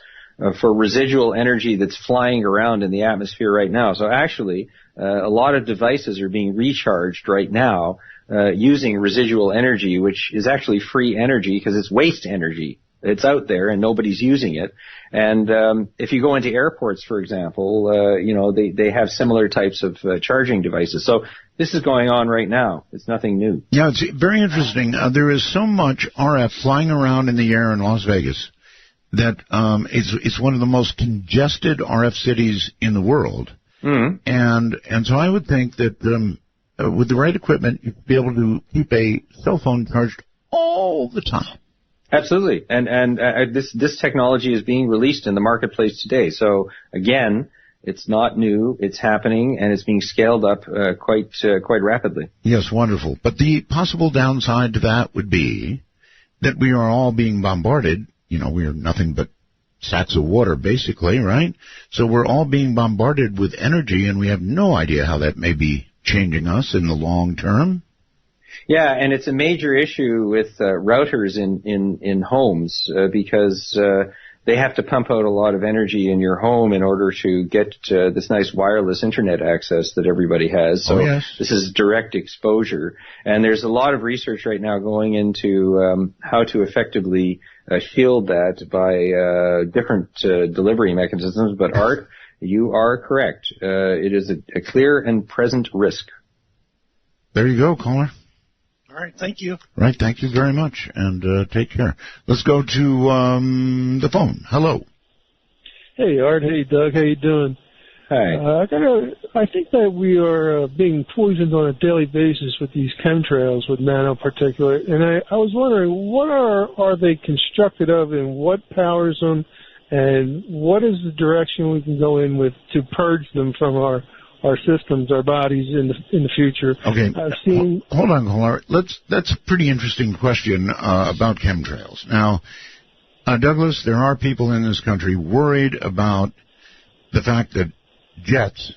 for residual energy that's flying around in the atmosphere right now. So actually, a lot of devices are being recharged right now using residual energy, which is actually free energy because it's waste energy. It's out there and nobody's using it. And if you go into airports, for example, they have similar types of charging devices. So this is going on right now. It's nothing new. Yeah, it's very interesting. There is so much RF flying around in the air in Las Vegas that it's one of the most congested RF cities in the world. Mm-hmm. And so I would think that with the right equipment, you'd be able to keep a cell phone charged all the time. Absolutely, and this technology is being released in the marketplace today. So again, it's not new; it's happening, and it's being scaled up quite rapidly. Yes, wonderful. But the possible downside to that would be that we are all being bombarded. We are nothing but sacks of water, basically, right? So we're all being bombarded with energy, and we have no idea how that may be changing us in the long term. Yeah, and it's a major issue with routers in homes because they have to pump out a lot of energy in your home in order to get this nice wireless internet access that everybody has. So this is direct exposure. And there's a lot of research right now going into how to effectively shield that by different delivery mechanisms. But Art, you are correct. It is a clear and present risk. There you go, caller. All right, thank you. Right, thank you very much, and take care. Let's go to the phone. Hello. Hey, Art. Hey, Doug. How you doing? Hi. I think that we are being poisoned on a daily basis with these chemtrails with nanoparticulate, and I was wondering, what are they constructed of, and what powers them, and what is the direction we can go in with to purge them from our systems, our bodies in the future? Okay. I've seen. Hold on, caller. That's a pretty interesting question about chemtrails. Now, Douglas, there are people in this country worried about the fact that jets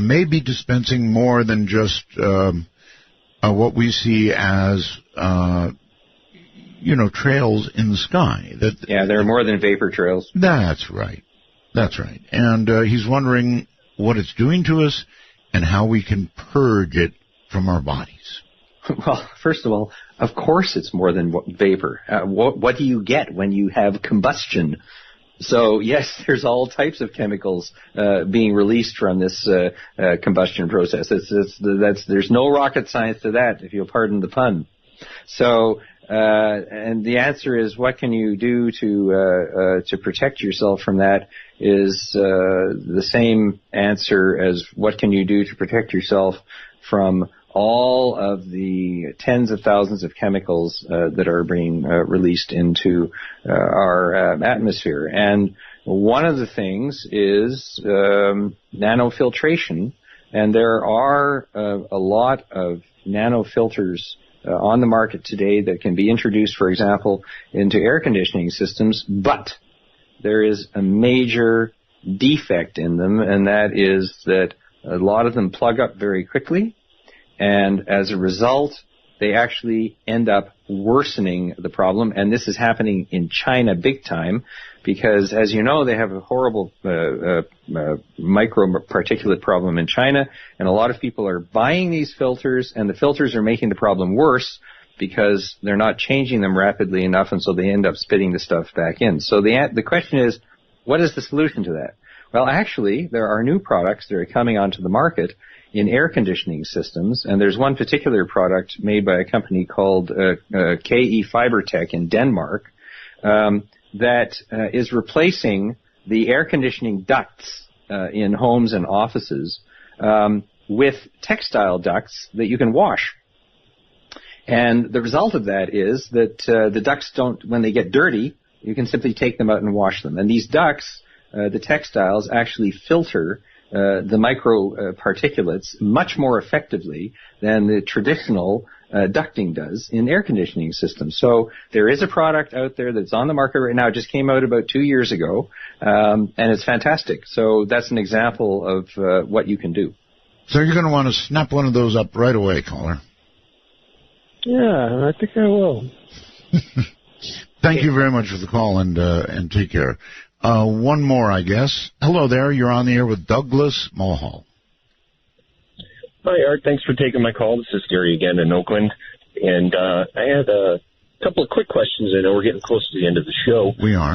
may be dispensing more than just what we see as trails in the sky. There are more than vapor trails. That's right. And he's wondering what it's doing to us and how we can purge it from our bodies. Well, first of all, of course it's more than vapor. What do you get when you have combustion? So, yes, there's all types of chemicals being released from this combustion process. There's no rocket science to that, if you'll pardon the pun. So, and the answer is, what can you do to protect yourself from that is the same answer as what can you do to protect yourself from all of the tens of thousands of chemicals that are being released into our atmosphere. And one of the things is nanofiltration, and there are a lot of nanofilters on the market today that can be introduced, for example, into air conditioning systems, but there is a major defect in them, and that is that a lot of them plug up very quickly, and as a result, they actually end up worsening the problem. And this is happening in China big time because, as you know, they have a horrible microparticulate problem in China, and a lot of people are buying these filters, and the filters are making the problem worse because they're not changing them rapidly enough, and so they end up spitting the stuff back in. So the question is, what is the solution to that? Well, actually, there are new products that are coming onto the market in air conditioning systems, and there's one particular product made by a company called KE Fibertech in Denmark that is replacing the air conditioning ducts in homes and offices with textile ducts that you can wash. And the result of that is that the ducts don't, when they get dirty, you can simply take them out and wash them. And these ducts, the textiles, actually filter the microparticulates much more effectively than the traditional ducting does in air conditioning systems. So there is a product out there that's on the market right now. It just came out about 2 years ago, and it's fantastic. So that's an example of what you can do. So you're going to want to snap one of those up right away, caller. Yeah, I think I will. Thank you very much for the call, and take care. One more, I guess. Hello there. You're on the air with Douglas Mulhall. Hi, Art. Thanks for taking my call. This is Gary again in Oakland. And I had a couple of quick questions. I know we're getting close to the end of the show. We are.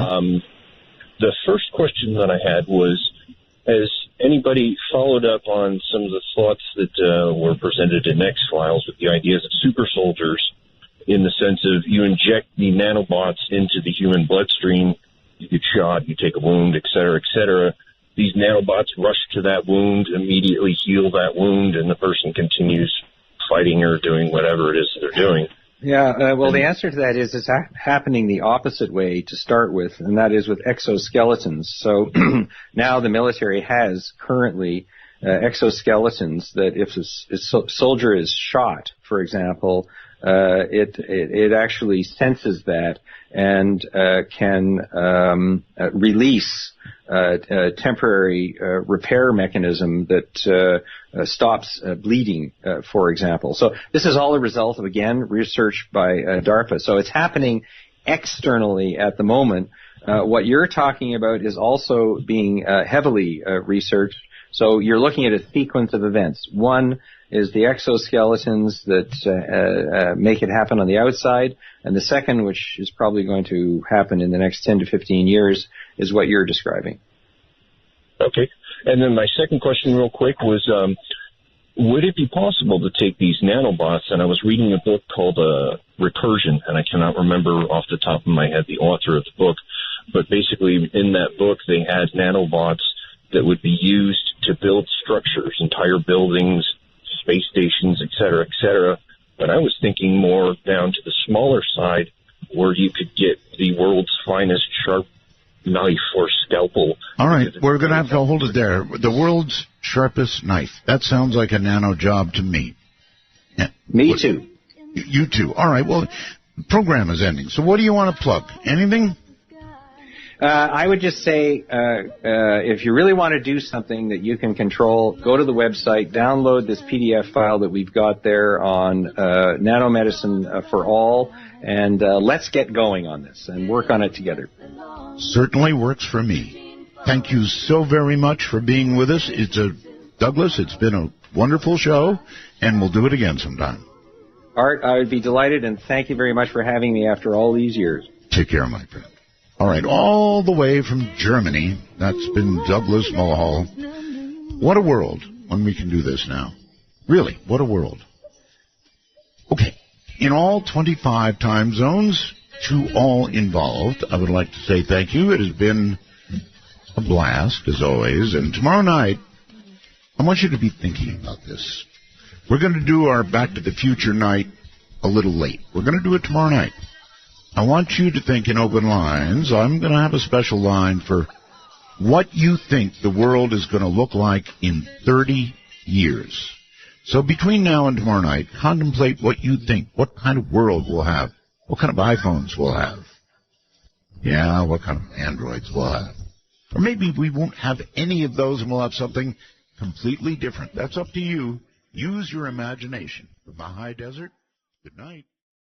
The first question that I had was, has anybody followed up on some of the thoughts that were presented in X-Files with the ideas of super soldiers, in the sense of you inject the nanobots into the human bloodstream, you get shot, you take a wound, et cetera, these nanobots rush to that wound, immediately heal that wound, and the person continues fighting or doing whatever it is they're doing. Yeah, well, the answer to that is it's happening the opposite way to start with, and that is with exoskeletons. So now the military has currently exoskeletons that if a soldier is shot, for example, it actually senses that and can release a temporary repair mechanism that stops bleeding, for example. So this is all a result of, again, research by DARPA. So it's happening externally at the moment, What you're talking about is also being heavily researched. So you're looking at a sequence of events. One is the exoskeletons that make it happen on the outside, and the second, which is probably going to happen in the next 10 to 15 years, is what you're describing. Okay. And then my second question real quick was, would it be possible to take these nanobots, and I was reading a book called Recursion, and I cannot remember off the top of my head the author of the book, but basically in that book they had nanobots that would be used to build structures, entire buildings, space stations, et cetera, but I was thinking more down to the smaller side where you could get the world's finest sharp knife or scalpel. All right, we're going to have to hold it there. The world's sharpest knife. That sounds like a nano job to me. Yeah. Me too. You too. All right, well, the program is ending. So what do you want to plug? Anything? I would just say, if you really want to do something that you can control, go to the website, download this PDF file that we've got there on Nanomedicine for All, and let's get going on this and work on it together. Certainly works for me. Thank you so very much for being with us. Douglas, it's been a wonderful show, and we'll do it again sometime. Art, I would be delighted, and thank you very much for having me after all these years. Take care, my friend. All right, all the way from Germany, that's been Douglas Mulhall. What a world when we can do this now. Really, what a world. Okay, in all 25 time zones, to all involved, I would like to say thank you. It has been a blast, as always, and tomorrow night, I want you to be thinking about this. We're going to do our Back to the Future night a little late. We're going to do it tomorrow night. I want you to think in open lines. I'm going to have a special line for what you think the world is going to look like in 30 years. So between now and tomorrow night, contemplate what you think, what kind of world we'll have, what kind of iPhones we'll have. Yeah, what kind of Androids we'll have. Or maybe we won't have any of those and we'll have something completely different. That's up to you. Use your imagination. From the high desert, good night.